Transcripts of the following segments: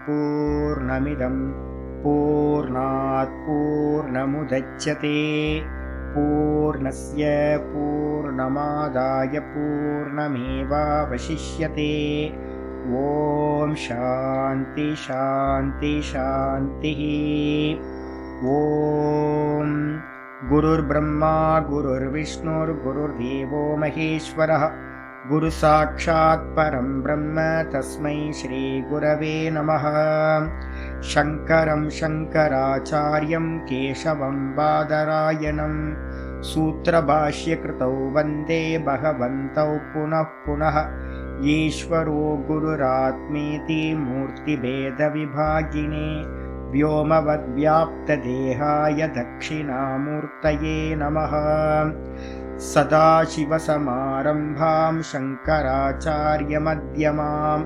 पूर्णमिदं पूर्णात् पूर्णमुदच्यते पूर्णस्य पूर्णमादाय पूर्णमेवावशिष्यते। ॐ शान्ति शान्ति शान्तिः। ॐ गुरुर्ब्रह्मा गुरुर्विष्णुर्गुरुर्देवो महेश्वरः गुरुसाक्षात् परं ब्रह्म तस्मै श्रीगुरवे नमः। शङ्करं शङ्कराचार्यं केशवं बादरायणं सूत्रभाष्यकृतौ वन्दे भगवन्तौ पुनः पुनः। ईश्वरो गुरुरात्मेति मूर्तिभेदविभागिने व्योमवद्व्याप्तदेहाय दक्षिणामूर्तये नमः। सदाशिवसमारम्भां शङ्कराचार्यमध्यमाम्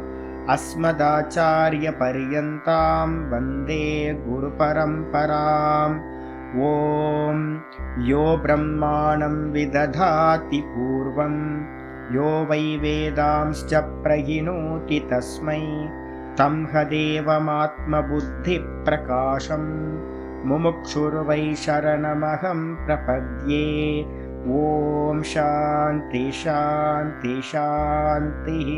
अस्मदाचार्यपर्यन्तां वन्दे गुरुपरम्पराम्। ॐ यो ब्रह्माणं विदधाति पूर्वं यो वै वेदांश्च प्रहिणोति तस्मै तं हदेवमात्मबुद्धिप्रकाशं मुमुक्षुर्वै शरणमहं प्रपद्ये। ॐ शान्ति शान्ति शान्तिः।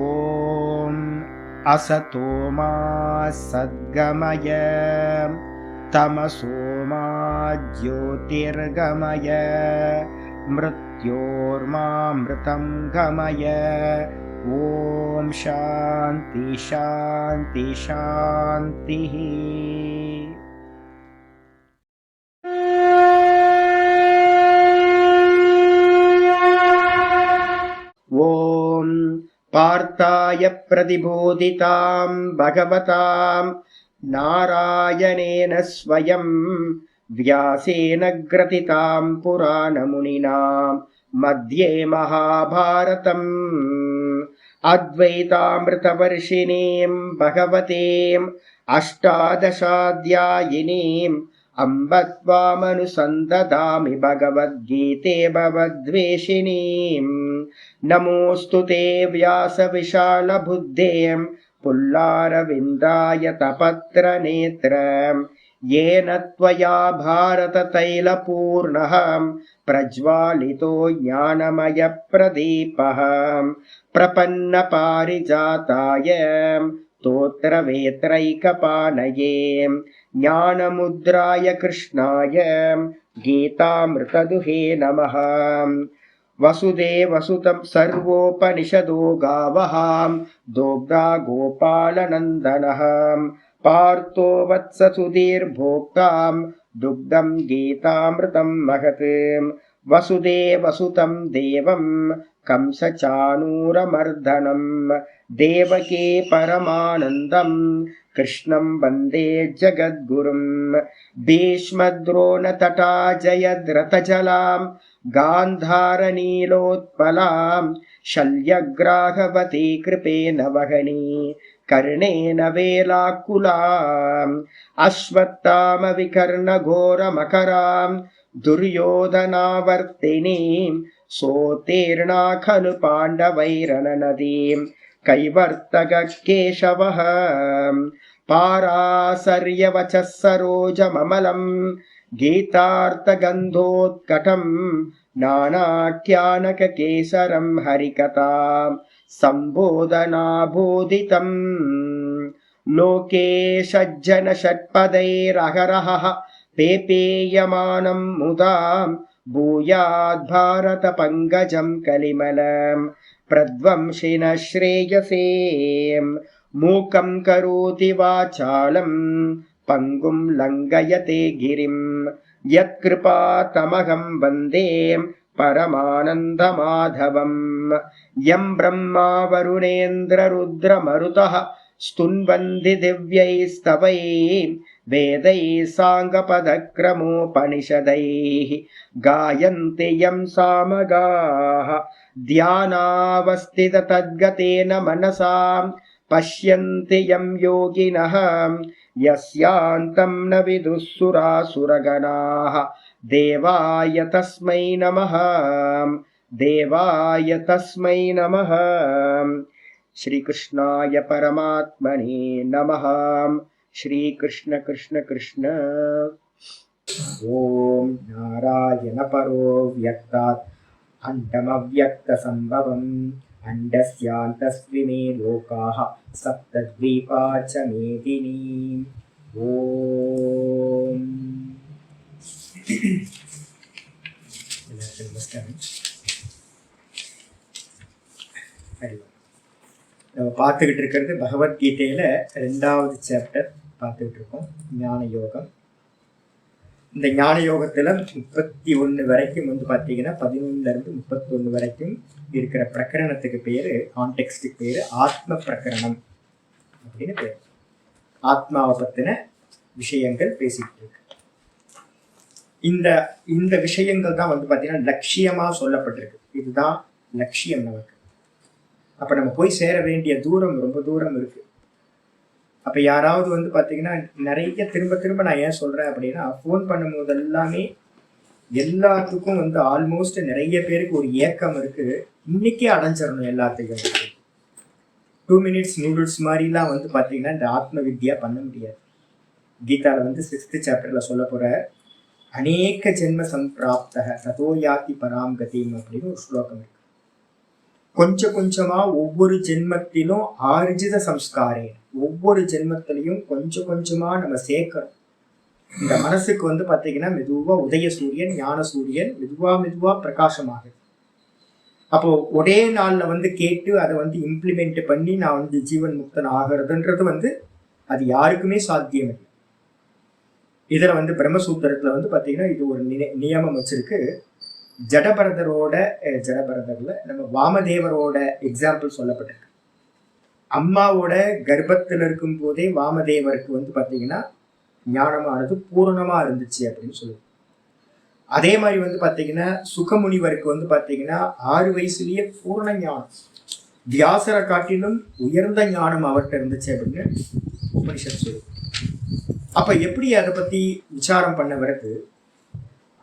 ॐ असतो मा सद्गमय तमसो मा ज्योतिर्गमय मृत्योर्मामृतं गमय। ॐ शान्ति शान्ति शान्तिः। ॐ पार्थाय प्रतिबोधितां भगवतां नारायणेन स्वयं व्यासेन ग्रथितां पुराणमुनिना मध्ये महाभारतम् अद्वैतामृतवर्षिणीं भगवतीम् अष्टादशाध्यायिनीम् अम्ब त्वामनुसन्दधामि भगवद्गीते भवद्वेषिणीम्। नमोऽस्तु ते व्यासविशालबुद्धें पुल्लारविन्दायतपत्रनेत्रम् येन त्वया भारततैलपूर्णः प्रज्वालितो ज्ञानमयप्रदीपः। प्रपन्नपारिजाताय स्तोत्रवेत्रैकपाणये ज्ञानमुद्राय कृष्णाय गीतामृतदुहे नमः। वसुदेवसुतं सर्वोपनिषदो गावः दोग्धा गोपालनन्दनः पार्थो वत्ससुधीर्भोक्तां दुग्धं गीतामृतं महत्। वसुदेवसुतं देवं कंसचाणूरमर्दनं देवकी परमानन्दं कृष्णं वन्दे जगद्गुरुं। भीष्मद्रोणतटा जयद्रथजलां गान्धारनीलोत्पलां शल्यग्राहवती कृपेण वहनी कर्णेन वेलाकुलाम् अश्वत्थामविकर्णघोरमकरां दुर्योधनावर्तिनीं सोत्तीर्णा खलु पाण्डवैरननदीं कैवर्तककेशवः। पाराशर्यवचः सरोजममलं गीतार्थगन्धोत्कटं नानाख्यानककेसरं हरिकथां सम्बोधनाबोधितम्। लोके सज्जनषट्पदैरहरहः पेपेयमानं मुदा भूयाद्भारतपङ्कजं कलिमलं प्रध्वंसिनः श्रेयसे। मूकं करोति वाचालं पङ्गुं लङ्घयते गिरिं यत्कृपातमहं वन्दे परमानन्दमाधवम्। यं ब्रह्मा वरुणेन्द्ररुद्रमरुतः स्तुन्वन्ति दिव्यैस्तवैः वेदैः साङ्गपदक्रमोपनिषदैः गायन्ति यं सामगाः ध्यानावस्थिततद्गतेन मनसां पश्यन्ति यं योगिनः यस्यान्तं न विदुःसुरासुरगणाः। देवाय तस्मै नमः, देवाय तस्मै नमः। श्रीकृष्णाय परमात्मने नमः। श्रीकृष्ण कृष्ण कृष्ण। ॐ नारायण परो व्यक्तात् अण्डमव्यक्तसम्भवम् अण्डस्यान्तस्विने लोकाः सप्तद्वीपा च मेदिनी। ॐ நம்ம பார்த்துக்கிட்டு இருக்கிறது பகவத்கீதையில 2வது சாப்டர் பார்த்துக்கிட்டு இருக்கோம், ஞான யோகம். இந்த ஞான யோகத்துல 31 வரைக்கும் வந்து பார்த்தீங்கன்னா 11 இருந்து 31 வரைக்கும் இருக்கிற பிரகரணத்துக்கு பேரு, கான்டெக்ஸ்டுக்கு பேரு ஆத்ம பிரகரணம் அப்படின்னு பேரு. ஆத்மாவை பத்தின விஷயங்கள் பேசிக்கிட்டு இருக்கு. இந்த விஷயங்கள் தான் வந்து பார்த்தீங்கன்னா லட்சியமா சொல்லப்பட்டிருக்கு. இதுதான் லட்சியம் நமக்கு. அப்ப நம்ம போய் சேர வேண்டிய தூரம் ரொம்ப தூரம் இருக்கு. அப்ப யாராவது வந்து பாத்தீங்கன்னா நிறைய திரும்ப திரும்ப நான் ஏன் சொல்றேன் அப்படின்னா, ஃபோன் பண்ணும் போது எல்லாமே எல்லாத்துக்கும் வந்து ஆல்மோஸ்ட் நிறைய பேருக்கு ஒரு ஏக்கம் இருக்கு, இன்னைக்கே அடைஞ்சிடணும் எல்லாத்துக்கும். 2 minutes நூடுல்ஸ் மாதிரிலாம் வந்து பாத்தீங்கன்னா இந்த ஆத்ம வித்யா பண்ண முடியாது. கீதால வந்து 6th சாப்டர்ல சொல்ல போற அநேக ஜென்ம சம்பிராப்த ததோ யாதி பராம் கதிம் அப்படின்னு ஒரு ஸ்லோகம் இருக்கு. கொஞ்சம் கொஞ்சமா ஒவ்வொரு ஜென்மத்திலும் ஆர்ஜித சம்ஸ்காரே, ஒவ்வொரு ஜென்மத்திலையும் கொஞ்சம் கொஞ்சமா நம்ம சேர்க்கணும். இந்த மனசுக்கு வந்து பாத்தீங்கன்னா மெதுவா உதய சூரியன், ஞான சூரியன் மெதுவா மெதுவா பிரகாசமாகுது. அப்போ ஒரே நாள்ல வந்து கேட்டு அதை வந்து இம்ப்ளிமெண்ட் பண்ணி நான் வந்து ஜீவன் முக்தன் ஆகிறதுன்றது வந்து அது யாருக்குமே சாத்தியம் இல்லை. இதுல வந்து பிரம்மசூத்திரத்துல வந்து பாத்தீங்கன்னா இது ஒரு நியமம் வச்சிருக்கு. ஜடபரதர்ல நம்ம வாமதேவரோட எக்ஸாம்பிள் சொல்லப்பட்டிருக்கு. அம்மாவோட கர்ப்பத்தில் இருக்கும் போதே வாமதேவருக்கு வந்து பாத்தீங்கன்னா ஞானமானது பூரணமா இருந்துச்சு அப்படின்னு சொல்லுது. அதே மாதிரி வந்து பாத்தீங்கன்னா சுகமுனிவருக்கு வந்து பாத்தீங்கன்னா 6 வயசுலயே பூரண ஞானம், வியாசரை காட்டிலும் உயர்ந்த ஞானம் அவர்கிட்ட இருந்துச்சு அப்படின்னு உபனிஷத் சொல்லுது. அப்ப எப்படி அதை பத்தி விசாரம் பண்ண வருது.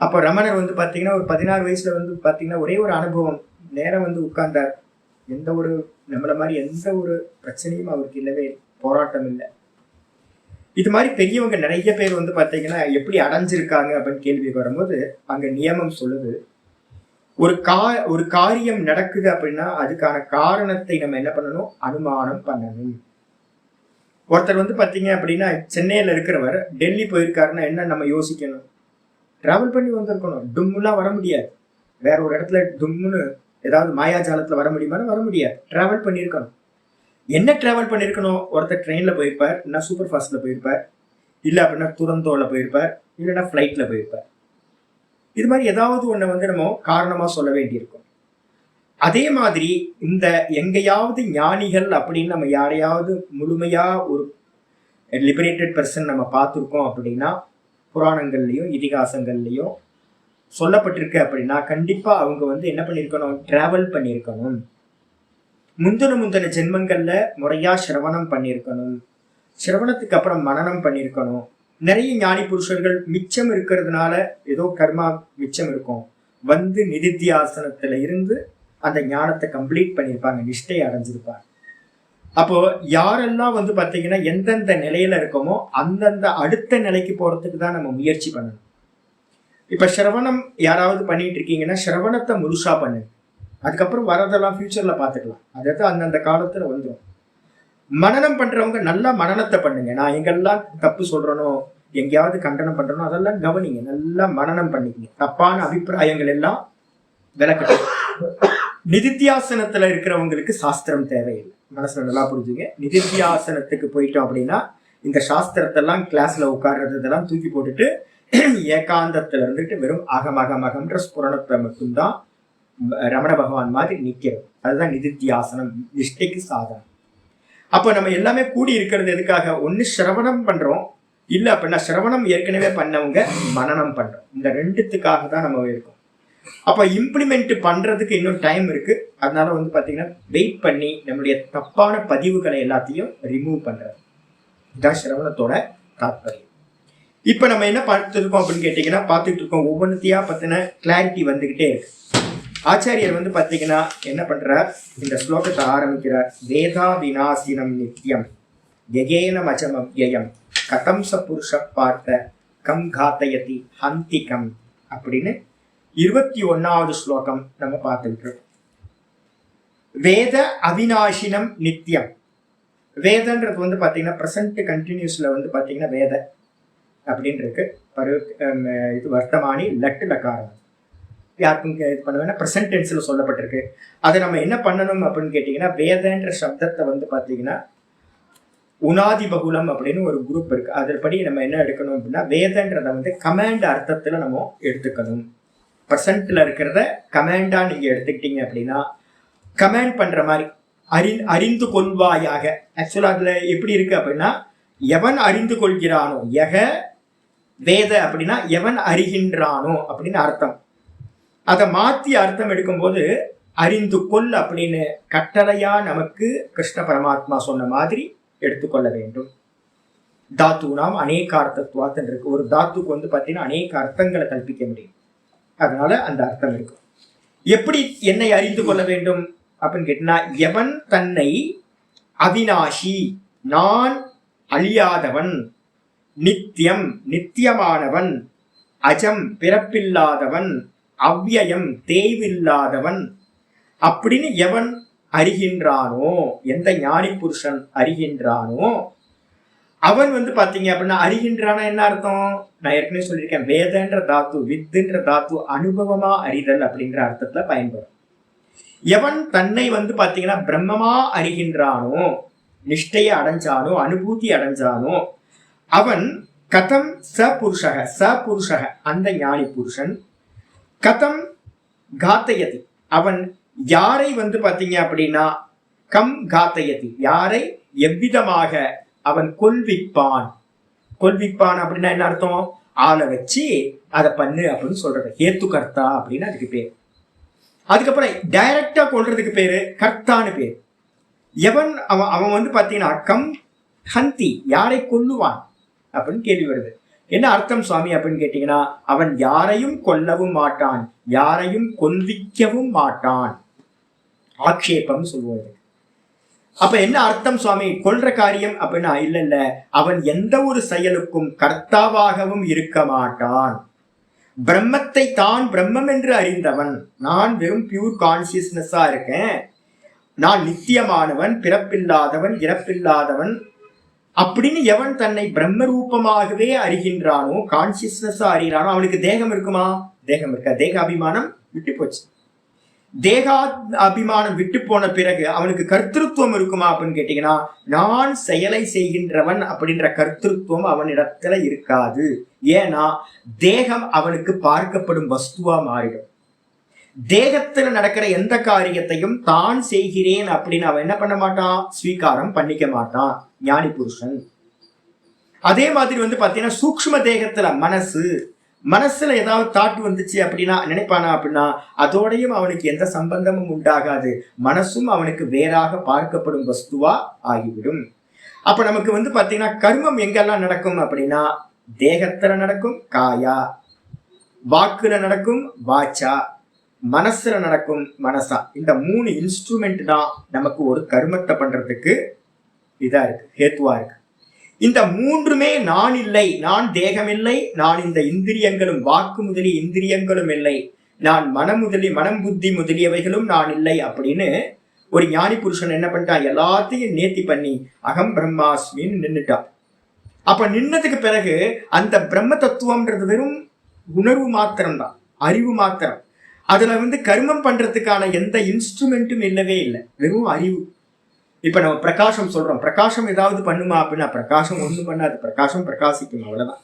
அப்போ ரமணர் வந்து பாத்தீங்கன்னா ஒரு 16 வயசுல வந்து பாத்தீங்கன்னா ஒரே ஒரு அனுபவம், நேரம் வந்து உட்கார்ந்தார். எந்த ஒரு நம்மள மாதிரி எந்த ஒரு பிரச்சனையும் அவருக்கு இல்லவே, போராட்டம் இல்லை. இது மாதிரி பெரியவங்க நிறைய பேர் வந்து பாத்தீங்கன்னா எப்படி அடைஞ்சிருக்காங்க அப்படின்னு கேள்வி வரும்போது அங்க நியமம் சொல்லுது, ஒரு காரியம் நடக்குது அப்படின்னா அதுக்கான காரணத்தை நம்ம என்ன பண்ணணும், அனுமானம் பண்ணணும். ஒருத்தர் வந்து பாத்தீங்க அப்படின்னா சென்னையில இருக்கிறவர் டெல்லி போயிருக்காருன்னா என்ன நம்ம யோசிக்கணும், டிராவல் பண்ணி வந்திருக்கணும். டும்முலாம் வர முடியாது. வேற ஒரு இடத்துல டும்முன்னு ஏதாவது மாயாஜாலத்துல வர முடியுமா, வர முடியாது. டிராவல் பண்ணியிருக்கணும். என்ன டிராவல் பண்ணியிருக்கணும், ஒருத்தர் ட்ரெயின்ல போயிருப்பார், இல்லைன்னா சூப்பர் ஃபாஸ்ட்ல போயிருப்பார், இல்லை அப்படின்னா துரந்தோல போயிருப்பார், இல்லைன்னா ஃப்ளைட்ல போயிருப்பார். இது மாதிரி ஏதாவது ஒண்ணு வந்து நம்ம காரணமா சொல்ல வேண்டியிருக்கும். அதே மாதிரி இந்த எங்கேயாவது ஞானிகள் அப்படின்னு நம்ம யாரையாவது முழுமையா ஒரு லிபரேட்டட் பர்சன் நம்ம பார்த்துருக்கோம் அப்படின்னா, புராணங்கள்லையும் இதிகாசங்கள்லையும் சொல்லப்பட்டிருக்கு அப்படின்னா கண்டிப்பா அவங்க வந்து என்ன பண்ணியிருக்கணும், டிராவல் பண்ணியிருக்கணும். முந்தின ஜென்மங்கள்ல முறையா சிரவணம் பண்ணியிருக்கணும். சிரவணத்துக்கு அப்புறம் மனனம் பண்ணியிருக்கணும். நிறைய ஞானி புருஷர்கள் மிச்சம் இருக்கிறதுனால ஏதோ கர்மா மிச்சம் இருக்கும், வந்து நிதித்தியாசனத்துல இருந்து அந்த ஞானத்தை கம்ப்ளீட் பண்ணியிருப்பாங்க, நிஷ்டை அடைஞ்சிருப்பாங்க. அப்போ யாரெல்லாம் வந்து பாத்தீங்கன்னா எந்தெந்த நிலையில இருக்கோமோ அந்தந்த அடுத்த நிலைக்கு போறதுக்கு தான் நம்ம முயற்சி பண்ணணும். இப்ப சிரவணம் யாராவது பண்ணிட்டு இருக்கீங்கன்னா சிரவணத்தை முழுசா பண்ணுங்க, அதுக்கப்புறம் வரதெல்லாம் ஃபியூச்சர்ல பாத்துக்கலாம், அதாவது அந்தந்த காலத்துல வந்துடும். மனனம் பண்றவங்க நல்லா மனனத்தை பண்ணுங்க. நான் எங்கெல்லாம் தப்பு சொல்றேனோ, எங்கேயாவது கண்டனம் பண்றனோ அதெல்லாம் கவனிங்க, நல்லா மனனம் பண்ணிக்கங்க. தப்பான அபிப்பிராயங்கள் எல்லாம் விளக்கட்டும். நிதித்தியாசனத்துல இருக்கிறவங்களுக்கு சாஸ்திரம் தேவையில்லை, மனசுல நல்லா புரிஞ்சுங்க. நிதித்தியாசனத்துக்கு போயிட்டோம் அப்படின்னா இந்த சாஸ்திரத்தெல்லாம் கிளாஸ்ல உட்கார்றது இதெல்லாம் தூக்கி போட்டுட்டு ஏகாந்தத்துல இருந்துட்டு வெறும் அகமகமகம்ன்ற ஸ்புரணத்தை மட்டும்தான் ரமண பகவான் மாதிரி நிக்கிறது. அதுதான் நிதித்தியாசனம், நிஷ்டைக்கு சாதனம். அப்போ நம்ம எல்லாமே கூடி இருக்கிறது எதுக்காக, ஒண்ணு சிரவணம் பண்றோம், இல்ல அப்படின்னா சிரவணம் ஏற்கனவே பண்ணவங்க மனனம் பண்றோம். இந்த ரெண்டுத்துக்காக தான் நம்ம இருக்கோம். அப்ப இம்ப்ளிமெண்ட் பண்றதுக்கு இன்னும் டைம் இருக்கு. அதனால வந்து பாத்தீங்கன்னா வெயிட் பண்ணி நம்மளுடைய தப்பான பதிவுகளை எல்லாத்தையும் ரிமூவ் பண்றது, இதுதான் சிரவணத்தோட தாற்பயம். இப்ப நம்ம என்ன பார்த்துட்டு இருக்கோம் அப்படின்னு கேட்டீங்கன்னா, பார்த்துட்டு இருக்கோம் ஒவ்வொன்றுத்தையா பத்தின கிளாரிட்டி வந்துகிட்டே இருக்கு. ஆச்சாரியர் வந்து பாத்தீங்கன்னா என்ன பண்றார், இந்த ஸ்லோகத்தை ஆரம்பிக்கிறார். வேதா விநாசினம் நித்யம் யகேனம் அஜமவ்யயம் கதம் ச புருஷ பார்த்த கம் காத்தயதி ஹந்திகம் அப்படின்னு 21வது ஸ்லோகம் நம்ம பார்த்துட்டு. வேத அவிநாசினம் நித்யம். வேதன்றது வந்து பாத்தீங்கன்னா பிரசன்ட் கண்டினியூஸ்ல வந்து பாத்தீங்கன்னா வேத அப்படின்னு இருக்கு. இது வர்த்தமானி லட்டு லக்காரம் யாருக்கும் இது பண்ணுவேன்னா ப்ரெசன்ட் டென்ஸ்ல சொல்லப்பட்டிருக்கு. அதை நம்ம என்ன பண்ணணும் அப்படின்னு கேட்டீங்கன்னா, வேதன்ற சப்தத்தை வந்து பாத்தீங்கன்னா உனாதி பகுலம் அப்படின்னு ஒரு குரூப் இருக்கு. அதன்படி நம்ம என்ன எடுக்கணும் அப்படின்னா, வேதன்றதை வந்து கமாண்ட் அர்த்தத்துல நம்ம எடுத்துக்கணும். ப்ரெசன்ட்ல இருக்கிறத கமாண்டா நீங்க எடுத்துக்கிட்டீங்க அப்படின்னா, கமாண்ட் பண்ற மாதிரி அறிந்து கொள்வாயாக. ஆக்சுவலா அதுல எப்படி இருக்கு அப்படின்னா, எவன் அறிந்து கொள்கிறானோ, யக வேத அப்படின்னா எவன் அறிகின்றானோ அப்படின்னு அர்த்தம். அதை மாத்தி அர்த்தம் எடுக்கும்போது அறிந்து கொள் அப்படின்னு கட்டளையா நமக்கு கிருஷ்ண பரமாத்மா சொன்ன மாதிரி எடுத்துக்கொள்ள வேண்டும். தாத்து நாம் அநேக அர்த்தத்துவாத்தன் இருக்கு. ஒரு தாத்துக்கு வந்து பார்த்தீங்கன்னா அநேக அர்த்தங்களை கல்பிக்க முடியும். அதனால அந்த அர்த்தம் இருக்கும். எப்படி என்னை அறிந்து கொள்ள வேண்டும் அப்படின்னு கேட்டீங்கன்னா, எவன் தன்னை அவிநாசி நான் அழியாதவன், நித்தியம் நித்தியமானவன், அஜம் பிறப்பில்லாதவன், அவ்யயம் தேய்வில்லாதவன் அப்படின்னு எவன் அறிகின்றானோ, எந்த ஞானி புருஷன் அறிகின்றானோ அவன் வந்து பாத்தீங்க அப்படின்னா, அறிகின்றானா என்ன அர்த்தம்? நான் ஏற்கனவே சொல்லியிருக்கேன், வேதன்ற தாத்து வித்துன்ற தாத்து அனுபவமா அறிதல் அப்படின்ற அர்த்தத்துல பயன்படும். எவன் தன்னை வந்து பாத்தீங்கன்னா பிரம்மமா அறிகின்றானோ, நிஷ்டையை அடைஞ்சானோ, அனுபூதி அடைஞ்சானோ அவன் கதம் ச புருஷக அந்த ஞானி புருஷன் கதம் காத்தயதி அவன் யாரை வந்து பாத்தீங்க அப்படின்னா கம் காத்தயதி யாரை எவ்விதமாக அவன் கொல்விப்பான் அப்படின்னா என்ன அர்த்தம்? ஆளை வச்சு அதை பண்ணு அப்படின்னு சொல்றது ஹேத்து கர்த்தா அப்படின்னு அதுக்கு பேர். அதுக்கப்புறம் டைரக்டா கொல்றதுக்கு பேரு கர்த்தான்னு பேர். எவன் அவன் வந்து பாத்தீங்கன்னா கம் ஹந்தி யாரை கொல்லுவான் அப்படின்னு கேள்வி வருது. என்ன அர்த்தம் சுவாமி அப்படின்னு கேட்டீங்கன்னா, அவன் யாரையும் கொல்லவும் மாட்டான், யாரையும் கொல்விக்கவும் மாட்டான். ஆக்ஷேபம் சொல்வது. அப்ப என்ன அர்த்தம் சுவாமி? கொல்ற காரியம் அப்படின்னா இல்ல, அவன் எந்த ஒரு செயலுக்கும் கர்த்தாவாகவும் இருக்க மாட்டான். பிரம்மத்தை தான் பிரம்மம் என்று அறிந்தவன். நான் வெறும் பியூர் கான்சியஸ்னஸா இருக்கேன், நான் நித்தியமானவன், பிறப்பில்லாதவன், இறப்பில்லாதவன் அப்படின்னு எவன் தன்னை பிரம்ம ரூபமாகவே அறிகின்றானோ, கான்சியஸ்னஸா அறிகிறானோ, அவனுக்கு தேகம் இருக்குமா? தேகம் இருக்கா? தேக அபிமானம் விட்டு போச்சு. தேக அபிமானம் விட்டு போன பிறகு அவனுக்கு கர்த்திருவம் இருக்குமா அப்படின்னு கேட்டீங்கன்னா, நான் செயலை செய்கின்றவன் அப்படின்ற கர்த்திருவம் அவனிடத்துல இருக்காது. ஏன்னா தேகம் அவனுக்கு பார்க்கப்படும் வஸ்துவா மாறிடும். தேகத்துல நடக்கிற எந்த காரியத்தையும் தான் செய்கிறேன் அப்படின்னு அவன் என்ன பண்ண மாட்டான்? ஸ்வீகாரம் பண்ணிக்க மாட்டான் ஞானி புருஷன். அதே மாதிரி வந்து பாத்தீங்கன்னா சூக்ஷ்ம தேகத்துல மனசுல ஏதாவது தாட் வந்துச்சு அப்படின்னா நினைப்பானா அப்படின்னா அதோடையும் அவனுக்கு எந்த சம்பந்தமும் உண்டாகாது. மனசும் அவனுக்கு வேறாக பார்க்கப்படும் வஸ்துவா ஆகிவிடும். அப்ப நமக்கு வந்து பாத்தீங்கன்னா கர்மம் எங்கெல்லாம் நடக்கும் அப்படின்னா, தேகத்துல நடக்கும் காயா, வாக்குல நடக்கும் வாச்சா, மனசுல நடக்கும் மனசா. இந்த 3 இன்ஸ்ட்ருமெண்ட் தான் நமக்கு ஒரு கர்மத்தை பண்றதுக்கு இதா இருக்கு, ஹேத்துவா இருக்கு. இந்த 3மே நான் இல்லை, நான் தேகம் இல்லை, நான் இந்த இந்திரியங்களும் வாக்கு முதலிய இந்திரியங்களும் இல்லை, நான் மனம் புத்தி முதலியவைகளும் நான் இல்லை அப்படின்னு ஒரு ஞானி புருஷன் என்ன பண்ணிட்டான்? எல்லாத்தையும் நேர்த்தி பண்ணி அகம் பிரம்மாஸ்மின்னு நின்னுட்டான். அப்ப நின்னதுக்கு பிறகு அந்த பிரம்ம தத்துவம்ன்றது வெறும் உணர்வு மாத்திரம்தான், அறிவு மாத்திரம். அதுல வந்து கர்மம் பண்றதுக்கான எந்த இன்ஸ்ட்ருமெண்ட்டும் இல்லவே இல்லை, வெறும் அறிவு. இப்ப நம்ம பிரகாசம் சொல்றோம், பிரகாசம் ஏதாவது பண்ணுமா அப்படின்னா பிரகாசம் ஒண்ணும் பண்ணாது. பிரகாசம் பிரகாசிக்கும், அவ்வளவுதான்.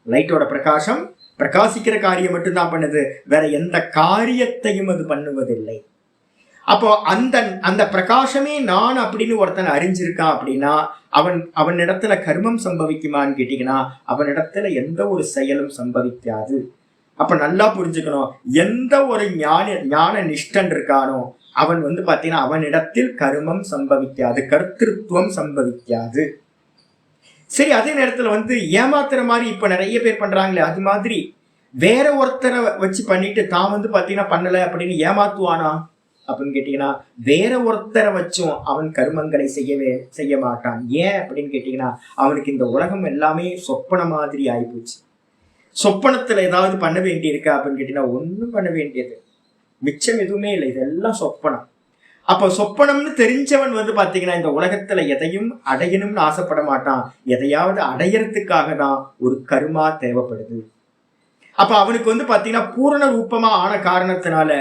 லைட்டோட பிரகாசம் பிரகாசிக்கிற காரியம் மட்டும்தான் பண்ணுது, வேற எந்த காரியத்தையும் அது பண்ணுவதில்லை. அப்போ அந்த பிரகாசமே நான் அப்படின்னு ஒருத்தன் அறிஞ்சிருக்கான் அப்படின்னா அவனிடத்துல கர்மம் சம்பவிக்குமான்னு கேட்டீங்கன்னா அவனிடத்துல எந்த ஒரு செயலும் சம்பவிக்காது. அப்ப நல்லா புரிஞ்சுக்கணும், எந்த ஒரு ஞான நிஷ்டன் இருக்கானோ அவன் வந்து பாத்தீங்கன்னா அவனிடத்தில் கர்மம் சம்பவிக்காது, கர்த்திருவம் சம்பவிக்காது. சரி, அதே நேரத்துல வந்து ஏமாத்துற மாதிரி இப்ப நிறைய பேர் பண்றாங்களே, அது மாதிரி வேற ஒருத்தரை வச்சு பண்ணிட்டு தான் வந்து பாத்தீங்கன்னா பண்ணல அப்படின்னு ஏமாத்துவானா அப்படின்னு கேட்டீங்கன்னா, வேற ஒருத்தரை வச்சும் அவன் கர்மங்களை செய்ய மாட்டான். ஏன் அப்படின்னு கேட்டீங்கன்னா, அவனுக்கு இந்த உலகம் எல்லாமே சொப்பன மாதிரி ஆயிப்போச்சு. சொப்பனத்துல ஏதாவது பண்ண வேண்டி இருக்கா அப்படின்னு கேட்டீங்கன்னா, ஒண்ணும் பண்ண வேண்டியது மிச்சம் எதுவுமே இல்லை. இதெல்லாம் சொப்பனம். அப்ப சொப்பனம்னு தெரிஞ்சவன் வந்து பாத்தீங்கன்னா, இந்த உலகத்துல எதையும் அடையணும்னு ஆசைப்பட மாட்டான். எதையாவது அடையறதுக்காக தான் ஒரு கர்மா தேவைப்படுது. அப்ப அவனுக்கு வந்து பாத்தீங்கன்னா பூரண ரூபமா ஆன காரணத்தினால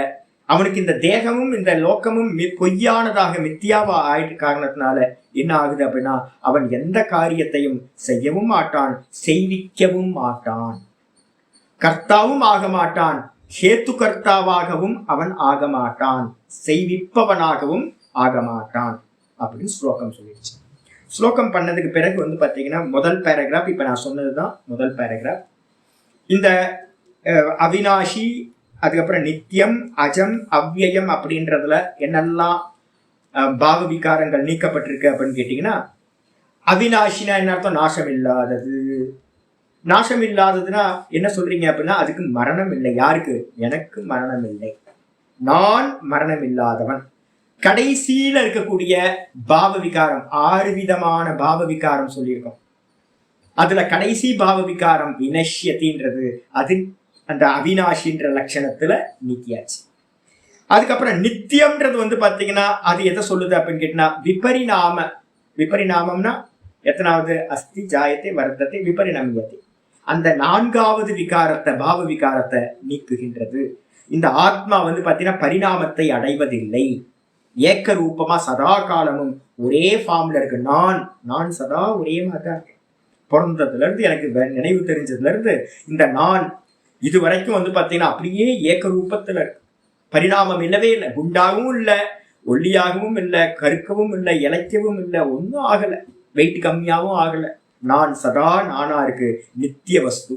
அவனுக்கு இந்த தேகமும் இந்த லோக்கமும் பொய்யானதாக மித்தியாவா ஆயிட்டு காரணத்தினால என்ன ஆகுது அப்படின்னா, அவன் எந்த காரியத்தையும் செய்யவும் மாட்டான், செய்விக்கவும் மாட்டான், கர்த்தாவும் ஆக மாட்டான், ஹேத்து கர்த்தாவாகவும் அவன் ஆக மாட்டான், செய்விப்பவனாகவும் ஆக மாட்டான் அப்படின்னு ஸ்லோகம் சொல்லிடுச்சு. ஸ்லோகம் பண்ணதுக்கு பிறகு வந்து பாத்தீங்கன்னா முதல் பேராகிராஃப், இப்ப நான் சொன்னதுதான் முதல் பேராகிராஃப். இந்த அவினாஷி, அதுக்கப்புறம் நித்தியம், அஜம், அவ்யயம் அப்படின்றதுல என்னெல்லாம் பாவ விகாரங்கள் நீக்கப்பட்டிருக்கு அப்படின்னு கேட்டீங்கன்னா, அவினாஷினா என்ன அர்த்தம்? நாசம் இல்லாதது. நாசம் இல்லாததுன்னா என்ன சொல்றீங்க அப்படின்னா, அதுக்கு மரணம் இல்லை. யாருக்கு? எனக்கு மரணம் இல்லை, நான் மரணம் இல்லாதவன். கடைசியில இருக்கக்கூடிய பாவ விகாரம் 6 விதமான பாவ விகாரம் சொல்லியிருக்கோம். அதுல கடைசி பாவ விகாரம் வினஷ்யத்தின்றது அது அந்த அவினாஷின்ற லட்சணத்துல நீக்கியாச்சு. அதுக்கப்புறம் நித்தியம்ன்றது வந்து பாத்தீங்கன்னா அது எதை சொல்லுது அப்படின்னு கேட்டீங்கன்னா, விபரிணாம. விபரிணாமம்னா எத்தனாவது? அஸ்தி ஜாயத்தை வர்த்தத்தை விபரிணமியத்தை. அந்த 4வது விகாரத்தை, பாவ விகாரத்தை நீக்குகின்றது. இந்த ஆத்மா வந்து பாத்தீங்கன்னா பரிணாமத்தை அடைவதில்லை. ஏக்க ரூபமா சதா காலமும் ஒரே ஃபார்ம்ல இருக்கு. நான் சதா ஒரே மாதிரி தான் இருக்கேன். பிறந்ததுல இருந்து எனக்கு நினைவு தெரிஞ்சதுல இருந்து இந்த நான் இது வரைக்கும் வந்து பாத்தீங்கன்னா அப்படியே ஏக்க ரூபத்துல இருக்கு. பரிணாமம் இல்லவே இல்லை. குண்டாகவும் இல்லை, ஒல்லியாகவும் இல்லை, கருக்கவும் இல்லை, இழைக்கவும் இல்லை, ஒன்றும் ஆகல, வெயிட் கம்மியாகவும் ஆகல. நான் சதா நானா இருக்கு, நித்திய வஸ்து.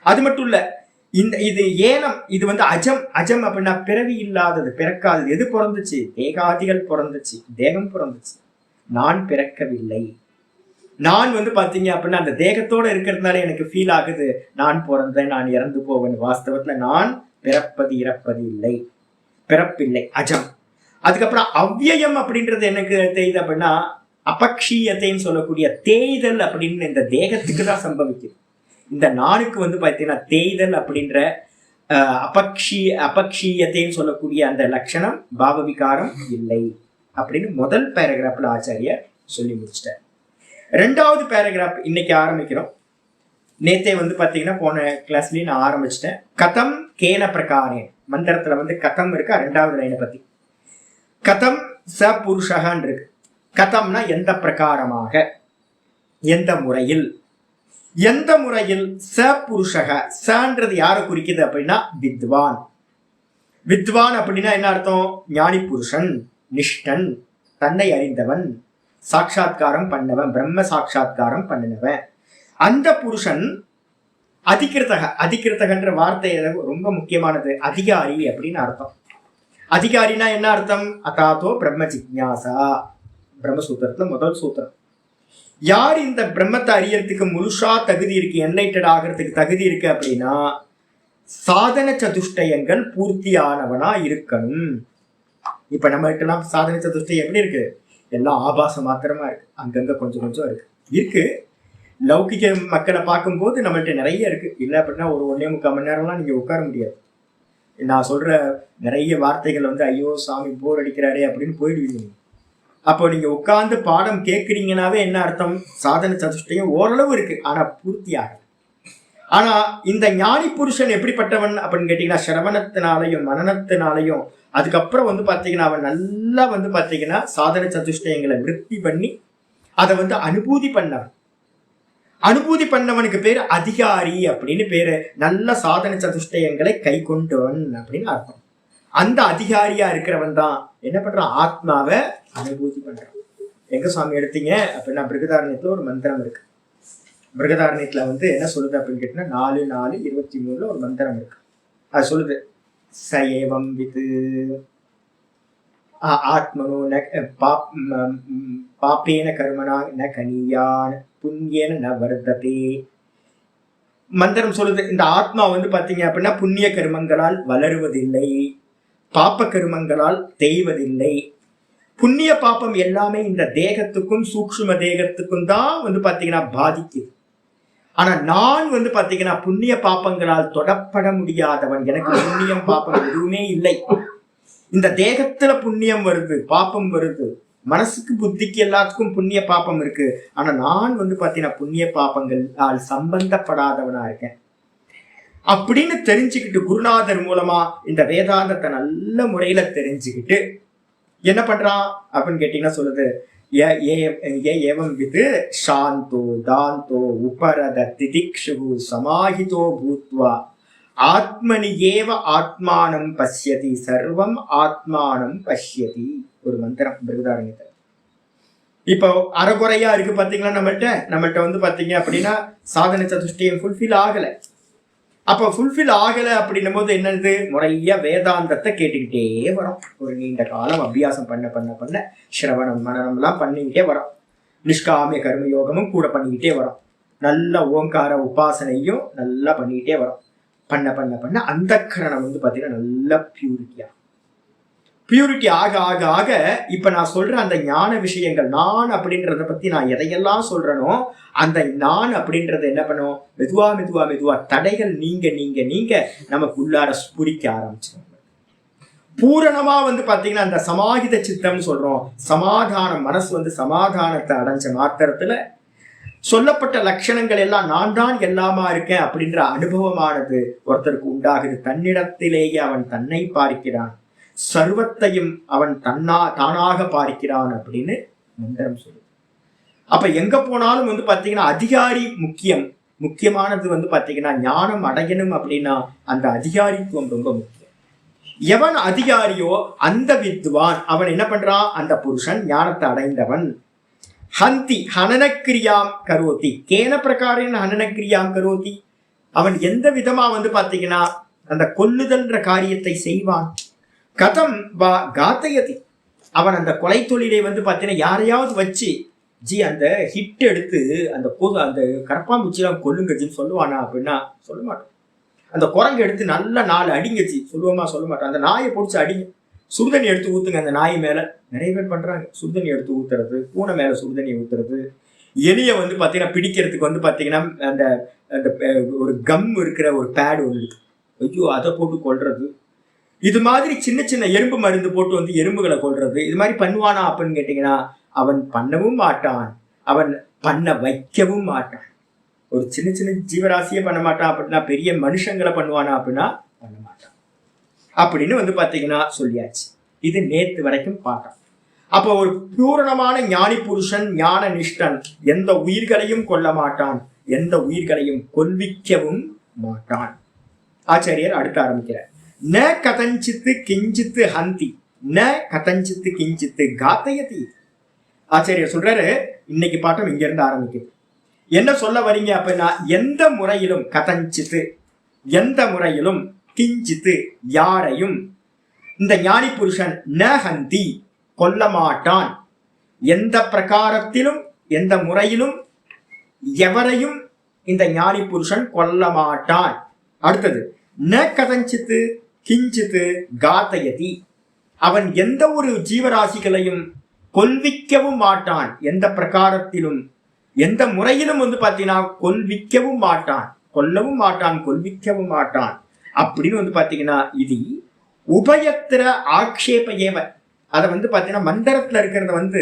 அது மட்டும் இல்ல, இது ஏனம், இது வந்து அஜம். அஜம் அப்படின்னா பிறவி இல்லாதது, பிறக்காதது. எது பிறந்துச்சு? தேகாதிகள் பிறந்துச்சு, தேகம் பிறந்துச்சு. நான் பிறக்கவில்லை. நான் வந்து பாத்தீங்க அப்படின்னா அந்த தேகத்தோட இருக்கிறதுனால எனக்கு ஃபீல் ஆகுது நான் பிறந்தேன், நான் இறந்து போவேன். வாஸ்தவத்துல நான் பிறப்பது இறப்பது இல்லை, பிறப்பில்லை, அஜம். அதுக்கப்புறம் அவ்யயம் அப்படின்றது எனக்கு தெரியுது அப்படின்னா அபக்ஷீயத்தைன்னு சொல்லக்கூடிய தேய்தல் அப்படின்னு இந்த தேகத்துக்கு தான் சம்பவிக்குது. இந்த நானுக்கு வந்து பாத்தீங்கன்னா தேய்தல் அப்படின்ற அபக்ஷீயத்தைன்னு சொல்லக்கூடிய அந்த லட்சணம் பாவவிகாரம் இல்லை அப்படின்னு முதல் பேராகிராஃப்ல ஆச்சாரியர் சொல்லி முடிச்சிட்டார். 2வது பேராகிராஃப் இன்னைக்கு ஆரம்பிக்கிறோம். நேத்தே வந்து பாத்தீங்கன்னா போன கிளாஸ்லயே நான் ஆரம்பிச்சிட்டேன். கதம் கேன பிரகாரே மந்திரத்துல வந்து கதம் இருக்கா, 2வது லைனை பத்தி. கதம் ச புருஷகான் இருக்கு. கதம்னா எந்த பிரகாரமாக, எந்த முறையில். எந்த முறையில்? ச புருஷக. சன்றது யாரை குறிக்குது அப்படின்னா வித்வான். வித்வான் அப்படின்னா என்ன அர்த்தம்? ஞானி புருஷன், நிஷ்டன், தன்னை அறிந்தவன், சாட்சா்காரம் பண்ணவன், பிரம்ம சாட்சா்காரம் பண்ணினவன். அந்த புருஷன் அதிகிருத்தக. அதிகிருத்தகன்ற வார்த்தை ரொம்ப முக்கியமானது. அதிகாரி அப்படின்னு அர்த்தம். அதிகாரினா என்ன அர்த்தம்? அதாதோ பிரம்ம ஜிக்ஞாசா. பிரம்மசூத்திரத்துல முதல் சூத்திரம். யார் இந்த பிரம்மத்தை அறியறதுக்கு முழுசா தகுதி இருக்கு, என்லைட்டட் ஆகிறதுக்கு தகுதி இருக்கு அப்படின்னா சாதன சதுஷ்டயங்கள் பூர்த்தியானவனா இருக்கணும். இப்ப நம்ம கிட்டலாம் சாதன சதுஷ்டயம் எப்படி இருக்கு? எல்லாம் ஆபாசம் மாத்திரமா இருக்கு, அங்கங்க கொஞ்சம் கொஞ்சம் இருக்கு. லௌகிக மக்களை பார்க்கும்போது நம்மள்ட்ட நிறைய இருக்கு. இல்லை அப்படின்னா ஒரு 1.25 மணி நேரம்லாம் நீங்க உட்கார முடியாது. நான் சொல்ற நிறைய வார்த்தைகள் வந்து ஐயோ சாமி போர் அடிக்கிறாரே அப்படின்னு போயிடுவீங்க. அப்போ நீங்க உட்கார்ந்து பாடம் கேட்குறீங்கன்னாவே என்ன அர்த்தம்? சாதன சதுஷ்டயம் ஓரளவு இருக்கு, ஆனா பூர்த்தியாக. ஆனா இந்த ஞானி புருஷன் எப்படிப்பட்டவன் அப்படின்னு கேட்டீங்கன்னா சிரவணத்தினாலையும் மனனத்தினாலையும் அதுக்கப்புறம் வந்து பாத்தீங்கன்னா அவன் நல்லா வந்து பாத்தீங்கன்னா சாதன சதுஷ்டயங்களை விருத்தி பண்ணி அதை வந்து அனுபூதி பண்ணவன். அனுபூதி பண்ணவனுக்கு பேரு அதிகாரி அப்படின்னு பேரு. நல்ல சாதன சதுஷ்டயங்களை கை கொண்டவன் அப்படின்னு அர்த்தம். அந்த அதிகாரியா இருக்கிறவன் தான் என்ன பண்றான்? ஆத்மாவை அனுபூதி பண்றான். எங்க சுவாமி எடுத்தீங்க அப்படின்னா பிருகதாரண்யத்துல ஒரு மந்திரம் இருக்கு. பிருகதாரண்யத்துல வந்து என்ன சொல்லுது அப்படின்னு கேட்டீங்கன்னா 4:4:23 ஒரு மந்திரம் இருக்கு. அது சொல்லுது ச ஏவம் வித் ஆத்மனோ பாப்பேன கர்மனா ந கனியான் புண்ணியன ந வர்த்ததே மந்திரம் சொல்லுது, இந்த ஆத்மா வந்து பாத்தீங்க அப்படின்னா புண்ணிய கருமங்களால் வளருவதில்லை, பாப்ப கருமங்களால் தேய்வதில்லை. புண்ணிய பாப்பம் எல்லாமே இந்த தேகத்துக்கும் சூக்ஷ்ம தேகத்துக்கும் தான் வந்து பாத்தீங்கன்னா பாதிக்குது. ஆனா நான் வந்து பாத்தீங்கன்னா புண்ணிய பாப்பங்களால் தொடப்பட முடியாதவன். எனக்கு புண்ணியம் பாப்பம் எதுவுமே இல்லை. இந்த தேகத்துல புண்ணியம் வருது, பாப்பம் வருது, மனசுக்கு புத்திக்கு எல்லாத்துக்கும் புண்ணிய பாப்பம் இருக்கு. ஆனா நான் வந்து பாத்தீங்கன்னா புண்ணிய பாப்பங்களால் சம்பந்தப்படாதவனா இருக்கேன் அப்படின்னு தெரிஞ்சுக்கிட்டு, குருநாதர் மூலமா இந்த வேதாந்தத்தை நல்ல முறையில தெரிஞ்சுக்கிட்டு என்ன பண்றான் அப்படின்னு கேட்டீங்கன்னா சொல்லுது, ஏவம் விது சாந்தோ தாந்தோ உபரத திதிக்ஷு சமாஹிதோ பூத்வா ஆத்மனி ஏவ ஆத்மானம் பஷ்யதி சர்வம் ஆத்மானம் பஷ்யதி. ஒரு மந்திரம் பிருகதாரண்யத்துல. இப்போ அறகுறையா இருக்கு பாத்தீங்களா, நம்மள்ட்ட வந்து பாத்தீங்க அப்படின்னா சாதன சதுஷ்டயம் ஃபுல்ஃபில் ஆகல. அப்ப ஃபுல்ஃபில் ஆகல அப்படின்னும் போது என்னது, முறையா வேதாந்தத்தை கேட்டுக்கிட்டே வரும். ஒரு நீண்ட காலம் அபியாசம் பண்ண பண்ண பண்ண சிரவணம் மனனம் எல்லாம் பண்ணிக்கிட்டே வரும். நிஷ்காமிய கர்மயோகமும் கூட பண்ணிக்கிட்டே வரும். நல்ல ஓங்கார உபாசனையும் நல்லா பண்ணிக்கிட்டே வரும். பண்ண பண்ண பண்ண அந்த கரணம் வந்து பாத்தீங்கன்னா நல்ல பியூரிட்டி ஆக ஆக ஆக இப்ப நான் சொல்ற அந்த ஞான விஷயங்கள், நான் அப்படின்றத பத்தி நான் எதையெல்லாம் சொல்றேனோ அந்த நான் அப்படின்றது என்ன பண்ணும், மெதுவா மெதுவா மெதுவா தடைகள் நீங்க நீங்க நீங்க நமக்கு உள்ளார ஸ்புரிக்க ஆரம்பிச்சிடும். பூரணமா வந்து பாத்தீங்கன்னா அந்த சமாஹித சித்தம்னு சொல்றோம், சமாதானம், மனசு வந்து சமாதானத்தை அடைஞ்ச மாத்திரத்துல சொல்லப்பட்ட லட்சணங்கள் எல்லாம் நான் தான் எல்லாமா இருக்கேன் அப்படின்ற அனுபவமானது ஒருத்தருக்கு உண்டாகுது. தன்னிடத்திலேயே அவன் தன்னை பார்க்கிறான், சர்வத்தையும் அவன் தானாக பார்க்கிறான் அப்படின்னு மந்திரம் சொல்லுது. அப்ப எங்க போனாலும் வந்து பாத்தீங்கன்னா அதிகாரி முக்கியமானது வந்து பாத்தீங்கன்னா ஞானம் அடையணும் அப்படின்னா அந்த அதிகாரித்துவம் ரொம்ப முக்கியம். எவன் அதிகாரியோ அந்த வித்வான், அவன் என்ன பண்றான், அந்த புருஷன் ஞானத்தை அடைந்தவன். ஹந்தி ஹனனக்கிரியாம் கரோதி கேன பிரகாரேன ஹனனக்கிரியாம் கரோதி, அவன் எந்த விதமா வந்து பாத்தீங்கன்னா அந்த கொல்லுதல்ன்ற காரியத்தை செய்வான். கதம் வா காத்தயதி, அவன் அந்த கொலை தொழிலை வந்து பாத்தீங்கன்னா யாரையாவது வச்சு அந்த ஹிட் எடுத்து அந்த அந்த கரப்பாம்பூச்சிலாம் கொல்லுங்கச்சின்னு சொல்லுவானா அப்படின்னா சொல்ல மாட்டான். அந்த குரங்கு எடுத்து நல்ல 4 அடிங்கச்சி சொல்லுவோமா, சொல்ல மாட்டான். அந்த நாயை பிடிச்சி அடிங்க, சுடுதண்ணி எடுத்து ஊத்துங்க அந்த நாய் மேல. நிறைய பேர் பண்றாங்க, சுடுதண்ணி எடுத்து ஊத்துறது, பூனை மேல சுடுதண்ணி ஊத்துறது. எலியை வந்து பாத்தீங்கன்னா பிடிக்கிறதுக்கு வந்து பாத்தீங்கன்னா அந்த அந்த ஒரு கம் இருக்கிற ஒரு பேடு ஒன்று இருக்கு, ஐயோ அதை போட்டு கொல்றது. இது மாதிரி சின்ன சின்ன எறும்பு மருந்து போட்டு வந்து எறும்புகளை கொல்றது. இது மாதிரி பண்ணுவானா அப்படின்னு கேட்டீங்கன்னா அவன் பண்ணவும் மாட்டான், அவன் பண்ண வைக்கவும் மாட்டான். ஒரு சின்ன சின்ன ஜீவராசியே பண்ண மாட்டான் அப்படின்னா பெரிய மனுஷங்களை பண்ணுவானா அப்படின்னா பண்ண மாட்டான் அப்படின்னு வந்து பாத்தீங்கன்னா சொல்லியாச்சு. இது நேத்து வரைக்கும் பாட்டான். அப்போ ஒரு பூரணமான ஞானி புருஷன், ஞான நிஷ்டன் எந்த உயிர்களையும் கொல்ல மாட்டான், எந்த உயிர்களையும் கொல்விக்கவும் மாட்டான். ஆச்சாரியர் அடுத்து ஆரம்பிக்கிறார். ந கதஞ்சித்து கிஞ்சித்து ஹந்தி ந கதஞ்சித்து கிஞ்சித்து காத்தயதி. ஆச்சாரியர் சொல்றாரு, இன்னைக்கு பாட்டம் இங்க இருந்து ஆரம்பிக்குது. என்ன சொல்ல வரீங்க அப்படின்னா, எந்த முறையிலும் கதஞ்சித்து, எந்த முறையிலும் கிஞ்சித்து, யாரையும் இந்த ஞானி புருஷன் ந ஹந்தி கொல்ல மாட்டான். எந்த பிரகாரத்திலும் எந்த முறையிலும் எவரையும் இந்த ஞானி புருஷன் கொல்ல மாட்டான். அடுத்தது ந கதஞ்சித்து கிஞ்சித்து காத்தயதி, அவன் எந்த ஒரு ஜீவராசிகளையும் கொல்விக்கவும் மாட்டான். எந்த பிரகாரத்திலும் எந்த முறையிலும் வந்து பாத்தீங்கன்னா கொல்விக்கவும் மாட்டான், கொல்லவும் மாட்டான், கொல்விக்கவும் மாட்டான் அப்படின்னு வந்து பாத்தீங்கன்னா இது உபயத்திர ஆக்ஷேப ஏவ. அதை வந்து பாத்தீங்கன்னா மந்திரத்துல இருக்கிறத வந்து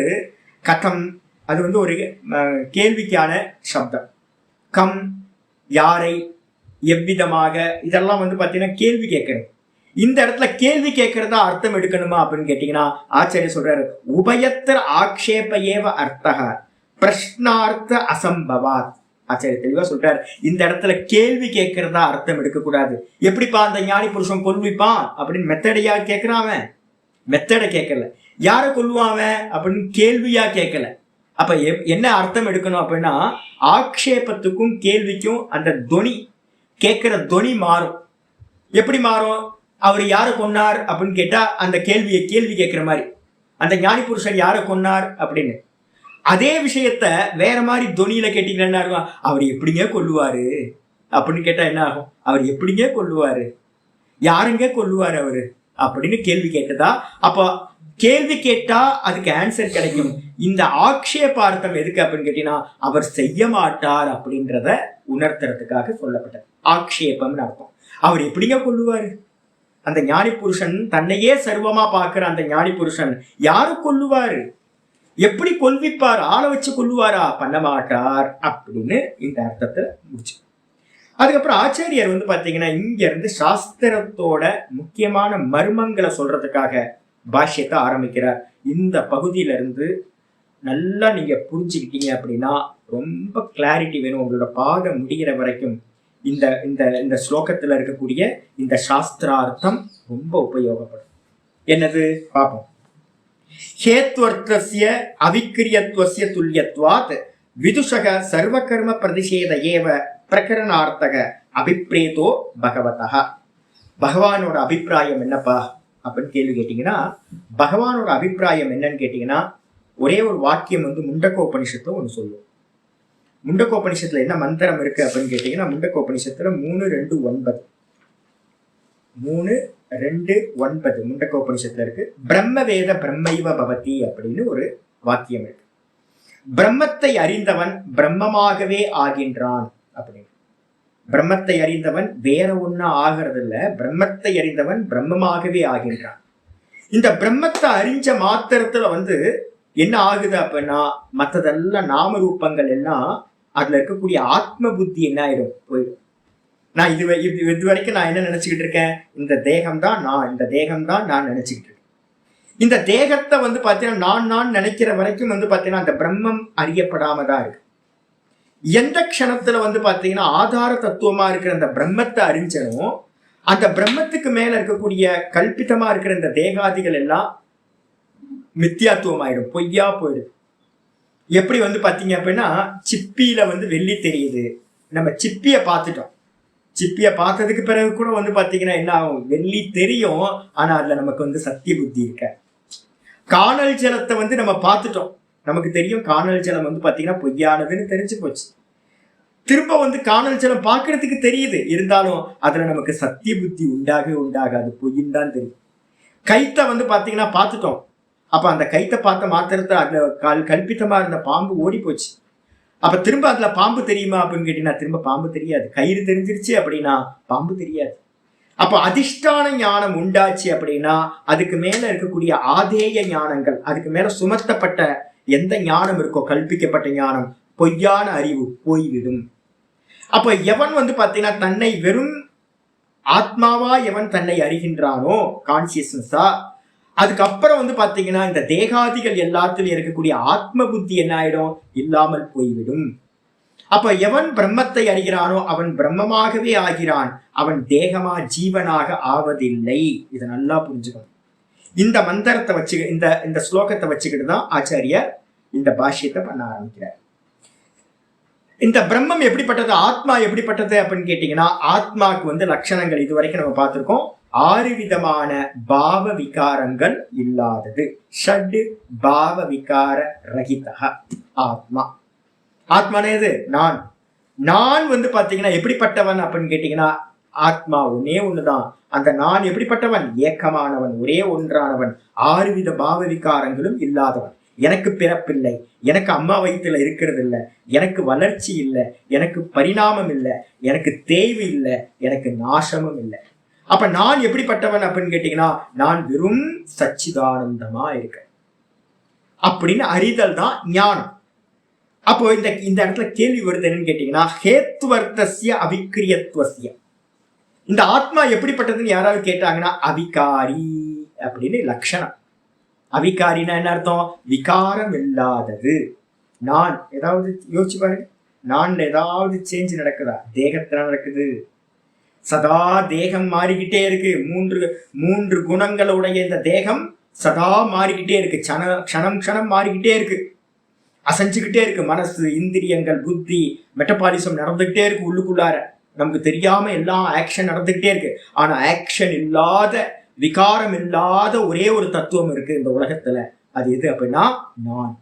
கதம், அது வந்து ஒரு கேள்விக்கான சப்தம். கம் யாரை, எவ்விதமாக, இதெல்லாம் வந்து பாத்தீங்கன்னா கேள்வி கேட்கறது. இந்த இடத்துல கேள்வி கேட்கறதா அர்த்தம் எடுக்கணுமா அப்படின்னு கேட்டீங்கன்னா ஆச்சாரிய சொல்றாரு, உபயத்திர ஆக்ஷேப ஏவ அர்த்தக பிரஷ்னார்த்த அசம்பவாத். ஆச்சாரிய தெளிவா சொல்றாரு, இந்த இடத்துல கேள்வி கேட்கறதா அர்த்தம் எடுக்கக்கூடாது. எப்படிப்பா அந்த ஞானி புருஷன் கொல்விப்பான் அப்படின்னு மெத்தடையா கேட்கிறான், மெத்தடை கேட்கல. யாரை கொல்லுவான் அப்படின்னு கேள்வியா கேட்கல. அப்ப என்ன அர்த்தம் எடுக்கணும் அப்படின்னா, ஆக்ஷேபத்துக்கும் கேள்விக்கும் அந்த தொனி, கேட்கிற தொனி மாறும். எப்படி மாறும், அவர் யாரை கொன்னார் அப்படின்னு கேட்டா அந்த கேள்வி கேட்கிற மாதிரி, அந்த ஞானி புருஷர் யாரை கொன்னார் அப்படின்னு. அதே விஷயத்த வேற மாதிரி தொனியில கேட்டீங்கன்னா அவர் எப்படிங்க கொல்லுவாரு, அப்படின்னு கேட்டா என்ன ஆகும்? அவர் எப்படிங்க கொல்லுவாரு, யாருங்க கொல்லுவாரு அவரு அப்படின்னு கேள்வி கேட்டதா? அப்போ கேள்வி கேட்டா அதுக்கு ஆன்சர் கிடைக்கும். இந்த ஆக்ஷேபார்த்தம் எதுக்கு அப்படின்னு கேட்டீங்கன்னா, அவர் செய்ய மாட்டார் அப்படின்றத உணர்த்துறதுக்காக சொல்லப்பட்டது. ஆக்ஷேபம்னு அர்த்தம். அவர் எப்படிங்க கொல்லுவாரு? அந்த ஞானி புருஷன் தன்னையே சர்வமா பார்க்கிற அந்த ஞானி புருஷன் யாரு கொல்லுவாரு, எப்படி கொல்விப்பார், ஆளை வச்சு கொல்லுவாரா? பண்ண மாட்டார் அப்படின்னு இந்த அர்த்தத்தை முடிச்சு. அதுக்கப்புறம் ஆச்சாரியர் பாத்தீங்கன்னா இங்க இருந்து சாஸ்திரத்தோட முக்கியமான மர்மங்களை சொல்றதுக்காக பாஷ்யத்தை ஆரம்பிக்கிறார். இந்த பகுதியில இருந்து நல்லா நீங்க புரிஞ்சுக்கிட்டீங்க அப்படின்னா ரொம்ப கிளாரிட்டி வேணும். உங்களோட பாதம் முடிகிற வரைக்கும் இந்த இந்த இந்த ஸ்லோகத்துல இருக்கக்கூடிய இந்த சாஸ்திரார்த்தம் ரொம்ப உபயோகப்படும். என்னது பார்ப்போம். ஹேத்வர்த்தஸ்ய அவிக்கிரியத்வஸ்ய துல்யத்வாத் விதுஷக சர்வகர்ம பிரதிஷேத ஏவ பிரகரணார்த்தக அபிப்ரேதோ பகவதः. பகவானோட அபிப்பிராயம் என்னப்பா அப்படின்னு கேள்வி கேட்டீங்கன்னா, பகவானோட அபிப்பிராயம் என்னன்னு கேட்டீங்கன்னா, ஒரே ஒரு வாக்கியம் முண்டகோபனிஷத்துல ஒன்று சொல்லுவோம். முண்டகோபனிஷத்துல என்ன மந்திரம் இருக்கு அப்படின்னு கேட்டீங்கன்னா, முண்டகோபனிஷத்துல 3:2:9 3:2:9 முண்டகோபனிஷத்துல இருக்கு. பிரம்ம வேத பிரம்மைவ பவதி அப்படின்னு ஒரு வாக்கியம் இருக்கு. பிரம்மத்தை அறிந்தவன் பிரம்மமாகவே ஆகின்றான் அப்படின்னு. பிரம்மத்தை அறிந்தவன் வேற ஒன்னா ஆகிறது இல்ல, பிரம்மத்தை அறிந்தவன் பிரம்மமாகவே ஆகின்றான். இந்த பிரம்மத்தை அறிஞ்ச மாத்திரத்துல என்ன ஆகுது அப்படின்னா, மற்றதெல்லாம் நாம ரூபங்கள் எல்லாம் அதுல இருக்கக்கூடிய ஆத்ம புத்தி என்ன ஆயிடும், போயிடும். நான் இது வரைக்கும் நான் என்ன நினைச்சுக்கிட்டு இருக்கேன், இந்த தேகம் தான் நான், இந்த தேகம் தான் நான் நினைச்சுக்கிட்டு இருக்கேன். இந்த தேகத்தை பாத்தீங்கன்னா நான் நினைக்கிற வரைக்கும் பாத்தீங்கன்னா அந்த பிரம்மம் அறியப்படாம தான் இருக்கு. எந்த க்ஷணத்துல பாத்தீங்கன்னா ஆதார தத்துவமா இருக்கிற அந்த பிரம்மத்தை அறிஞ்சனும், அந்த பிரம்மத்துக்கு மேல இருக்கக்கூடிய கல்பிதமா இருக்கிற இந்த தேகாதிகள் எல்லாம் மித்தியாத்துவம் ஆயிடும், பொய்யா போயிடும். எப்படி பாத்தீங்க அப்படின்னா, சிப்பியில வெள்ளி தெரியுது, நம்ம சிப்பிய பார்த்துட்டோம். சிப்பிய பார்த்ததுக்கு பிறகு கூட பாத்தீங்கன்னா என்ன ஆகும், வெள்ளி தெரியும், ஆனா அதுல நமக்கு சத்திய புத்தி இருக்க. காணல் ஜலத்தை நம்ம பார்த்துட்டோம், நமக்கு தெரியும் காணல் ஜலம் பாத்தீங்கன்னா பொய்யானதுன்னு தெரிஞ்சு போச்சு. திரும்ப காணல் ஜலம் பார்க்கறதுக்கு தெரியுது, இருந்தாலும் அதுல நமக்கு சத்திய புத்தி உண்டாகாது, பொய்ன்னு தான் தெரியும். கைத்தை பாத்தீங்கன்னா பார்த்துட்டோம், அப்ப அந்த கைத்தை பார்த்த மாத்திரத்தை அதுல கல்பித்தமா இருந்த பாம்பு ஓடி போச்சு. அப்ப திரும்ப அதுல பாம்பு தெரியுமா அப்படின்னு கேட்டீங்கன்னா திரும்ப பாம்பு தெரியாது. கயிறு தெரிஞ்சிருச்சு அப்படின்னா பாம்பு தெரியாது. அப்ப அதிஷ்டான ஞானம் உண்டாச்சு அப்படின்னா அதுக்கு மேல இருக்கக்கூடிய ஆதேய ஞானங்கள், அதுக்கு மேல சுமத்தப்பட்ட எந்த ஞானம் இருக்கோ, கல்பிக்கப்பட்ட ஞானம், பொய்யான அறிவு போய்விடும். அப்ப எவன் பாத்தீங்கன்னா தன்னை வெறும் ஆத்மாவா எவன் தன்னை அறிகின்றானோ, கான்சியஸ்னஸா, அதுக்கப்புறம் பாத்தீங்கன்னா இந்த தேகாதிகள் எல்லாத்திலும் இருக்கக்கூடிய ஆத்ம புத்தி என்ன ஆயிடும், இல்லாமல் போய்விடும். அப்ப எவன் பிரம்மத்தை அறிகிறானோ அவன் பிரம்மமாகவே ஆகிறான், அவன் தேகமா ஜீவனாக ஆவதில்லை. இதை நல்லா புரிஞ்சுக்கணும். இந்த மந்திரத்தை வச்சு இந்த ஸ்லோகத்தை வச்சுக்கிட்டு தான் ஆச்சாரியர் இந்த பாஷ்யத்தை பண்ண ஆரம்பிக்கிறார். இந்த பிரம்மம் எப்படிப்பட்டது, ஆத்மா எப்படிப்பட்டது அப்படின்னு கேட்டீங்கன்னா, ஆத்மாவுக்கு லட்சணங்கள் இதுவரைக்கும் நம்ம பார்த்திருக்கோம். 6 விதமான பாவ விகாரங்கள் இல்லாதது. ஷட் பாவ விகார ரஹிதஹ ஆத்மா. ஆத்மானே எது, நான். பாத்தீங்கன்னா எப்படிப்பட்டவன் அப்படின்னு கேட்டீங்கன்னா, ஆத்மா ஒன்னே ஒண்ணுதான். அந்த நான் எப்படிப்பட்டவன், ஏக்கமானவன், ஒரே ஒன்றானவன், 6 வித பாவ விகாரங்களும் இல்லாதவன். எனக்கு பிறப்பில்லை, எனக்கு அம்மா வயிற்றுல இருக்கிறது இல்லை, எனக்கு வளர்ச்சி இல்லை, எனக்கு பரிணாமம் இல்லை, எனக்கு தேய்வு இல்லை, எனக்கு நாசமும் இல்லை. அப்ப நான் எப்படிப்பட்டவன் அப்படின்னு கேட்டீங்கன்னா, நான் வெறும் சச்சிதானந்தமா இருக்கேன் அப்படின்னு அறிதல் தான் ஞானம். அப்போ இந்த இடத்துல கேள்வி வருது என்னன்னு கேட்டீங்கன்னா, ஹேத்வர்த்தஸ்ய அவிக்கிரியத்வஸ்ய, இந்த ஆத்மா எப்படிப்பட்டதுன்னு யாராவது கேட்டாங்கன்னா அவிகாரி அப்படின்னு லட்சணம். அவிகாரினா என்ன அர்த்தம், விகாரம் இல்லாதது. நான் ஏதாவது யோசிச்சு பாருங்க, நான்ல ஏதாவது சேஞ்ச் நடக்குதா, தேகத்துல நடக்குது. சதா தேகம் மாறிக்கிட்டே இருக்கு. மூன்று குணங்களுடைய இந்த தேகம் சதா மாறிக்கிட்டே இருக்கு, க்ஷணம் மாறிக்கிட்டே இருக்கு, அசைஞ்சுக்கிட்டே இருக்கு. மனசு, இந்திரியங்கள், புத்தி, மெட்டபாலிசம் நடந்துகிட்டே இருக்கு. உள்ளுக்குள்ளார நமக்கு தெரியாம எல்லாம் ஆக்ஷன் நடந்துகிட்டே இருக்கு. ஆனா ஆக்ஷன் இல்லாத, விகாரம் இல்லாத ஒரே ஒரு தத்துவம் இருக்கு இந்த உலகத்துல. அது எது அப்படின்னா நான்.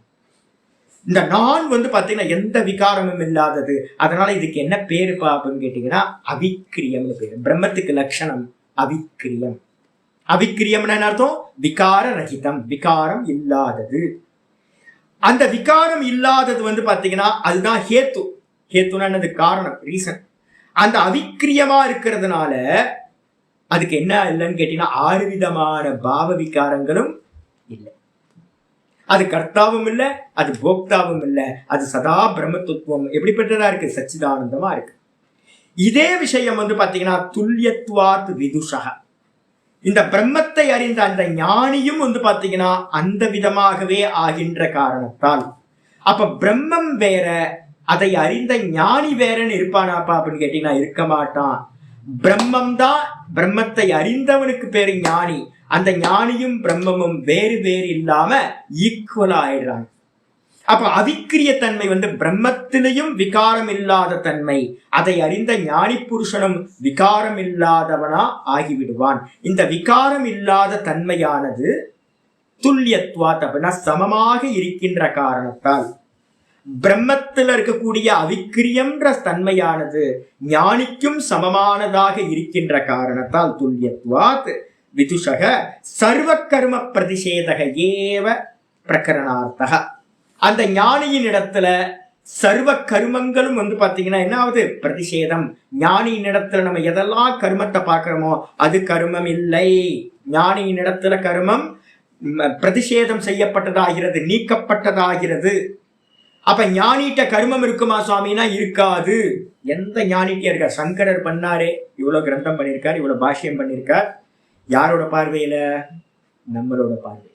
இந்த நான் வந்து பாத்தீங்கன்னா எந்த விகாரமும் இல்லாதது. அதனால இதுக்கு என்ன பேருப்பா அப்படின்னு கேட்டீங்கன்னா அவிக்கிரியம்னு பேரு. பிரம்மத்துக்கு லட்சணம் அவிக்கிரியம். அவிக்கிரியம்னு என்ன அர்த்தம்? விகார ரகிதம், விகாரம் இல்லாதது. அந்த விகாரம் இல்லாதது வந்து பாத்தீங்கன்னா அதுதான் ஹேத்து. ஹேத்துனா என்னது? காரணம், ரீசன். அந்த அவிக்கிரியமா இருக்கிறதுனால அதுக்கு என்ன இல்லைன்னு கேட்டீங்கன்னா 6 விதமான பாவ விகாரங்களும் இல்லை. அது கர்த்தாவும் இல்லை, அது போக்தாவும் இல்லை, அது சதா பிரம்மத்துவம் எப்படிப்பட்டதா இருக்கு? சச்சிதானந்தமா இருக்கு. இதே விஷயம் வந்து பாத்தீங்கன்னா துல்லியத்வாத் விதுஷா. இந்த பிரம்மத்தை அறிந்த அந்த ஞானியும் வந்து பாத்தீங்கன்னா அந்த விதமாகவே ஆகின்ற காரணத்தால், அப்ப பிரம்மம் வேற, அதை அறிந்த ஞானி வேறன்னு இருப்பானாப்பா அப்படின்னு கேட்டீங்கன்னா இருக்க மாட்டான். பிரம்மம் தான், பிரம்மத்தை அறிந்தவனுக்கு பேரு ஞானி. அந்த ஞானியும் பிரம்மமும் வேறு வேறு இல்லாம ஈக்குவலா ஆயிடுறாங்க. அப்ப அவிக்கிரிய தன்மை வந்து பிரம்மத்திலையும் விகாரம் இல்லாத தன்மை. அதை அறிந்த ஞானி புருஷனும் விகாரம் இல்லாதவனா ஆகிவிடுவான். இந்த விகாரம் இல்லாத தன்மையானது துல்லியத்வாத் அப்படின்னா சமமாக இருக்கின்ற காரணத்தால், பிரம்மத்தில் இருக்கக்கூடிய அவிக்கிரியம்ன்ற தன்மையானது ஞானிக்கும் சமமானதாக இருக்கின்ற காரணத்தால் துல்லியத்வாத் விதுஷக சர்வ கர்ம பிரதிஷேதக ஏவ பிரகரணார்த்தக. அந்த ஞானியின் இடத்துல சர்வ கர்மங்களும் வந்து பாத்தீங்கன்னா என்ன ஆகுது? பிரதிஷேதம். ஞானியின் இடத்துல நம்ம எதெல்லாம் கர்மத்தை பார்க்கிறோமோ அது கர்மம் இல்லை. ஞானியின் இடத்துல கர்மம் பிரதிஷேதம் செய்யப்பட்டதாகிறது, நீக்கப்பட்டதாகிறது. அப்ப ஞானிட்ட கர்மம் இருக்குமா சுவாமினா இருக்காது. எந்த ஞானிட்டே இருக்கா? சங்கரர் பண்ணாரே, இவ்வளவு கிரந்தம் பண்ணியிருக்கார், இவ்வளவு பாஷ்யம் பண்ணியிருக்கார். யாரோட பார்வையில? நம்மளோட பார்வை.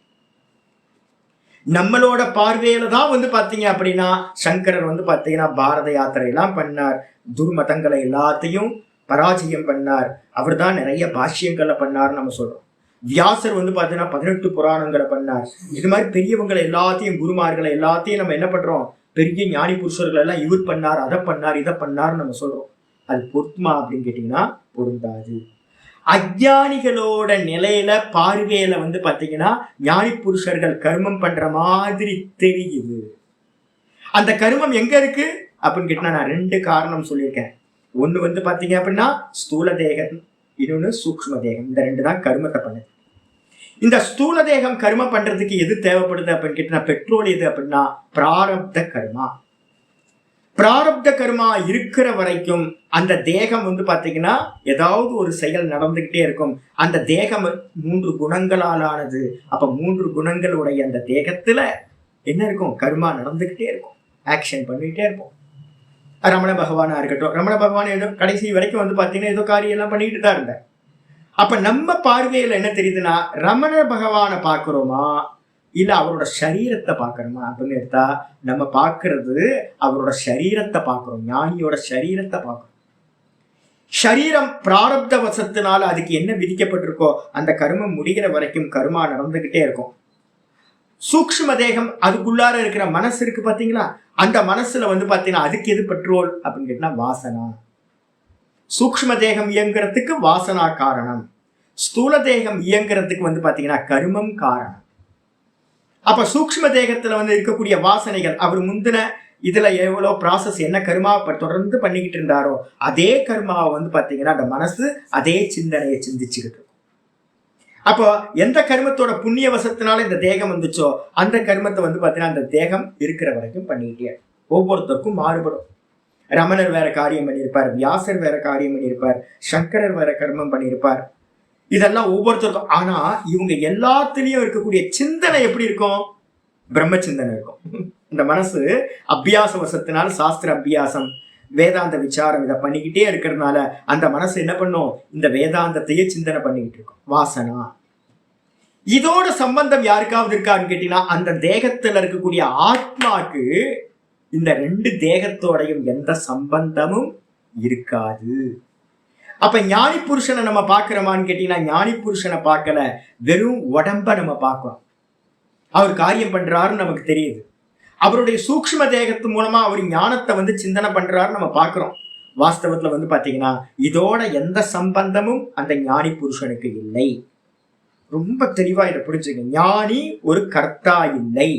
நம்மளோட பார்வையில தான் வந்து பாத்தீங்க அப்படின்னா சங்கரர் வந்து பாத்தீங்கன்னா பாரத யாத்திரை எல்லாம் பண்ணார், துர்மதங்களை எல்லாத்தையும் பராஜயம் பண்ணார். அவர் தான் நிறைய பாஷ்யங்களை பண்ணார் நம்ம சொல்றோம். வியாசர் வந்து பாத்தீங்கன்னா 18 புராணங்களை பண்ணார். இது மாதிரி பெரியவங்களை எல்லாத்தையும், குருமார்களை எல்லாத்தையும் நம்ம என்ன பண்றோம்? பெரிய ஞானி புருஷர்கள் எல்லாம் இவர் பண்ணார், அதை பண்ணார், இதை பண்ணார் நம்ம சொல்றோம். அது பொருத்துமா அப்படின்னு கேட்டீங்கன்னா பொருந்தாது. அஞ்ஞானிகளோட நிலையில பார்வையில வந்து பாத்தீங்கன்னா ஞானி புருஷர்கள் கர்மம் பண்ற மாதிரி தெரியுது. அந்த கர்மம் எங்க இருக்கு அப்படின்னு கேட்டா நான் 2 காரணம் சொல்லியிருக்கேன். ஒண்ணு வந்து பாத்தீங்க அப்படின்னா ஸ்தூல தேகம், இன்னொன்னு சூக்ஷ்ம தேகம். இந்த 2 தான் கர்மத்தை பண்ணுது. இந்த ஸ்தூல தேகம் கர்மம் பண்றதுக்கு எது தேவைப்படுது அப்படின்னு கேட்டா பெட்ரோல் எது அப்படின்னா பிராரப்த கர்மா. பிராரப்த கர்மா இருக்கிற வரைக்கும் அந்த தேகம் வந்து பாத்தீங்கன்னா ஏதாவது ஒரு செயல் நடந்துகிட்டே இருக்கும். அந்த தேகம் 3 குணங்களால் ஆனது. அப்ப 3 குணங்களுடைய அந்த தேகத்துல என்ன இருக்கும்? கர்மா நடந்துகிட்டே இருக்கும், ஆக்ஷன் பண்ணிட்டே இருக்கும். ரமண பகவானா இருக்கட்டும், ரமண பகவான் ஏதோ கடைசி வரைக்கும் வந்து பாத்தீங்கன்னா ஏதோ காரியம் எல்லாம் பண்ணிட்டு தான் இருந்தார். அப்ப நம்ம பார்வையில என்ன தெரியுதுன்னா ரமண பகவானை பார்க்கிறோமா இல்ல அவரோட சரீரத்தை பார்க்கணுமா அப்படின்னு எடுத்தா நம்ம பார்க்கறது அவரோட சரீரத்தை பார்க்கிறோம், ஞானியோட சரீரத்தை பார்க்கிறோம். சரீரம் பிராரப்த வசத்தினால அதுக்கு என்ன விதிக்கப்பட்டிருக்கோ அந்த கர்மம் முடிகிற வரைக்கும் கர்மா நடந்துகிட்டே இருக்கும். சூக்ஷ்ம தேகம் அதுக்குள்ளார இருக்கிற மனசு இருக்கு பாத்தீங்களா, அந்த மனசுல வந்து பாத்தீங்கன்னா அதுக்கு எது பெட்ரோல் அப்படின்னு கேட்டா வாசனா. சூக்ஷ்ம தேகம் இயங்குறதுக்கு வாசனா காரணம், ஸ்தூல தேகம் இயங்குறதுக்கு வந்து பாத்தீங்கன்னா கர்மம் காரணம். அப்ப சூக்ஷ்ம தேகத்துல வந்து இருக்கக்கூடிய வாசனைகள் அவர் முந்தின இதுல எவ்வளவு ப்ராசஸ் என்ன கர்மா தொடர்ந்து பண்ணிக்கிட்டு இருந்தாரோ அதே கர்மாவை வந்து பாத்தீங்கன்னா அந்த மனசு அதே சிந்தனையை சிந்திச்சுக்கிட்டு இருக்கும். அப்போ எந்த கர்மத்தோட புண்ணிய வசத்தினால இந்த தேகம் வந்துச்சோ அந்த கர்மத்தை வந்து பாத்தீங்கன்னா அந்த தேகம் இருக்கிற வரைக்கும் பண்ணிக்கிட்டே ஒவ்வொருத்தருக்கும் மாறுபடும். ரமணர் வேற காரியம் பண்ணியிருப்பார், வியாசர் வேற காரியம் பண்ணியிருப்பார், சங்கரர் வேற கர்மம் பண்ணியிருப்பார். இதெல்லாம் ஒவ்வொருத்தருக்கும். ஆனா இவங்க எல்லாத்துலயும் இருக்கக்கூடிய சிந்தனை எப்படி இருக்கும்? பிரம்ம சிந்தனை இருக்கும். இந்த மனசு அபியாச வசத்தினால சாஸ்திர அபியாசம், வேதாந்த விசாரம் இதை பண்ணிக்கிட்டே இருக்கிறதுனால அந்த மனசு என்ன பண்ணும்? இந்த வேதாந்தத்தையே சிந்தனை பண்ணிக்கிட்டு இருக்கும். வாசனா. இதோட சம்பந்தம் யாருக்காவது இருக்கான்னு கேட்டீங்கன்னா அந்த தேகத்துல இருக்கக்கூடிய ஆத்மாக்கு இந்த 2 தேகத்தோடையும் எந்த சம்பந்தமும் இருக்காது. அப்ப ஞானி புருஷனை நம்ம பார்க்கிறோமான்னு கேட்டீங்கன்னா ஞானி புருஷனை பார்க்கல, வெறும் உடம்ப நம்ம பார்க்கிறோம். அவர் காரியம் பண்றாருன்னு நமக்கு தெரியுது. அவருடைய சூக்ஷ்ம தேகத்து மூலமா அவர் ஞானத்தை வந்து சிந்தனை பண்றாருன்னு நம்ம பார்க்கிறோம். வாஸ்தவத்துல வந்து பாத்தீங்கன்னா இதோட எந்த சம்பந்தமும் அந்த ஞானி புருஷனுக்கு இல்லை. ரொம்ப தெளிவா இதை புரிஞ்சுங்க. ஞானி ஒரு கர்த்தா இல்லை.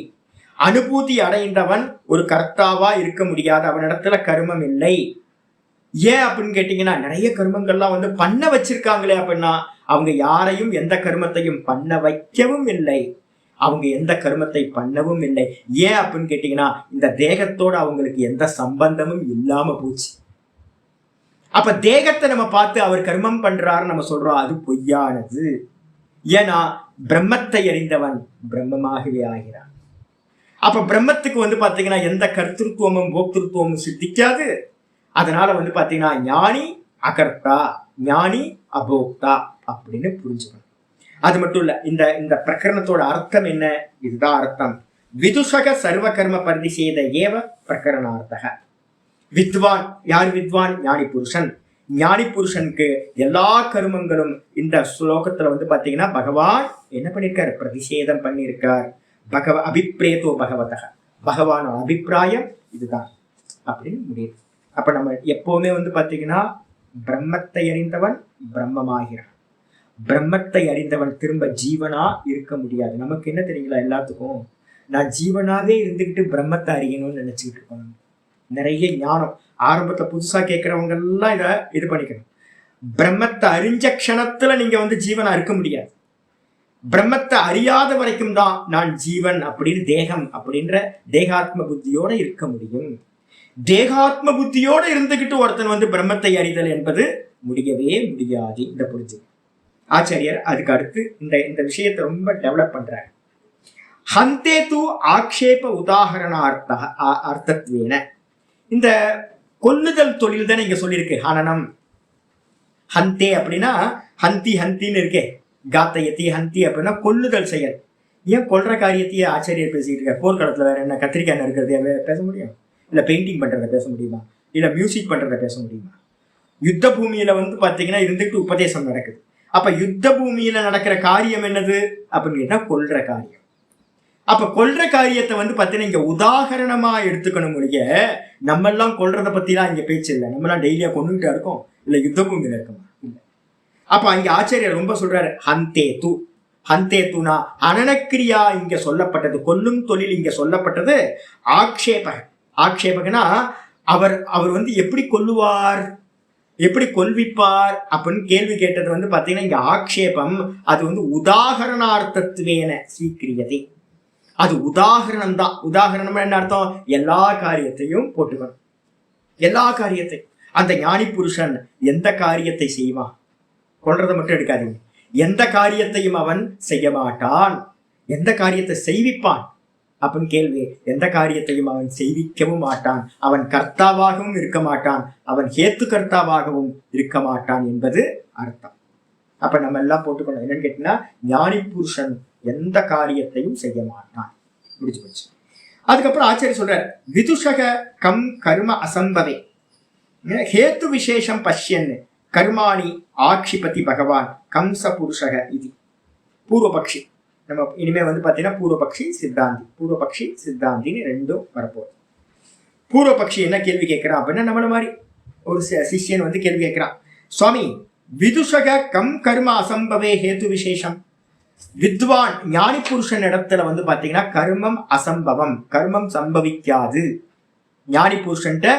அனுபூதி அடைந்தவன் ஒரு கர்த்தாவா இருக்க முடியாது, அவனிடத்துல கர்மம் இல்லை. ஏன் அப்படின்னு கேட்டீங்கன்னா, நிறைய கர்மங்கள்லாம் வந்து பண்ண வச்சிருக்காங்களே அப்படின்னா அவங்க யாரையும் எந்த கர்மத்தையும் பண்ண வைக்கவும் இல்லை, அவங்க எந்த கர்மத்தை பண்ணவும் இல்லை. ஏன் அப்படின்னு கேட்டீங்கன்னா, இந்த தேகத்தோட அவங்களுக்கு எந்த சம்பந்தமும் இல்லாம போச்சு. அப்ப தேகத்தை நம்ம பார்த்து அவர் கர்மம் பண்றாருன்னு நம்ம சொல்றோம், அது பொய்யானது. ஏன்னா பிரம்மத்தை அறிந்தவன் பிரம்மமாகவே ஆகிறான். அப்ப பிரம்மத்துக்கு வந்து பாத்தீங்கன்னா எந்த கர்த்திருவமும் போக்திருத்துவமும் சித்திக்காது. அதனால வந்து பாத்தீங்கன்னா ஞானி அகர்த்தா, ஞானி அபோக்தா அப்படின்னு புரிஞ்சுக்கணும். அது மட்டும் இல்ல, இந்த இந்த பிரகரணத்தோட அர்த்தம் என்ன? இதுதான் அர்த்தம். விதுஷக சர்வ கர்ம பரிதிசேத ஏவ பிரகரணார்த்தக. வித்வான் யார்? வித்வான் ஞானி புருஷன். ஞானி புருஷனுக்கு எல்லா கர்மங்களும் இந்த ஸ்லோகத்துல வந்து பாத்தீங்கன்னா பகவான் என்ன பண்ணிருக்காரு? பிரதிஷேதம் பண்ணியிருக்கார். அபிப்ரேதோ பகவதக, பகவானோட அபிப்பிராயம் இதுதான் அப்படின்னு முடியுது. அப்ப நம்ம எப்பவுமே வந்து பாத்தீங்கன்னா பிரம்மத்தை அறிந்தவன் பிரம்மமாகிறான். பிரம்மத்தை அறிந்தவன் திரும்ப ஜீவனா இருக்க முடியாது. நமக்கு என்ன தெரியுங்களா, எல்லாத்துக்கும் நான் ஜீவனாவே இருந்துகிட்டு பிரம்மத்தை அறியணும்னு நினைச்சுக்கிட்டு இருக்கோம். நிறைய ஞானம் ஆரம்பத்துல புதுசா கேட்கிறவங்க எல்லாம் இதை இது பண்ணிக்கணும். பிரம்மத்தை அறிஞ்ச க்ஷணத்துல நீங்க வந்து ஜீவனா இருக்க முடியாது. பிரம்மத்தை அறியாத வரைக்கும் தான் நான் ஜீவன் அப்படின்னு தேகம் அப்படின்ற தேகாத்ம புத்தியோட இருக்க முடியும். தேகாத்ம புத்தியோட இருந்துகிட்டு ஒருத்தன் வந்து பிரம்மத்தை அறிதல் என்பது முடியவே முடியாது. இந்த புரிஞ்சு ஆச்சாரியர் அதுக்கு அடுத்து இந்த விஷயத்தை ரொம்ப டெவலப் பண்றாரு. ஹந்தே தூ ஆக்ஷேப உதாகரண அர்த்தத்வேன, இந்த கொல்லுதல் தொழில் தானே இங்க சொல்லியிருக்கு. ஹனனம் ஹந்தே அப்படின்னா ஹந்தி ஹந்தின்னு இருக்கே, காத்தயத்தி ஹந்தி அப்படின்னா கொல்லுதல் செயல். ஏன் கொல்ற காரியத்தையே ஆச்சரியர் பேசிட்டு இருக்க? போர்க்களத்துல வேற என்ன கத்திரிக்காய் இருக்கிறது பேச முடியும்? இல்ல பெயிண்டிங் பண்றத பேச முடியுமா? இல்ல மியூசிக் பண்றத பேச முடியுமா? யுத்த பூமியில வந்து பாத்தீங்கன்னா இருந்துட்டு உபதேசம் நடக்குது. அப்ப யுத்த பூமியில நடக்கிற காரியம் என்னது அப்படின்னு கேட்டா கொல்ற காரியம். அப்ப கொல்ற காரியத்தை வந்து பாத்தீங்கன்னா இங்க உதாகரணமா எடுத்துக்கணும். முடிய நம்ம எல்லாம் கொல்றத பத்தி எல்லாம் இங்க பேச்சு இல்லை. நம்ம எல்லாம் டெய்லியா கொண்டுகிட்டே இருக்கோம், இல்ல யுத்த பூமியில இருக்கோமா? இல்ல. அப்ப அங்க ஆச்சாரியர் ரொம்ப சொல்றாரு ஹந்தே தூ. ஹந்தே தூனா அனனக்கிரியா இங்க சொல்லப்பட்டது, கொல்லும் தொழில் இங்க சொல்லப்பட்டது. ஆக்ஷேபக, ஆக்ஷேபகனா அவர் அவர் வந்து எப்படி கொல்லுவார், எப்படி கொல்விப்பார் அப்படின்னு கேள்வி கேட்டது வந்து பாத்தீங்கன்னா இங்க ஆக்ஷேபம் அது வந்து உதாகரணார்த்தத்துவேன ஸ்வீக்கிரியதை. அது உதாகரணம் தான். உதாகரணம் என்ன அர்த்தம்? எல்லா காரியத்தையும் போட்டுக்கணும், எல்லா காரியத்தையும். அந்த ஞானி புருஷன் எந்த காரியத்தை செய்வான்? கொல்றதை மட்டும் எடுக்காதீங்க. எந்த காரியத்தையும் அவன் செய்ய மாட்டான். எந்த காரியத்தை செய்விப்பான் அப்படின்னு கேள்வி. எந்த காரியத்தையும் அவன் செய்விக்கவும் மாட்டான். அவன் கர்த்தாவாகவும் இருக்க மாட்டான், அவன் ஹேத்து கர்த்தாவாகவும் இருக்க மாட்டான் என்பது அர்த்தம். அப்ப நம்ம எல்லாம் போட்டுக்கணும். என்னன்னு கேட்டீங்கன்னா ஞானி புருஷன் எந்த காரியத்தையும் செய்ய மாட்டான். முடிச்சு போச்சு. அதுக்கப்புறம் ஆச்சாரிய சொல்ற விதுஷக கம் கர்ம அசம்பவே ஹேத்து விசேஷம் பஷ்யன் கர்மாணி ஆக்ஷிபதி பகவான் கம்ச புருஷக இது. பூர்வபக்ஷி. நம்ம இனிமே வந்து பாத்தீங்கன்னா பூர்வபக்ஷி சித்தாந்தி, பூர்வபக்ஷி சித்தாந்தின்னு ரெண்டும் வரப்போகுது. பூர்வபக்ஷி என்ன கேள்வி கேட்கிறான் அப்படின்னா, நம்மள மாதிரி ஒரு சிஷ்யன் வந்து கேள்வி கேட்கிறான், சுவாமி விதுஷக கம் கர்ம அசம்பவே ஹேத்து விசேஷம். வித்வான் ஞானி புருஷன் இடத்துல வந்து பாத்தீங்கன்னா கர்மம் அசம்பவம், கர்மம் சம்பவிக்காது. ஞானி புருஷன்ட்ட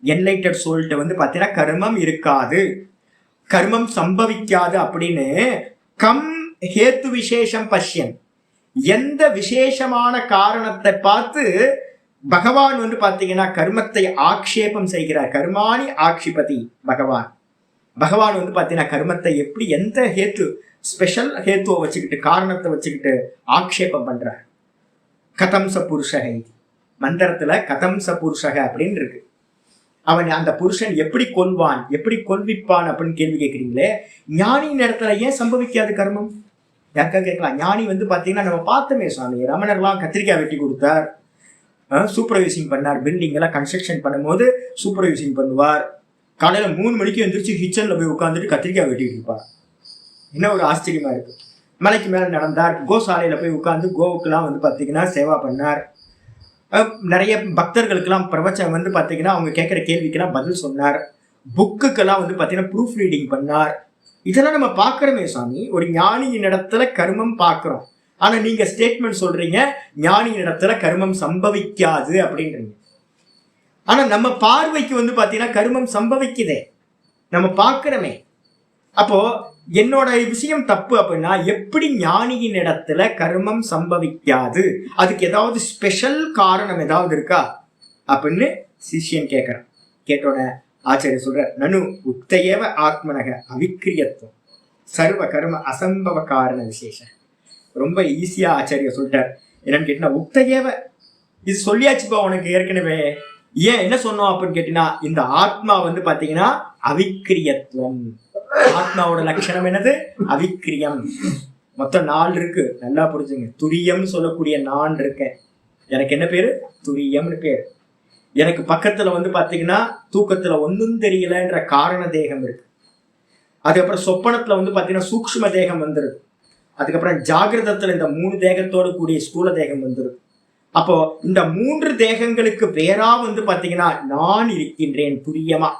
என்லைட்டட் சோல்ட்ட வந்து பாத்தீங்கன்னா கர்மம் இருக்காது, கர்மம் சம்பவிக்காது அப்படின்னு கம் ஹேத்து விசேஷம் பஷ்யன், எந்த விசேஷமான காரணத்தை பார்த்து பகவான் வந்து பாத்தீங்கன்னா கர்மத்தை ஆக்ஷேபம் செய்கிறார். கர்மாணி ஆக்ஷிபதி பகவான். பகவான் வந்து பாத்தீங்கன்னா கர்மத்தை எப்படி எந்த ஹேத்து ஸ்பெஷல் ஹேத்துவை வச்சுக்கிட்டு காரணத்தை வச்சுக்கிட்டு ஆக்ஷேபம் பண்றார். கதம்ச புருஷக மந்திரத்துல கதம்ச புருஷக அப்படின்னு இருக்கு. அவன் அந்த புருஷன் எப்படி கொல்வான், எப்படி கொல்விப்பான் அப்படின்னு கேள்வி கேட்கிறீங்களே. ஞானியின் இடத்துல ஏன் சம்பவிக்காது கர்மம்? யாருக்கா கேட்கலாம். ஞானி வந்து பாத்தீங்கன்னா நம்ம பார்த்தோமே சுவாமி, ரமணர்லாம் கத்திரிக்காய் வெட்டி கொடுத்தார், சூப்பர்வைசிங் பண்ணார். பில்டிங் எல்லாம் கன்ஸ்ட்ரக்ஷன் பண்ணும்போது சூப்பர்வைசிங் பண்ணுவார். காலையில 3 மணிக்கு எழுந்திரிச்சு கிச்சன்ல போய் உட்காந்துட்டு கத்திரிக்காய் வெட்டிட்டு இருப்பார். என்ன ஒரு ஆச்சரியமா இருக்கு. மலைக்கு மேல நடந்தார், கோசாலையில போய் உட்காந்து கோவுக்கெல்லாம் வந்து பாத்தீங்கன்னா சேவா பண்ணார். நிறைய பக்தர்களுக்கெல்லாம் பிரவச்சனம் வந்து பாத்தீங்கன்னா அவங்க கேட்கிற கேள்விக்கெல்லாம் பதில் சொன்னார். புக்குக்கெல்லாம் வந்து பாத்தீங்கன்னா ப்ரூஃப் ரீடிங் பண்ணார். இதெல்லாம் நம்ம பார்க்கிறோமே சுவாமி. ஒரு ஞானியின் இடத்துல கர்மம் பார்க்கிறோம். ஆனா நீங்க ஸ்டேட்மெண்ட் சொல்றீங்க ஞானியின் இடத்துல கர்மம் சம்பவிக்காது அப்படின்றீங்க. ஆனா நம்ம பார்வைக்கு வந்து பாத்தீங்கன்னா கர்மம் சம்பவிக்குதே, நம்ம பார்க்கிறோமே. அப்போ என்னோட விஷயம் தப்பு அப்படின்னா எப்படி ஞானியின் இடத்துல கர்மம் சம்பவிக்காது? அதுக்கு ஏதாவது ஸ்பெஷல் காரணம் ஏதாவது இருக்கா அப்படின்னு சிஷ்யன் கேட்கிறான். கேட்டோட ஆச்சாரியர் சொல்ற, நனு உக்தேவ ஆத்மனக அவிக்கிரியத்துவம் சர்வ கர்ம அசம்பவ காரண விசேஷம். ரொம்ப ஈஸியா ஆச்சாரியர் சொல்லிட்டார். என்னன்னு கேட்டீங்கன்னா உக்தேவ, இது சொல்லியாச்சுப்பா உனக்கு ஏற்கனவே. ஏன் என்ன சொன்னோம் அப்படின்னு கேட்டீங்கன்னா, இந்த ஆத்மா வந்து பாத்தீங்கன்னா அவிக்கிரியத்துவம். ஆத்மாவோட லட்சணம் என்னது? அவிக்கிரியம். மொத்தம் 4 இருக்கு, நல்லா புரிஞ்சுங்க. துரியம் சொல்லக்கூடிய நான் இருக்கேன். எனக்கு என்ன பேரு? துரியம்னு பேரு. எனக்கு பக்கத்துல வந்து பாத்தீங்கன்னா தூக்கத்துல ஒன்னும் தெரியலன்ற காரண தேகம் இருக்கு. அதுக்கப்புறம் சொப்பனத்துல வந்து பாத்தீங்கன்னா சூக்ஷ்ம தேகம் வந்துருது. அதுக்கப்புறம் ஜாகிரதத்துல இந்த 3 தேகத்தோடு கூடிய ஸ்தூல தேகம் வந்துருது. அப்போ இந்த 3 தேகங்களுக்கு வேறா வந்து பாத்தீங்கன்னா நான் இருக்கின்றேன் துரியமா.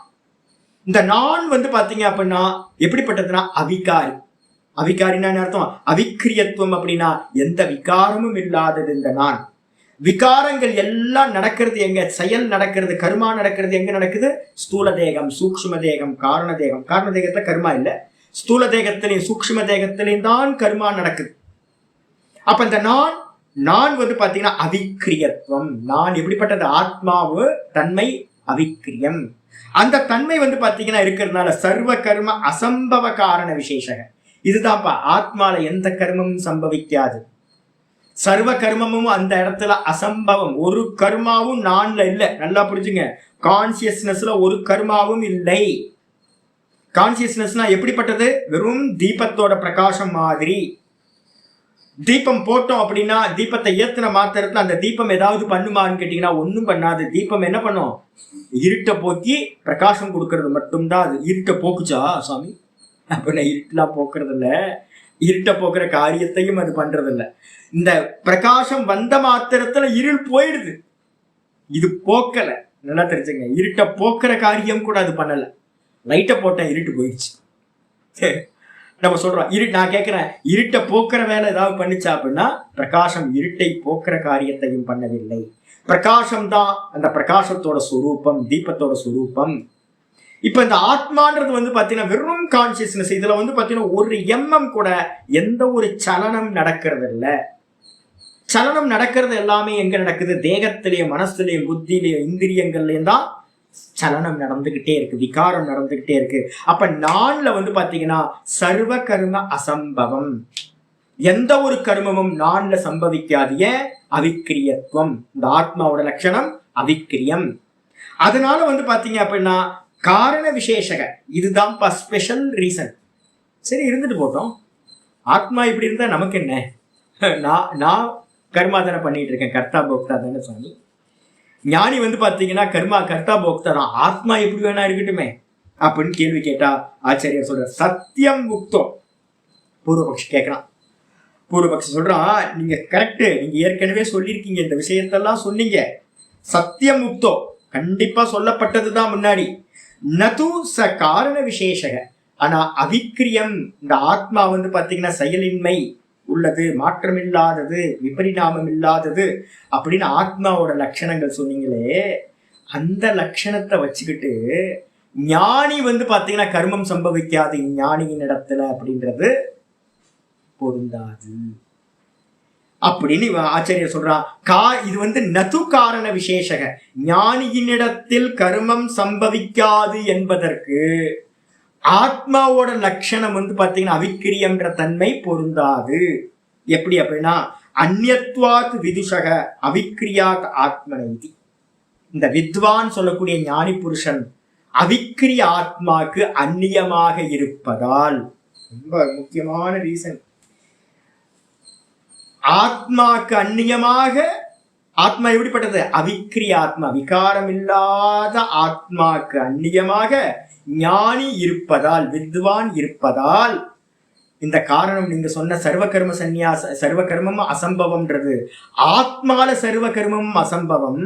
இந்த நான் வந்து பாத்தீங்க அப்படின்னா எப்படிப்பட்டதுன்னா அவிகாரி. அவிகாரின்னா என்ன அர்த்தம்? அவிக்கிரியத்துவம் அப்படின்னா எந்த விகாரமும் இல்லாதது இந்த நான். விகாரங்கள் எல்லாம் நடக்கிறது எங்க? செயல் நடக்கிறது, கர்மா நடக்கிறது எங்க நடக்குது? ஸ்தூல தேகம், சூக்ஷ்ம தேகம், காரண தேகம். காரண தேகத்துல கர்மா இல்ல, ஸ்தூல தேகத்திலையும் சூக்ஷ்ம தேகத்திலையும் தான் கர்மா நடக்குது. அப்ப இந்த நான் வந்து பாத்தீங்கன்னா அவிக்கிரியத்துவம். நான் எப்படிப்பட்டது? ஆத்மாவு தன்மை அவிக்கிரியம். அந்த தன்மை வந்து பாத்தீங்கன்னா இருக்கிறதுனால சர்வ கர்ம அசம்பவ காரண விசேஷக. இதுதான்ப்பா ஆத்மால எந்த கர்மமும் சம்பவிக்காது. சர்வ கர்மமும் அந்த இடத்துல அசம்பவம். ஒரு கர்மாவும் நான்ல இல்ல. நல்லா புரிஞ்சுங்க. கான்சியஸ்னஸ்ல ஒரு கர்மாவும் இல்லை. கான்சியஸ்னஸ்னா எப்படிப்பட்டது? வெறும் தீபத்தோட பிரகாசம் மாதிரி. தீபம் போட்டோம் அப்படின்னா தீபத்தை ஏத்துன மாத்திரத்துல அந்த தீபம் ஏதாவது பண்ணுமான்னு கேட்டீங்கன்னா ஒன்னும் பண்ணாது. தீபம் என்ன பண்ணும்? இருட்டை போக்கி பிரகாசம் கொடுக்கறது மட்டும்தான். அது இருட்டை போக்குச்சா சுவாமி அப்படின்னா இருட்டுலாம் போக்குறது இல்ல. இருட்டை போக்குற காரியத்தையும் அது பண்றது இல்ல. இந்த பிரகாசம் வந்த மாத்திரத்துல இருள் போயிடுது. இது போக்கல. நல்லா தெரிஞ்சுங்க. இருட்டை போக்குற காரியம் கூட அது பண்ணல. லைட்டை போட்டேன், இருட்டு போயிடுச்சு. நம்ம சொல்றோம் நான் கேட்கிறேன், இருட்டை போக்குற வேலை ஏதாவது பண்ணிச்சா அப்படின்னா பிரகாசம் இருட்டை போக்குற காரியத்தையும் பண்ணவில்லை. பிரகாசம் தான் அந்த பிரகாசத்தோட சுரூபம், தீபத்தோட சுரூபம். இப்ப இந்த ஆத்மான்றது வந்து பாத்தீங்கன்னா வெறும் கான்சியஸ்னஸ். இதுல வந்து பாத்தீங்கன்னா ஒரு எம்எம் கூட எந்த ஒரு சலனம் நடக்கிறது இல்ல. சலனம் நடக்கிறது எல்லாமே எங்க நடக்குது? தேகத்திலேயும் மனசுலயும் புத்தியிலையும் இந்திரியங்கள்லயும் தான் சலனம் நடந்துகிட்டே இருக்கு, விகாரம் நடந்துகிட்டே இருக்கு. அப்ப நான்ல வந்து பாத்தீங்கன்னா சர்வ கர்ம அசம்பவம். எந்த ஒரு கர்மமும் நான்ல சம்பவிக்காது. ஏன்? அவிக்கிரியத்துவம். இந்த ஆத்மாவோட லட்சணம் அவிக்கிரியம். அதனால வந்து பாத்தீங்க அப்படின்னா காரண விசேஷக. இதுதான் ஸ்பெஷல் ரீசன். சரி, இருந்துட்டு போட்டோம். ஆத்மா இப்படி இருந்தா நமக்கு என்ன? நான் கர்மா தானே பண்ணிட்டு இருக்கேன், கர்த்தா போக்தா தானே சுவாமி. ஞானி வந்து பாத்தீங்கன்னா கர்மா கர்த்தா போக்தா தான். ஆத்மா எப்படி வேணா இருக்கட்டுமே அப்படின்னு கேள்வி கேட்டா ஆச்சாரியர் சொல்ற சத்தியம் முக்தோ. பூர்வபக்ஷி கேட்கறான். பூர்வபக்ஷி சொல்றான், நீங்க கரெக்ட், நீங்க ஏற்கனவே சொல்லியிருக்கீங்க, இந்த விஷயத்தெல்லாம் சொன்னீங்க. சத்தியம் முக்தோ கண்டிப்பா சொல்லப்பட்டதுதான் முன்னாடி. நது ச காரண விசேஷக. ஆனா அவிக்கிரியம், இந்த ஆத்மா வந்து பாத்தீங்கன்னா செயலின்மை உள்ளது, மாற்றம் இல்லாதது, விபரிணாமம் இல்லாதது அப்படின்னு ஆத்மாவோட லட்சணங்கள் சொன்னீங்களே, அந்த லட்சணத்தை வச்சுக்கிட்டு ஞானி வந்து பாத்தீங்கன்னா கர்மம் சம்பவிக்காது ஞானியின் இடத்துல அப்படின்றது பொருந்தாது அப்படின்னு ஆச்சாரியர் சொல்றான். இது வந்து நது காரண விசேஷக. ஞானியினிடத்தில் கர்மம் சம்பவிக்காது என்பதற்கு ஆத்மாவோட லட்சணம் வந்து பாத்தீங்கன்னா அவிக்கிரியம்ன்ற தன்மை பொருந்தாது. எப்படி அப்படின்னா அந்நியத்வாத் விதுஷக அவிக்கிரியாத் ஆத்மனைதி. இந்த வித்வான் சொல்லக்கூடிய ஞானி புருஷன் அவிக்கிரிய ஆத்மாக்கு அந்நியமாக இருப்பதால். ரொம்ப முக்கியமான ரீசன். ஆத்மாக்கு அந்நியமாக, ஆத்மா எப்படிப்பட்டது? அவிக்கிரிய ஆத்மா, விகாரம் இல்லாத ஆத்மாக்கு அந்நியமாக ஞானி இருப்பதால், வித்வான் இருப்பதால். இந்த காரணம் நீங்க சொன்ன சர்வ கர்ம சந்நியாச, சர்வ கர்மமும் அசம்பவம்ன்றது ஆத்மால சர்வ கர்மமும் அசம்பவம்.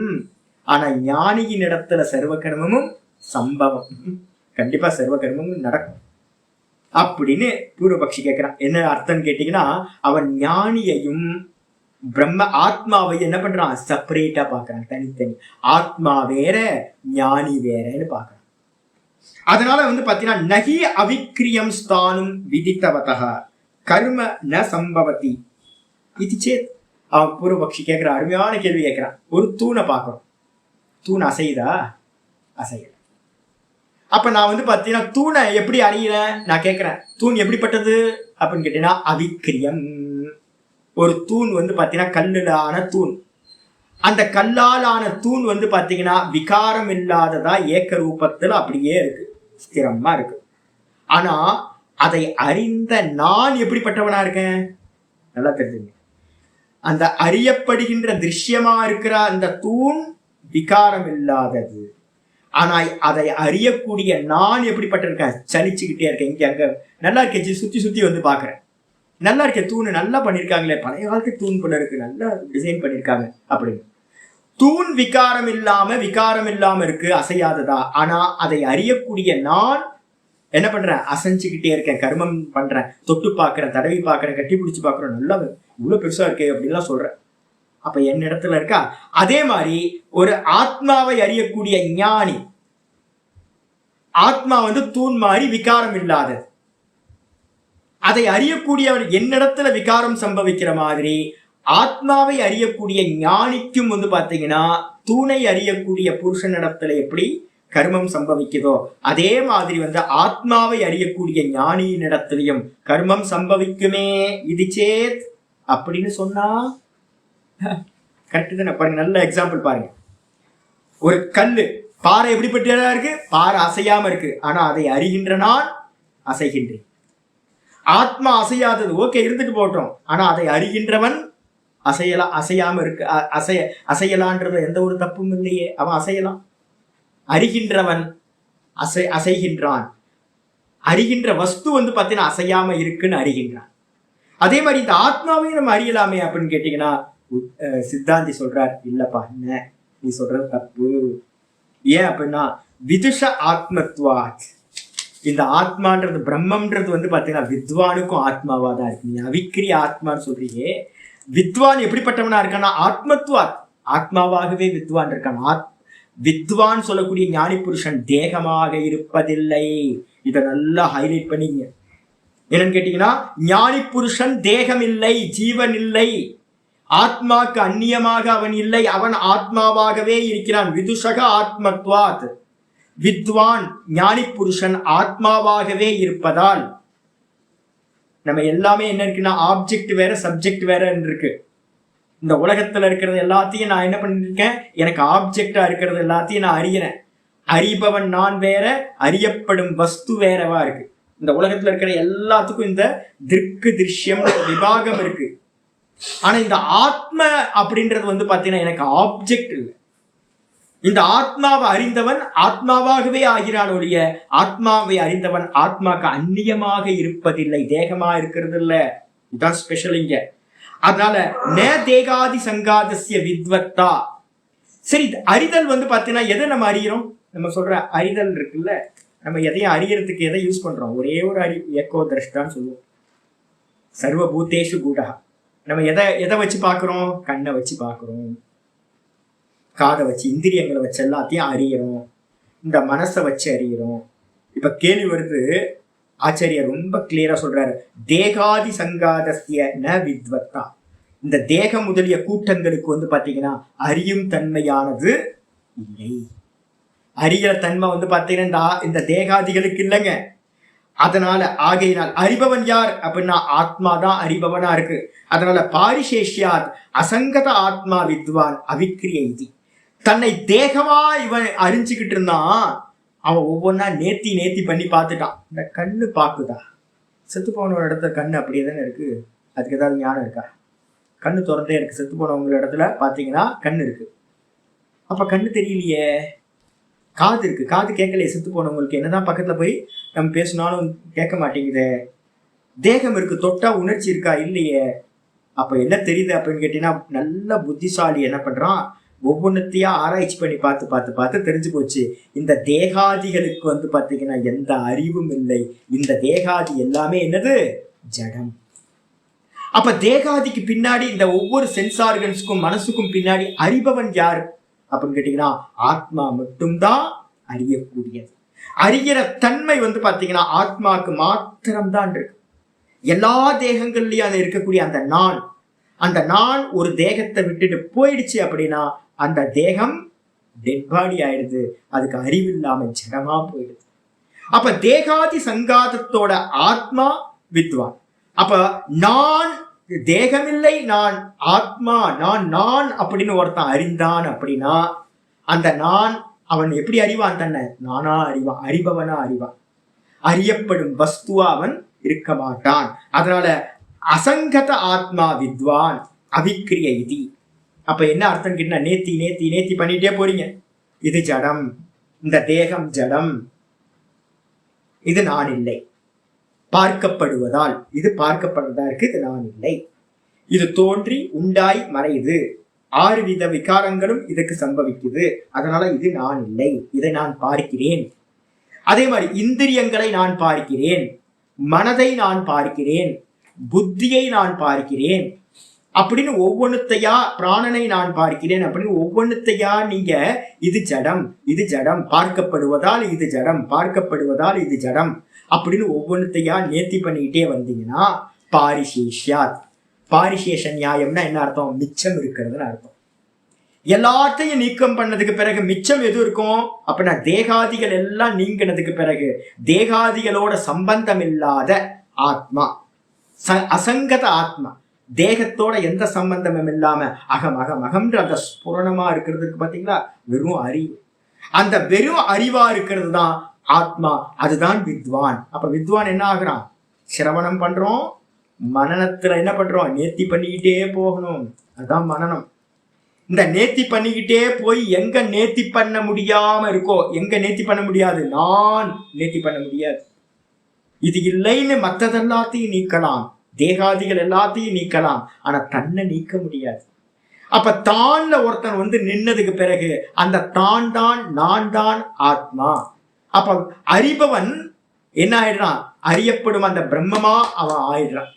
ஆனா ஞானியின் இடத்துல சர்வ கர்மமும் சம்பவம். கண்டிப்பா சர்வ கர்மமும் நடக்கும். அப்படின்னு பூர்வபக்ஷி கேட்கிறான். என்ன அர்த்தம் கேட்டீங்கன்னா, அவன் ஞானியையும் பிரம்ம ஆத்மாவை என்ன பண்றான், செப்பரேட்டா பாக்குறான், தனித்தனி. ஆத்மா வேற ஞானி வேறன்னு பாக்குறான். அதனால பாத்தீங்கன்னா, நகி அவிக்ரியம் ஸ்தானும் விதித்தவதா கர்ம ந சம்பவதி இது சேத். அவன் பூர்வபக்ஷி கேட்கிற அருமையான கேள்வி கேட்கிறான். ஒரு தூணை பார்க்கிறோம், தூண் அசையுதா? அசையல. அப்ப நான் பாத்தீங்கன்னா தூணை எப்படி அறியல? நான் கேட்கிறேன், தூண் எப்படிப்பட்டது அப்படின்னு கேட்டீங்கன்னா, அவிக்ரியம். ஒரு தூண் பாத்தீங்கன்னா கல்லுல ஆன தூண். அந்த கல்லால் ஆன தூண் பாத்தீங்கன்னா விகாரம் இல்லாததா ஏக்க ரூபத்துல அப்படியே இருக்கு, ஸ்திரமா இருக்கு. ஆனா அதை அறிந்த நான் எப்படிப்பட்டவனா இருக்கேன்? நல்லா தெரிஞ்சுங்க. அந்த அறியப்படுகின்ற திருஷ்யமா இருக்கிற அந்த தூண் விகாரம் இல்லாதது. ஆனா அதை அறியக்கூடிய நான் எப்படிப்பட்டிருக்கேன்? சலிச்சுக்கிட்டே இருக்கேன், இங்க அங்க. நல்லா இருக்கேன், சுத்தி சுத்தி பாக்குறேன். நல்லா இருக்கேன், தூண் நல்லா பண்ணிருக்காங்களே, பழைய காலத்து தூண் போல இருக்கு, நல்லா டிசைன் பண்ணிருக்காங்க அப்படின்னு. தூண் விகாரம் இல்லாம இருக்கு, அசையாததா. ஆனா அதை அறியக்கூடிய நான் என்ன பண்றேன்? அசைஞ்சுக்கிட்டே இருக்கேன், கர்மம் பண்றேன், தொட்டு பாக்குறேன், தடவி பாக்குறேன், கட்டி பிடிச்சு பாக்குறேன், நல்லா இவ்வளவு பெருசா இருக்கே அப்படின்லாம் சொல்றேன். அப்ப என் இடத்துல இருக்கா? அதே மாதிரி ஒரு ஆத்மாவை அறியக்கூடிய ஞானி, ஆத்மா தூண் மாதிரி விகாரம் இல்லாதது. அதை அறியக்கூடியவர் என்னிடத்துல விகாரம் சம்பவிக்கிற மாதிரி ஆத்மாவை அறியக்கூடிய ஞானிக்கும் பாத்தீங்கன்னா தூணை அறியக்கூடிய புருஷனிடத்துல எப்படி கர்மம் சம்பவிக்குதோ அதே மாதிரி ஆத்மாவை அறியக்கூடிய ஞானியின் இடத்திலையும் கர்மம் சம்பவிக்குமே. இது சேத் அப்படின்னு சொன்னா கரெக்டு தானே? பாருங்க, நல்ல எக்ஸாம்பிள் பாருங்க. ஒரு கல்லு, பாறை எப்படிப்பட்டதா இருக்கு? பாறை அசையாம இருக்கு. ஆனா அதை அறிகின்ற நான் அசைகின்றேன். ஆத்மா அசையாதது, ஓகே, இருந்துட்டு போட்டோம். ஆனா அதை அறிகின்றவன் அசையாம இருக்கு, அசையலான்றது எந்த ஒரு தப்பும் இல்லையே. அவன் அசையலாம். அறிகின்றவன் அசைகின்றான். அறிகின்ற வஸ்து பாத்தீங்கன்னா அசையாம இருக்குன்னு அறிகின்றான். அதே மாதிரி இந்த ஆத்மாவையும் நம்ம அறியலாமே அப்படின்னு கேட்டீங்கன்னா, சித்தாந்தி சொல்றார், இல்லப்பா, என்ன நீ சொல்றது தப்பு. ஏன் அப்படின்னா, விதுஷ ஆத்மத்வாத். இந்த ஆத்மான்றது பிரம்மன்றது பாத்தீங்கன்னா வித்வானுக்கும் ஆத்மாவா தான் இருக்கு. நீ அவிக்கிரிய ஆத்மான்னு சொல்றீங்க. வித்வான் எப்படிப்பட்டவனா இருக்கான்னா ஆத்மத்வாத், ஆத்மாவாகவே வித்வான் இருக்கான். வித்வான் சொல்லக்கூடிய ஞானி புருஷன் தேகமாக இருப்பதில்லை. இதை நல்லா ஹைலைட் பண்ணிங்க. என்னன்னு கேட்டீங்கன்னா, ஞானி புருஷன் தேகம் இல்லை, ஜீவன் இல்லை, ஆத்மாக்கு அந்நியமாக அவன் இல்லை, அவன் ஆத்மாவாகவே இருக்கிறான். விதுஷக ஆத்மத்வாத். வித்வான் ஞானி புருஷன் ஆத்மாவாகவே இருப்பதால் நம்ம எல்லாமே என்ன இருக்குன்னா, ஆப்ஜெக்ட் வேற சப்ஜெக்ட் வேற இருக்கு. இந்த உலகத்துல இருக்கிறது எல்லாத்தையும் நான் என்ன பண்ணிருக்கேன், எனக்கு ஆப்ஜெக்டா இருக்கிறது எல்லாத்தையும் நான் அறிகிறேன். அறிபவன் நான் வேற, அறியப்படும் வஸ்து வேறவா இருக்கு. இந்த உலகத்துல இருக்கிற எல்லாத்துக்கும் இந்த திருஷ்யம் விபாகம் இருக்கு. ஆனா இந்த ஆத்ம அப்படின்றது பாத்தீங்கன்னா எனக்கு ஆப்ஜெக்ட் இல்லை. இந்த ஆத்மாவை அறிந்தவன் ஆத்மாவாகவே ஆகிறான் ஒழிய ஆத்மாவை அறிந்தவன் ஆத்மாக்கு அந்நியமாக இருப்பதில்லை, தேகமா இருக்கிறது இல்ல. இதுதான் ஸ்பெஷல் இங்க. அதனால ந தேகாதி சங்காதஸ்ய வித்வத்தா. சரி, அறிதல் பாத்தீங்கன்னா எதை நம்ம அறிகிறோம்? நம்ம சொல்ற அறிதல் இருக்குல்ல, நம்ம எதையும் அறியறதுக்கு எதை யூஸ் பண்றோம்? ஒரே ஒரு ஏகோ திரஷ்டான்னு சொல்லுவோம். சர்வபூதேஷு கூடா. நம்ம எதை வச்சு பாக்குறோம்? கண்ணை வச்சு பாக்குறோம், காதை வச்சு, இந்திரியங்களை வச்சு எல்லாத்தையும் அறியறோம், இந்த மனசை வச்சு அறியறோம். இப்ப கேள்வி வருது, ஆச்சாரியர் ரொம்ப கிளியரா சொல்றாரு, தேகாதி சங்காதஸ்ய ந வித்வத்தா. இந்த தேகம் முதலிய கூட்டங்களுக்கு பாத்தீங்கன்னா அறியும் தன்மையானது இல்லை. அறிகிற தன்மை பாத்தீங்கன்னா இந்த தேகாதிகளுக்கு இல்லைங்க. அதனால ஆகையினால் அறிபவன் யார் அப்படின்னா ஆத்மா தான் அறிபவனா இருக்கு. அதனால பாரிசேஷ்யாத் அசங்கத ஆத்மா வித்வான் அவிக்ரியைதி. தன்னை தேகமா இவன் அறிஞ்சுக்கிட்டு இருந்தான். அவன் ஒவ்வொன்னா நேத்தி பண்ணி பார்த்துட்டான். இந்த கண்ணு பாக்குதா? செத்து போனவங்க இடத்துல கண்ணு அப்படியே தானே இருக்கு. அதுக்கு ஏதாவது ஞானம் இருக்கா? கண்ணு திறந்தே இருக்கு. செத்து போனவங்க இடத்துல பாத்தீங்கன்னா கண்ணு இருக்கு. அப்ப கண்ணு தெரியலையே. காது இருக்கு, காது கேட்கலையே. செத்து போனவங்களுக்கு என்னதான் பக்கத்துல போய் நம்ம பேசினாலும் கேட்க மாட்டேங்குது. தேகம் இருக்கு, தொட்டா உணர்ச்சி இருக்கா? இல்லையே. அப்ப என்ன தெரியுது அப்படின்னு கேட்டீங்கன்னா, நல்ல புத்திசாலி என்ன பண்றான், ஒவ்வொன்றத்தையா ஆராய்ச்சி பண்ணி பார்த்து பார்த்து பார்த்து தெரிஞ்சு போச்சு. இந்த தேகாதிகளுக்கு வந்து பார்த்தீங்கன்னா எந்த அறிவும் இல்லை. இந்த தேகாதி எல்லாமே என்னது? ஜடம். அப்ப தேகாதிக்கு பின்னாடி இந்த ஒவ்வொரு சென்ஸ் ஆர்கன்ஸுக்கும் மனசுக்கும் பின்னாடி அறிபவன் யார் அப்படின்னு கேட்டீங்கன்னா ஆத்மா மட்டும்தான் அறியக்கூடியது. அறிகிற தன்மை வந்து பார்த்தீங்கன்னா ஆத்மாவுக்கு மாத்திரம்தான் இருக்கு. எல்லா தேகங்கள்லயும் அது இருக்கக்கூடிய அந்த நான் ஒரு தேகத்தை விட்டுட்டு போயிடுச்சு அப்படின்னா அந்த தேகம் டெட் பாடி ஆயிடுது. அதுக்கு அறிவு இல்லாம ஜடமா போயிடுது. அப்ப தேகாதி சங்காதத்தோட ஆத்மா வித்வான். அப்ப நான் தேகமில்லை, நான் ஆத்மா, நான் அப்படின்னு ஒருத்தன் அறிந்தான் அப்படின்னா அந்த நான் அவன் எப்படி அறிவான்? தன்னை நானா அறிவான், அறிபவனா அறிவான். அறியப்படும் வஸ்துவா அவன் இருக்க மாட்டான். அதனால அசங்கத ஆத்மா வித்வான் அவிக்கிரிய இதி. அப்ப என்ன அர்த்தம் கேட்டா நேத்தி நேத்தி நேத்தி பண்ணிட்டே போறீங்க. இது ஜடம், இந்த தேகம் ஜடம், இது நான் இல்லை. பார்க்கப்படுவதால் இது பார்க்கப்படுவதா இருக்கு, இது நான் இல்லை. இது தோன்றி உண்டாய் மறையுது. 6 வித விகாரங்களும் இதுக்கு சம்பவிக்குது. அதனால இது நான் இல்லை, இதை நான் பார்க்கிறேன். அதே மாதிரி இந்திரியங்களை நான் பார்க்கிறேன், மனதை நான் பார்க்கிறேன், புத்தியை நான் பார்க்கிறேன் அப்படின்னு ஒவ்வொன்றுத்தையா, பிராணனை நான் பார்க்கிறேன் அப்படின்னு ஒவ்வொன்றுத்தையா நீங்க இது ஜடம், இது ஜடம், பார்க்கப்படுவதால் இது ஜடம், பார்க்கப்படுவதால் இது ஜடம் அப்படின்னு ஒவ்வொன்றுத்தையா நேர்த்தி பண்ணிக்கிட்டே வந்தீங்கன்னா பாரிசேஷ்யாத். பாரிசேஷ நியாயம்னா என்ன அர்த்தம்? மிச்சம் இருக்கிறதுன்னு அர்த்தம். எல்லாத்தையும் நீக்கம் பண்ணதுக்கு பிறகு மிச்சம் எது இருக்கும் அப்படின்னா தேகாதிகள் எல்லாம் நீங்கினதுக்கு பிறகு தேகாதிகளோட சம்பந்தம் இல்லாத ஆத்மா, அசங்கத ஆத்மா, தேகத்தோட எந்த சம்பந்தமும் இல்லாம அகம் அகம் அகம்ன்ற அந்த ஸ்புரணமா இருக்கிறதுக்கு பாத்தீங்களா வெறும் அறிவு. அந்த வெறும் அறிவா இருக்கிறது தான் ஆத்மா. அதுதான் வித்வான். அப்ப வித்வான் என்ன ஆகுறான்? சிரவணம் பண்றோம், மனனத்துல என்ன பண்றோம்? நேர்த்தி பண்ணிக்கிட்டே போகணும். அதுதான் மனனம். இந்த நேர்த்தி பண்ணிக்கிட்டே போய் எங்க நேர்த்தி பண்ண முடியாம இருக்கோ, எங்க நேர்த்தி பண்ண முடியாது? நான் நேர்த்தி பண்ண முடியாது. இது இல்லைன்னு மற்றதெல்லாத்தையும் நீக்கலாம், தேகாதிகள் எல்லாத்தையும் நீக்கலாம், ஆனா தன்னை நீக்க முடியாது. அப்ப தான்ல ஒருத்தன் வந்து நின்னதுக்கு பிறகு அந்த தான் தான் நான் தான் ஆத்மா. அப்ப அறிபவன் என்ன ஆயிடுறான்? அறியப்படும் அந்த பிரம்மமா அவன் ஆயிடுறான்.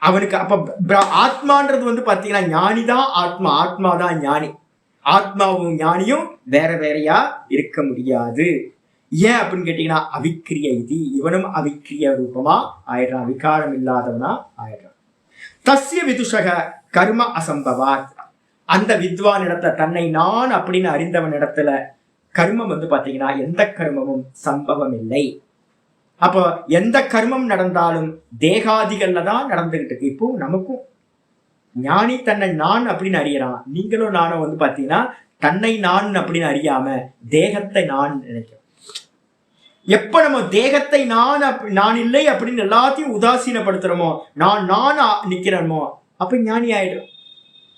அவனுக்கு அப்ப ஆத்மான்றது வந்து பாத்தீங்கன்னா ஞானிதான் ஆத்மா, ஆத்மாதான் ஞானி. ஆத்மாவும் ஞானியும் வேற வேறையா இருக்க முடியாது. ஏன் அப்படின்னு கேட்டீங்கன்னா அவிக்கிரிய இது, இவனும் அவிக்கிரிய ரூபமா ஆயிடுறான், விகாரம் இல்லாதவனா ஆயிடுறான். தஸ்ய விதுஷக கர்ம அசம்பவாத். அந்த வித்வான் இடத்துல, தன்னை நான் அப்படின்னு அறிந்தவன் இடத்துல கர்மம் வந்து பாத்தீங்கன்னா எந்த கர்மமும் சம்பவம் இல்லை. அப்போ எந்த கர்மம் நடந்தாலும் தேகாதிகள்ல தான் நடந்துகிட்டு இருக்கு. இப்போ நமக்கும் ஞானி தன்னை நான் அப்படின்னு அறியறான். நீங்களும் நானும் வந்து பாத்தீங்கன்னா தன்னை நான் அப்படின்னு அறியாம தேகத்தை நான் நினைக்கிறோம். எப்ப நம்ம தேகத்தை நான் இல்லை அப்படின்னு எல்லாத்தையும் உதாசீனப்படுத்துறோமோ, நான் நிக்கிறோமோ, அப்ப ஞானி ஆயிடும்.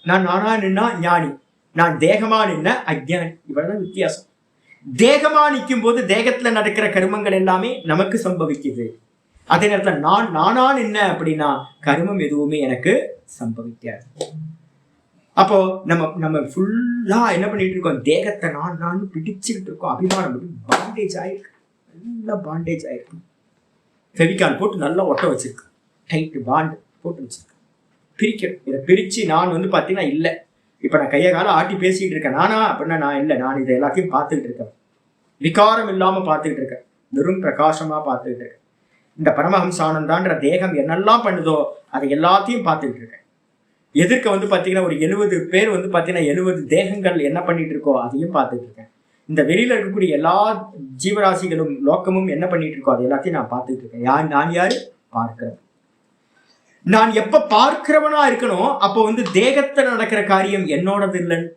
நான் நானா நின்னா ஞானி, நான் தேகமா நின்ன அஜ்ஞானி. இவ்வளவுதான் வித்தியாசம். தேகமா நிற்கும் போது தேகத்துல நடக்கிற கர்மங்கள் எல்லாமே நமக்கு சம்பவிக்குது. அதே நேரத்துல நானா நின்ன அப்படின்னா கர்மம் எதுவுமே எனக்கு சம்பவிக்காது. அப்போ நம்ம ஃபுல்லா என்ன பண்ணிட்டு இருக்கோம்? தேகத்தை நான் பிடிச்சுக்கிட்டு இருக்கோம். அபிமானம் பாண்டேஜ் ஆயிருக்கு, நல்லா பாண்டேஜ் ஆயிருக்கு. ஃபெவிகால் போட்டு நல்லா ஒட்ட வச்சிருக்கு, டைட் பாண்ட் போட்டு வச்சிருக்கு. பிரிக்கிறேன். இதை பிரிச்சு நான் வந்து பாத்தீங்கன்னா இல்லை, இப்ப நான் கையை காலம் ஆட்டி பேசிட்டு இருக்கேன் நானா அப்படின்னா நான் இல்லை, நான் இதை எல்லாத்தையும் பார்த்துக்கிட்டு இருக்கேன். விகாரம் இல்லாம பார்த்துக்கிட்டு இருக்கேன், வெறும் பிரகாசமா பார்த்துக்கிட்டு இருக்கேன். இந்த பரமஹம்சானந்தான்ற தேகம் என்னெல்லாம் பண்ணுதோ அதை எல்லாத்தையும் பார்த்துக்கிட்டு இருக்கேன். எதிர்க்க வந்து பாத்தீங்கன்னா ஒரு 70 பேர் வந்து பாத்தீங்கன்னா 70 தேகங்கள் என்ன பண்ணிட்டு இருக்கோ அதையும் பார்த்துட்டு இருக்கேன். இந்த வெளியில இருக்கக்கூடிய எல்லா ஜீவராசிகளும் லோக்கமும் என்ன பண்ணிட்டு இருக்கோ அது எல்லாத்தையும் நான் பார்த்துட்டு இருக்கேன். நான் யாரு? பார்க்கிறேன். நான் எப்ப பார்க்கிறவனா இருக்கணும், அப்போ வந்து தேகத்துல நடக்கிற காரியம் என்னோடது இல்லைன்னு,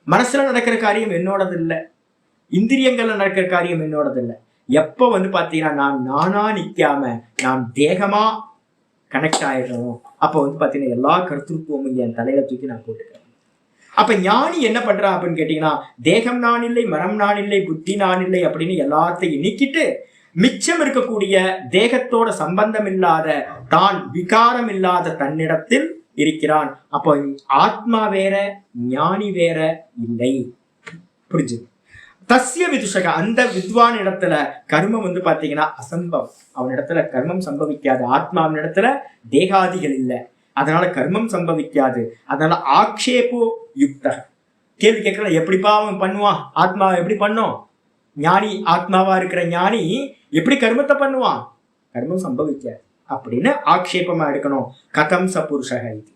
மனசுல நடக்கிற காரியம் என்னோடது இல்லை, இந்திரியங்கள்ல நடக்கிற காரியம் என்னோடது இல்லை. எப்ப வந்து பாத்தீங்கன்னா நானா நிக்காம நான் தேகமா கனெக்ட் ஆயிடுறோம், அப்போ வந்து பாத்தீங்கன்னா எல்லா கருத்துருவமும் என் தலையில தூக்கி நான் போட்டுக்கிறேன். அப்ப ஞானி என்ன பண்றான் அப்படின்னு கேட்டீங்கன்னா தேகம் நான் இல்லை, மனம் நான் இல்லை, புத்தி நான் இல்லை அப்படின்னு எல்லாத்தையும் நீக்கிட்டு மிச்சம் இருக்கக்கூடிய தேகத்தோட சம்பந்தம் இல்லாத தான் விகாரம் இல்லாத தன்னிடத்தில் இருக்கிறான். அப்போ ஆத்மா வேற, ஞானி வேற இல்லை. புரிஞ்சுது? தஸ்ய விதுஷக, அந்த வித்வான் இடத்துல கர்மம் வந்து பாத்தீங்கன்னா அசம்பவம். அவன் இடத்துல கர்மம் சம்பவிக்காது. ஆத்மாவின் இடத்துல தேகாதிகள் இல்லை, அதனால கர்மம் சம்பவிக்காது. அதனால ஆக்ஷேபோ யுக்த. கேள்வி கேட்கல, எப்படிப்பா அவன் பண்ணுவான்? ஆத்மா எப்படி பண்ணும்? ஞானி, ஆத்மாவா இருக்கிற ஞானி எப்படி கர்மத்தை பண்ணுவான்? கர்மம் சம்பவிக்காது அப்படின்னு ஆக்ஷேபமா எடுக்கணும். கதம் சபுருஷக இது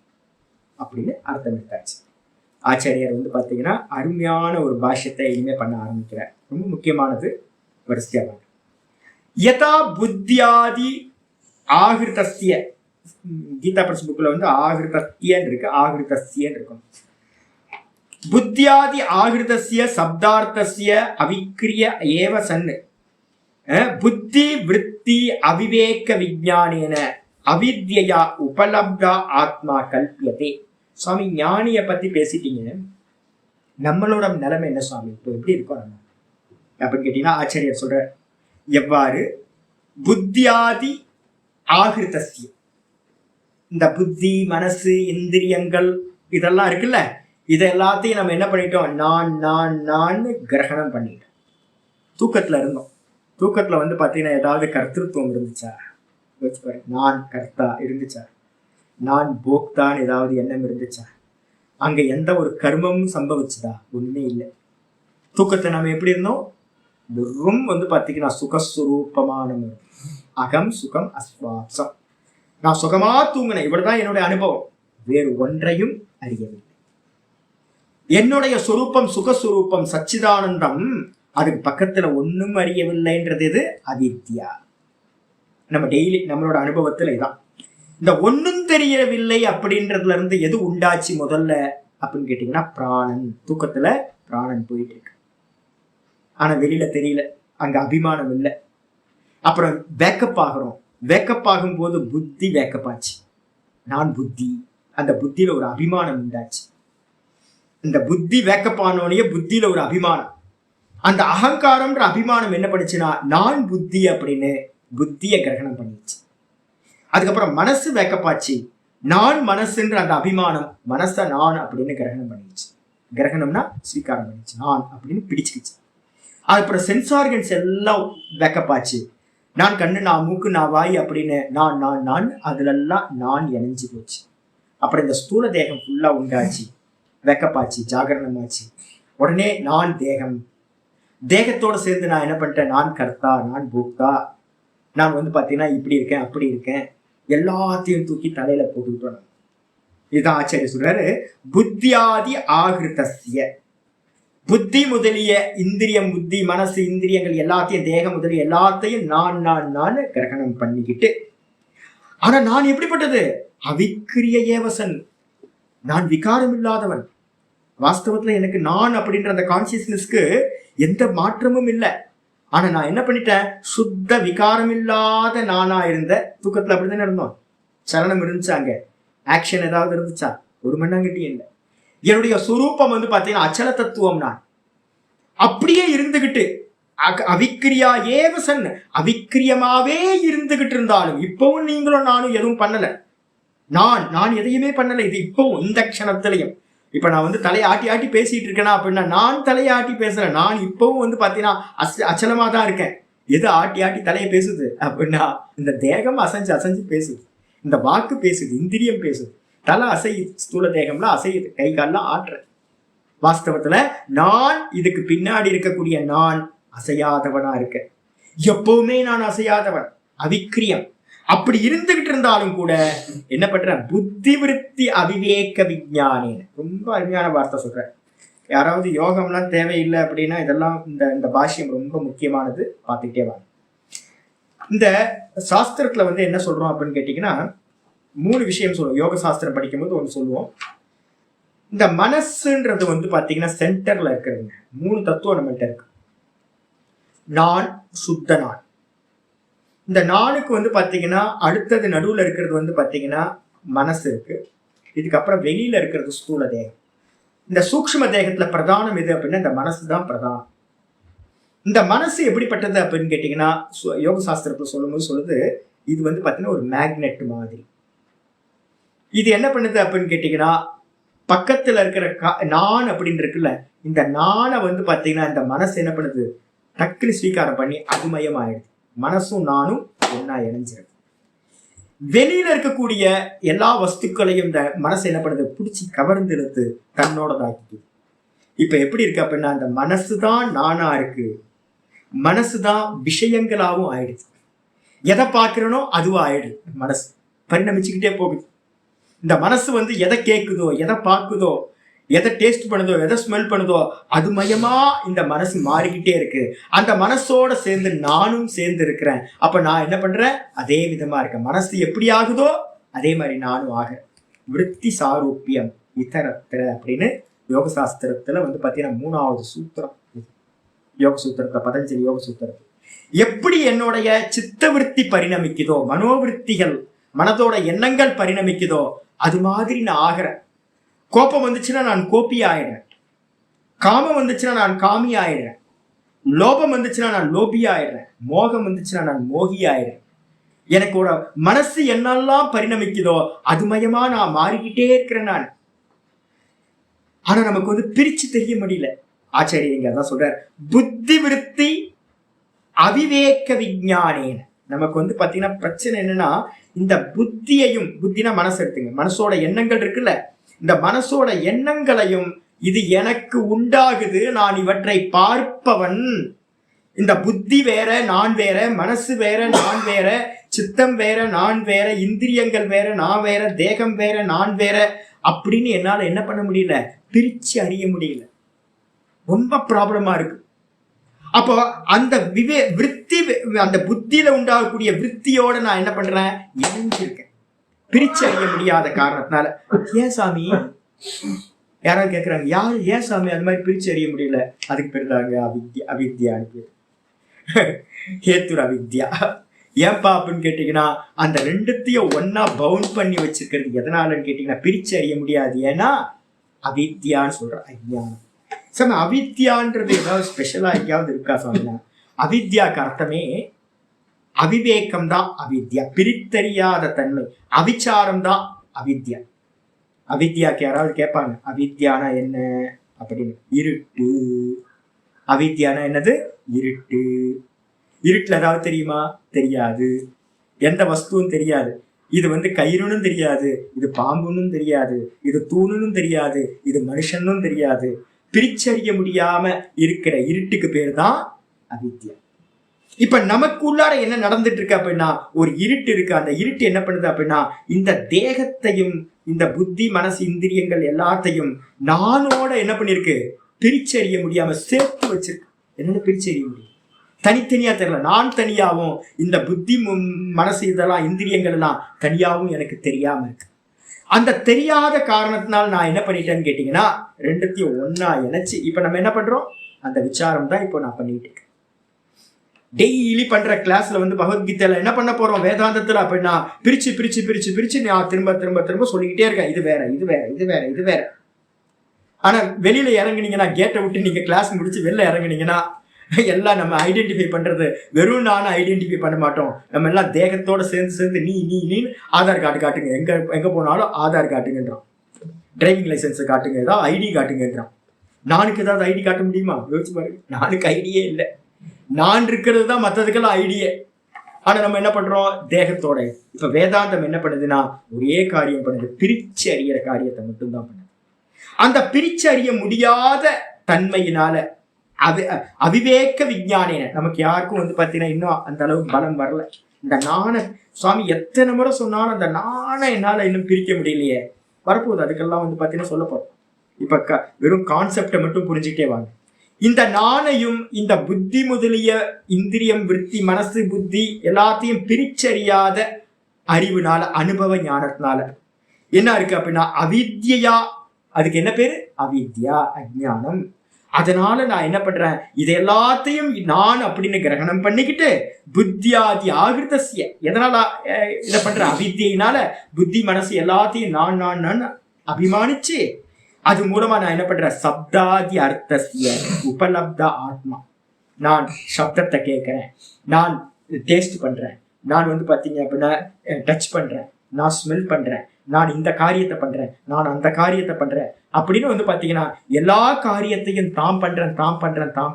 அப்படின்னு அர்த்தம் எடுத்தாச்சு. ஆச்சாரியர் வந்து பாத்தீங்கன்னா அருமையான ஒரு பாஷ்யத்தை இனிமே பண்ண ஆரம்பிக்கிறார். ரொம்ப முக்கியமானது. வரிசையாக யதா புத்தியாதி ஆகிருதஸ்ய, கீதா பிரஸ் புக்ல வந்து ஆகிருதத்தியன்னு இருக்கு, ஆகிருதஸ்யன்னு இருக்கும். புத்தியாதி ஆகிருதஸ்ய சப்தார்த்தஸ்ய அவிக்ரிய ஏவ சன்னு புத்தி விருத்தி அவிவேக விஞ்ஞானேன அவித்யா உபலப்தா ஆத்மா கல்பியதே. சுவாமி, ஞானிய பத்தி பேசிட்டீங்க, நம்மளோட நிலைமை என்ன சுவாமி, இப்போ எப்படி இருக்கோம் நம்ம அப்படின்னு கேட்டீங்கன்னா ஆச்சாரியர் சொல்ற, எவ்வாறு புத்தியாதி ஆகிருதஸ்ய, இந்த புத்தி மனசு இந்திரியங்கள் இதெல்லாம் இருக்குல்ல, இதை எல்லாத்தையும் நம்ம என்ன பண்ணிட்டோம்? நான் நான் நான் கிரகணம் பண்ணிட்டோம். தூக்கத்துல இருந்தோம். தூக்கத்துல வந்து பாத்தீங்கன்னா ஏதாவது கர்த்திருவம் இருந்துச்சா? நான் கர்த்தா இருந்துச்சா? நான் போக்தான் ஏதாவது எண்ணம் இருந்துச்சா? அங்க எந்த ஒரு கர்மமும் சம்பவிச்சுதா? ஒண்ணுமே இல்லை. தூக்கத்தை நம்ம எப்படி இருந்தோம்? வெறும் வந்து பாத்தீங்கன்னா சுகஸ்வரூபமான அகம் சுகம் அஸ்வாசம். நான் சுகமா தூங்கினேன், இவ்வளவுதான் என்னுடைய அனுபவம், வேறு ஒன்றையும் அறியவில்லை. என்னுடைய சொரூப்பம் சுகஸ்வரூப்பம் சச்சிதானந்தம், அதுக்கு பக்கத்துல ஒன்னும் அறியவில்லைன்றது எது? அவித்யா. நம்ம டெய்லி நம்மளோட அனுபவத்துல இதான். இந்த ஒன்னும் தெரியவில்லை அப்படின்றதுல இருந்து எது உண்டாச்சு முதல்ல அப்படின்னு கேட்டீங்கன்னா பிராணன். தூக்கத்துல பிராணன் போயிட்டு இருக்கு, ஆனா வெளியில தெரியல, அங்க அபிமானம் இல்லை. அப்புறம் வேக்கப் ஆகிறோம். வேக்கப் ஆகும் போது புத்தி வேக்கப் ஆச்சு, நான் புத்தி. அந்த புத்தியில ஒரு அபிமானம் உண்டாச்சு. இந்த புத்தி வேக்கப் ஆனோடைய புத்தியில ஒரு அபிமானம், அந்த அகங்காரம்ன்ற அபிமானம் என்ன பண்ணுச்சுன்னா நான் புத்தி அப்படின்னு புத்தியை கிரகணம் பண்ணிடுச்சு. அதுக்கப்புறம் மனசு வேக்கப்பாச்சு, நான் மனசுன்ற அந்த அபிமானம் மனசை நான் அப்படின்னு கிரகணம் பண்ணிடுச்சு. கிரகணம்னா ஸ்வீகாரம் பண்ணிடுச்சு, நான் அப்படின்னு பிடிச்சிக்கிச்சு. அதுக்கப்புறம் சென்ஸ் ஆர்கன்ஸ் எல்லாம் வேக்கப்பாச்சு, நான் கண்ணு, நான் மூக்கு, நான் வாய் அப்படின்னு நான் நான் நான் அதுலெல்லாம் நான் இணைஞ்சு போச்சு. அப்புறம் இந்த ஸ்தூல தேகம் ஃபுல்லா உண்டாச்சு, வேக்கப்பாச்சு, ஜாகரணமாச்சு. உடனே நான் தேகம், தேகத்தோட சேர்ந்து நான் என்ன பண்ணிட்டேன்? நான் கர்த்தா, நான் போக்தா, நான் வந்து பாத்தீங்கன்னா இப்படி இருக்கேன் அப்படி இருக்கேன், எல்லாத்தையும் தூக்கி தலையில போட்டுக்கிட்டோம். இதுதான் ஆச்சாரிய சொல்றாரு, புத்தியாதி ஆகிருதஸ்ய. புத்தி முதலிய இந்திரியம், புத்தி மனசு இந்திரியங்கள் எல்லாத்தையும், தேகம் முதலிய எல்லாத்தையும் நான் நான் நான் கிரகணம் பண்ணிக்கிட்டு, ஆனா நான் எப்படிப்பட்டது? அவிக்கிரிய ஏவசன், நான் விகாரம் இல்லாதவன். வாஸ்தவத்துல எனக்கு நான் அப்படின்ற அந்த கான்சியஸ்னஸ்க்கு எந்த மாற்றமும் இல்லை. ஆனா நான் என்ன பண்ணிட்டேன்? சுத்த விகாரம் இல்லாத நானா இருந்த. தூக்கத்துல அப்படித்தானே இருந்தோம். சலனம் இருந்துச்சா? அங்க ஆக்ஷன் ஏதாவது இருந்துச்சா? ஒரு மண்ணாங்கட்டியும் இல்லை. என்னுடைய சுரூபம் வந்து பாத்தீங்கன்னா அச்சல தத்துவம். நான் அப்படியே இருந்துகிட்டு அவிக்கிரியா ஏவசன், அவிக்கிரியமாவே இருந்துகிட்டு இருந்தாலும் இப்பவும் நீங்களும் நானும் எதுவும் பண்ணல. நான் எதையுமே பண்ணல. இது இப்பவும் இந்த க்ஷணத்திலையும். இப்ப நான் வந்து தலையை ஆட்டி ஆட்டி பேசிட்டு இருக்கேனா அப்படின்னா நான் தலையை ஆட்டி பேசுறேன். நான் இப்பவும் வந்து பாத்தீங்கன்னா அச்சலமா தான் இருக்கேன். எது ஆட்டி ஆட்டி தலையை பேசுது அப்படின்னா இந்த தேகம் அசைஞ்சு அசைஞ்சு பேசுது, இந்த வாக்கு பேசுது, இந்திரியம் பேசுது, தலை அசையுது, ஸ்தூல தேகம்லாம் அசையுது, கை கால்லாம் ஆட்டுற. வாஸ்தவத்துல நான் இதுக்கு பின்னாடி இருக்கக்கூடிய நான் அசையாதவனா இருக்க. எப்பவுமே நான் அசையாதவன், அவிக்கிரியம். அப்படி இருந்துகிட்டு இருந்தாலும் கூட என்ன பண்ற? புத்தி விருத்தி அவிவேக விஞ்ஞானேன. ரொம்ப அருமையான வார்த்தை சொல்றேன். யாராவது யோகம்லாம் தேவையில்லை அப்படின்னா இதெல்லாம் இந்த பாஷ்யம் ரொம்ப முக்கியமானது, பார்த்துக்கிட்டே வாங்க. இந்த சாஸ்திரத்துல வந்து என்ன சொல்றோம் அப்படின்னு கேட்டீங்கன்னா 3 விஷயம் சொல்லுவோம். யோக சாஸ்திரம் படிக்கும்போது ஒன்று சொல்லுவோம். இந்த மனசுன்றது வந்து பாத்தீங்கன்னா சென்டர்ல இருக்கிறதுங்க. 3 தத்துவம் நம்மகிட்ட இருக்கு. நான், சுத்த நான். இந்த நானுக்கு வந்து பாத்தீங்கன்னா அடுத்தது நடுவுல இருக்கிறது வந்து பாத்தீங்கன்னா மனசு இருக்கு. இதுக்கப்புறம் வெளியில இருக்கிறது ஸ்தூல தேகம். இந்த சூக்ஷ்ம தேகத்துல பிரதானம் எது அப்படின்னா இந்த மனசு தான் பிரதானம். இந்த மனசு எப்படிப்பட்டது அப்படின்னு கேட்டீங்கன்னா யோக சாஸ்திரத்துல சொல்லும்போது சொல்லுது, இது வந்து பாத்தீங்கன்னா ஒரு மேக்னெட் மாதிரி. இது என்ன பண்ணுது அப்படின்னு கேட்டீங்கன்னா, பக்கத்துல இருக்கிற நான் அப்படின்னு இருக்குல்ல, இந்த நானை வந்து பாத்தீங்கன்னா இந்த மனசு என்ன பண்ணுது, டக்குன்னு ஸ்வீகாரம் பண்ணி அதுமயம் ஆயிடுது. மனசும் நானும் ஒன்னா இணைஞ்சிருது. வெளியில இருக்கக்கூடிய எல்லா வஸ்துக்களையும் இந்த மனசு என்ன பண்ணுது, பிடிச்சி கவர்ந்து இழுத்து தன்னோடதாக்கிது. இப்ப எப்படி இருக்கு அப்படின்னா, அந்த மனசுதான் நானா இருக்கு, மனசுதான் விஷயங்களாவும் ஆயிடுச்சு. எதை பார்க்கிறனோ அதுவும் ஆயிடுது. மனசு பரிணமிச்சுக்கிட்டே போகுது. இந்த மனசு வந்து எதை கேட்குதோ, எதை பார்க்குதோ, எதை டேஸ்ட் பண்ணுதோ, எதை ஸ்மெல் பண்ணுதோ, அது மயமா இந்த மனசு மாறிக்கிட்டே இருக்கு. அந்த மனசோட சேர்ந்து நானும் சேர்ந்து இருக்கிறேன். அப்ப நான் என்ன பண்றேன், அதே விதமா இருக்கேன். மனசு எப்படி ஆகுதோ அதே மாதிரி நானும் ஆகிறேன். விருத்தி சாரூபியம் இதரத்திர அப்படின்னு யோக சாஸ்திரத்துல வந்து பாத்தீங்கன்னா 3வது சூத்திரம் யோக சூத்திரத்தை, பதஞ்சலி யோக சூத்திரத்தை. எப்படி என்னுடைய சித்த விருத்தி பரிணமிக்குதோ, மனோவிருத்திகள் மனதோட எண்ணங்கள் பரிணமிக்குதோ அது மாதிரி நான் ஆகிறேன். கோபம் வந்துச்சுன்னா நான் கோப்பி ஆயிடுறேன். காமம் வந்துச்சுன்னா நான் காமி ஆயிடுறேன். லோபம் வந்துச்சுன்னா நான் லோபி ஆயிடுறேன். மோகம் வந்துச்சுன்னா நான் மோகி ஆயிடுறேன். எனக்கு ஒரு மனசு என்னெல்லாம் பரிணமிக்குதோ அது மயமா நான் மாறிக்கிட்டே இருக்கிறேன் நான். ஆனா நமக்கு வந்து பிரிச்சு தெரிய முடியல. ஆச்சாரிய இங்க அதான் சொல்றார், புத்தி விருத்தி அவிவேக விஞ்ஞானேன. நமக்கு வந்து பாத்தீங்கன்னா பிரச்சனை என்னன்னா, இந்த புத்தியையும், புத்தினா மனசு எடுத்துங்க, மனசோட எண்ணங்கள் இருக்குல்ல, இந்த மனசோட எண்ணங்களையும் இது எனக்கு உண்டாகுது, நான் இவற்றை பார்ப்பவன். இந்த புத்தி வேற நான் வேற, மனசு வேற நான் வேற, சித்தம் வேற நான் வேற, இந்திரியங்கள் வேற நான் வேற, தேகம் வேற நான் வேற அப்படின்னு என்னால என்ன பண்ண முடியல, பிரிச்சு அறிய முடியல. ரொம்ப ப்ராப்ளமா இருக்கு. அப்போ அந்த விருத்தி, அந்த புத்தியில உண்டாகக்கூடிய விருத்தியோட நான் என்ன பண்றேன், இணைஞ்சிருக்கேன். பிரிச்சு அறிய முடியாத காரணத்தினால. ஏன் சாமி, யாராவது கேட்கிறாங்க, யாரு ஏன் சாமி அது மாதிரி பிரிச்சு அறிய முடியல? அதுக்கு பேர் தாங்க அவித்யா. அவித்யான்னு பேர், ஹேத்துர் அவித்யா. ஏன்பா அப்படின்னு கேட்டீங்கன்னா, அந்த ரெண்டுத்தையும் ஒன்னா பவுண்ட் பண்ணி வச்சிருக்கிறது எதனாலன்னு கேட்டீங்கன்னா, பிரிச்சு அறிய முடியாது. ஏன்னா அவித்யான்னு சொல்ற, அஜ்ஞானம். சாமி அவித்யான்றது ஏதாவது ஸ்பெஷலா எங்கேயாவது இருக்கா சாமினா? அவித்யாக்கு அர்த்தமே அவிவேகம் தான் அவித்யா, பிரித்தறியாத தன்மை. அவிச்சாரம் தான் அவித்யா. அவித்யாக்கு யாராவது கேட்பாங்க, அவித்யானா என்ன அப்படின்னு? இருட்டு. அவித்யானா என்னது? இருட்டு. இருட்டுல ஏதாவது தெரியுமா? தெரியாது. எந்த வஸ்துவும் தெரியாது. இது வந்து கயிறுன்னு தெரியாது, இது பாம்புன்னு தெரியாது, இது தூணுன்னு தெரியாது, இது மனுஷனும் தெரியாது. பிரிச்சறிய முடியாம இருக்கிற இருட்டுக்கு பேர் தான் அவித்யா. இப்ப நமக்கு உள்ளார என்ன நடந்துட்டு இருக்கு அப்படின்னா, ஒரு இருட்டு இருக்கு. அந்த இருட்டு என்ன பண்ணுது அப்படின்னா, இந்த தேகத்தையும் இந்த புத்தி மனசு இந்திரியங்கள் எல்லாத்தையும் நானோட என்ன பண்ணிருக்கு, பிரிச்சறிய முடியாம சேர்த்து வச்சிருக்கு. என்னென்ன பிரிச்சறிய முடியும்? தனித்தனியா தெரியல. நான் தனியாவும் இந்த புத்தி மனசு இதெல்லாம் இந்திரியங்கள் எல்லாம் தனியாவும் எனக்கு தெரியாம இருக்கு. அந்த தெரியாத காரணத்தினால் நான் என்ன பண்ணிட்டேன்னு கேட்டீங்கன்னா, ரெண்டுத்தையும் ஒன்னா இணைச்சு இப்ப நம்ம என்ன பண்றோம், அந்த விசாரம் தான் இப்போ நான் பண்ணிட்டு இருக்கேன். டெய்லி பண்ற கிளாஸ்ல வந்து பகவத்கீதையில என்ன பண்ண போறோம், வேதாந்தத்துல அப்படின்னா பிரிச்சு பிரிச்சு பிரிச்சு பிரிச்சு நான் திரும்ப திரும்ப திரும்ப சொல்லிக்கிட்டே இருக்கேன். இது வேற, இது வேற, இது வேற, இது வேற. ஆனா வெளியில இறங்குனீங்கன்னா, கேட்டை விட்டு நீங்க கிளாஸ் முடிச்சு வெளில இறங்குனீங்கன்னா, எல்லாம் நம்ம ஐடென்டிஃபை பண்றது வெறும் நானும் ஐடென்டிஃபை பண்ண மாட்டோம். நம்ம எல்லாம் தேகத்தோட சேர்ந்து சேர்ந்து நீ ஆதார் கார்டு காட்டுங்க, எங்க போனாலும் ஆதார் காட்டுங்கன்றான். டிரைவிங் லைசன்ஸ் காட்டுங்க, ஏதாவது ஐடி காட்டுங்கன்றான். நானுக்கு ஏதாவது ஐடி காட்ட முடியுமா? யோசிச்சு பாருங்க. நானுக்கு ஐடியே இல்லை. நான் இருக்கிறது தான் மற்றதுக்கெல்லாம் ஐடியே. ஆனா நம்ம என்ன பண்றோம், தேகத்தோட. இப்ப வேதாந்தம் என்ன பண்ணுதுன்னா, ஒரே காரியம் பண்ணுது, பிரிச்சு அறிகிற காரியத்தை மட்டும்தான் பண்ணுது. அந்த பிரிச்சு அறிய முடியாத தன்மையினால அவிவேக விஞ்ஞானேன நமக்கு யாருக்கும் வந்து பாத்தீங்கன்னா இன்னும் அந்த அளவுக்கு பலம் வரல. இந்த நாண சுவாமி எத்தனை முறை சொன்னாலும் அந்த நாண என்னால இன்னும் பிரிக்க முடியலையே. வரப்போகுது, அதுக்கெல்லாம் வந்து பாத்தீங்கன்னா சொல்ல போறோம். இப்ப வெறும் கான்செப்டை மட்டும் புரிஞ்சுக்கிட்டே வாங்க. இந்த நாணையும் இந்த புத்தி முதலிய இந்திரியம் விருத்தி மனசு புத்தி எல்லாத்தையும் பிரிச்சறியாத அறிவுனால, அனுபவ ஞானத்தினால என்ன இருக்கு அப்படின்னா அவித்யா. அதுக்கு என்ன பேரு? அவித்யா, அஜ்ஞானம். அதனால நான் என்ன பண்றேன், இது எல்லாத்தையும் நான் அப்படின்னு கிரகணம் பண்ணிக்கிட்டு புத்தியாதி ஆகிருதசிய, எதனால இதை பண்றேன், அவித்தியினால புத்தி மனசு எல்லாத்தையும் நான் நான் நான் அபிமானிச்சு அது மூலமா நான் என்ன பண்றேன், சப்தாதி அர்த்தசிய உபலப்த ஆத்மா. நான் சப்தத்தை கேட்கிறேன், நான் டேஸ்ட் பண்றேன், நான் வந்து பாத்தீங்க அப்படின்னா டச் பண்றேன், நான் ஸ்மெல் பண்றேன், நான் இந்த காரியத்தை பண்றேன், நான் அந்த காரியத்தை பண்றேன் அப்படின்னு வந்து பாத்தீங்கன்னா எல்லா காரியத்தையும் தாம்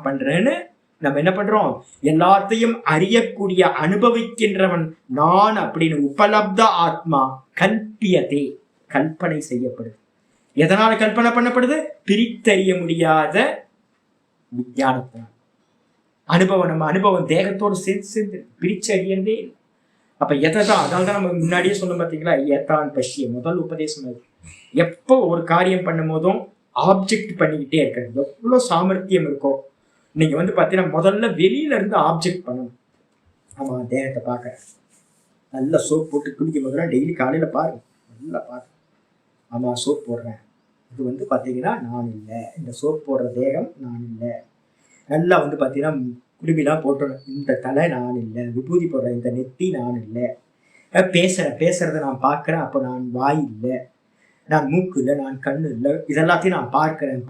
பண்றேன்னு நம்ம என்ன பண்றோம், எல்லாத்தையும் அறியக்கூடிய அனுபவிக்கின்றவன் நான் அப்படின்னு உபலப்த ஆத்மா கல்பியதே, கல்பனை செய்யப்படுது. எதனால கல்பனை பண்ணப்படுது? பிரித்தறிய முடியாத விஞ்ஞானத்தினால். அனுபவம், நம்ம அனுபவம் தேகத்தோடு சேர்ந்து பிரிச்சு அறியறதே. அப்ப எதைதான், அதனால்தான் நம்ம முன்னாடியே சொன்னோம் பார்த்தீங்களா, ஏத்தான் பஷ்ய முதல் உபதேசம் அது. எப்போ ஒரு காரியம் பண்ணும் போதும் ஆப்ஜெக்ட் பண்ணிக்கிட்டே இருக்கிறது எவ்வளவு சாமர்த்தியம் இருக்கோ. நீங்க வந்து பாத்தீங்கன்னா முதல்ல வெளியில இருந்து ஆப்ஜெக்ட் பண்ணணும். ஆமா, தேகத்தை பார்க்க நல்லா சோப் போட்டு குளிக்கும் போதெல்லாம் டெய்லி காலையில பாருங்க, நல்லா பாருங்க. ஆமா, சோப் போடுறேன், இது வந்து பாத்தீங்கன்னா நான் இல்லை, இந்த சோப் போடுற தேகம் நான் இல்லை. நல்லா வந்து பாத்தீங்கன்னா குடுமிலாம் போட்டணும், இந்த தலை நான் இல்லை, விபூதி போடுற இந்த நெத்தி நான் இல்லை, பேசுறத நான் பார்க்கிறேன், அப்போ நான் வாய் இல்லை, நான் மூக்கு இல்லை, நான் கண்ணு இல்லை, இதெல்லாத்தையும் நான் பார்க்கிறேன்.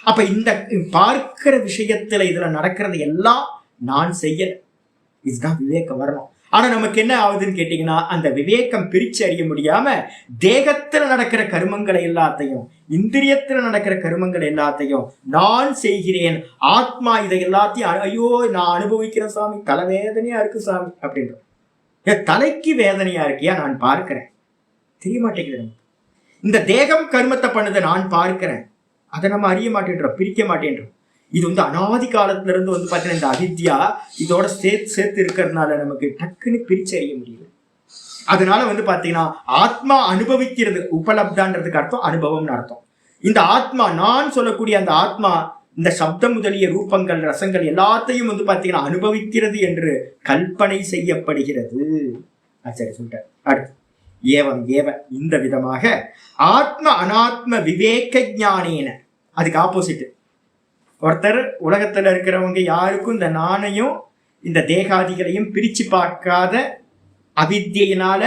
அப்ப இந்த பார்க்கிற விஷயத்துல இதுல நடக்கிறது எல்லாம் நான் செய்யல. இதுதான் விவேகம் வரணும். ஆனா நமக்கு என்ன ஆகுதுன்னு கேட்டீங்கன்னா, அந்த விவேகம் பிரிச்சு அறிய முடியாம தேகத்துல நடக்கிற கர்மங்களை எல்லாத்தையும், இந்திரியத்துல நடக்கிற கர்மங்கள் எல்லாத்தையும் நான் செய்கிறேன், ஆத்மா இதை எல்லாத்தையும் ஐயோ நான் அனுபவிக்கிறேன் சாமி, தலைவேதனையா இருக்கு சாமி அப்படின்ற. தலைக்கு வேதனையா இருக்கியா, நான் பார்க்கிறேன், தெரிய மாட்டேங்குது. இந்த தேகம் கர்மத்தை பண்ணுதை நான் பார்க்கிறேன், அதை நம்ம அறிய மாட்டேன்றோம், பிரிக்க மாட்டேன்றோம். இது வந்து அனாதி காலத்துல இருந்து வந்து பாத்தீங்கன்னா இந்த அவித்யா இதோட சேர்த்து இருக்கிறதுனால நமக்கு டக்குன்னு பிரிச்சு அறிய முடியுது. அதனால வந்து பாத்தீங்கன்னா ஆத்மா அனுபவிக்கிறது, உபலப்தான்றதுக்கு அர்த்தம் அனுபவம்னு அர்த்தம். இந்த ஆத்மா, நான் சொல்லக்கூடிய அந்த ஆத்மா இந்த சப்தம் முதலிய ரூபங்கள் ரசங்கள் எல்லாத்தையும் வந்து பாத்தீங்கன்னா அனுபவிக்கிறது என்று கல்பனை செய்யப்படுகிறது. சரி சொல்லிட்டேன். அடுத்து ஏவம் ஏவ, இந்த விதமாக ஆத்ம அனாத்ம விவேக ஞானேன, அதுக்கு ஆப்போசிட். ஒருத்தர் உலகத்துல இருக்கிறவங்க யாருக்கும் இந்த நானையும் இந்த தேகாதிகளையும் பிரிச்சு பார்க்காத அவித்தியினால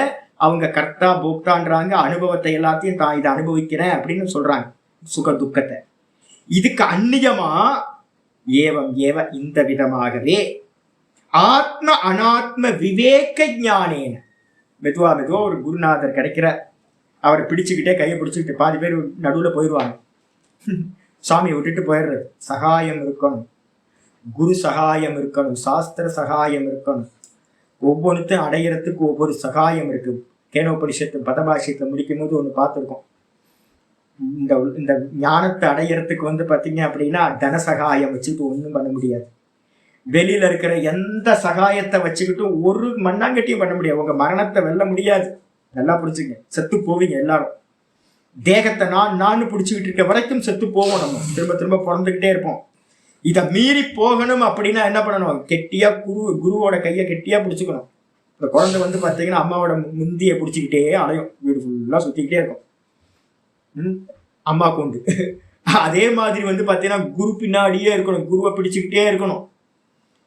அவங்க கர்த்தா போக்தான்றாங்க, அனுபவத்தை எல்லாத்தையும் தான் இதை அனுபவிக்கிறேன் அப்படின்னு சொல்றாங்க, சுக துக்கத்தை. இதுக்கு அந்நியமா ஏவம் ஏவ, இந்த விதமாகவே ஆத்ம அனாத்ம விவேக ஞானேன, மெதுவா ஒரு குருநாதர் கிடைக்கிற, அவரை பிடிச்சுக்கிட்டே கையை பிடிச்சுக்கிட்டு பாதி பேர் நடுவுல போயிடுவாங்க, சாமியை விட்டுட்டு போயிடுறது. சகாயம் இருக்கணும், குரு சகாயம் இருக்கணும், சாஸ்திர சகாயம் இருக்கணும். ஒவ்வொன்றுத்தையும் அடையிறதுக்கு ஒவ்வொரு சகாயம் இருக்கு. கேனோபனிஷத்து பதபாஷியத்தை முடிக்கும் போது ஒன்று பார்த்துருக்கோம். இந்த ஞானத்தை அடையிறதுக்கு வந்து பார்த்தீங்க அப்படின்னா தன சகாயம் வச்சுக்கிட்டு ஒன்றும் பண்ண முடியாது. வெளியில இருக்கிற எந்த சகாயத்தை வச்சுக்கிட்டும் ஒரு மண்ணாங்கட்டியும் பண்ண முடியாது. உங்க மரணத்தை வெல்ல முடியாது. நல்லா புரிச்சுங்க, செத்து போவீங்க எல்லாரும். தேகத்தை நான் பிடிச்சிக்கிட்டு இருக்க வரைக்கும் செத்து போவோம். நம்ம திரும்ப பிறந்துக்கிட்டே இருப்போம். இதை மீறி போகணும் அப்படின்னா என்ன பண்ணணும்? கெட்டியா குருவோட கையை கெட்டியா பிடிச்சிக்கணும். இந்த குழந்தை வந்து பார்த்தீங்கன்னா அம்மாவோட முந்தியை பிடிச்சிக்கிட்டே அலையும், வீடு ஃபுல்லாக சுற்றிக்கிட்டே இருக்கும். அம்மா கொண்டு அதே மாதிரி வந்து பார்த்தீங்கன்னா குரு பின்னாடியே இருக்கணும், குருவை பிடிச்சிக்கிட்டே இருக்கணும்.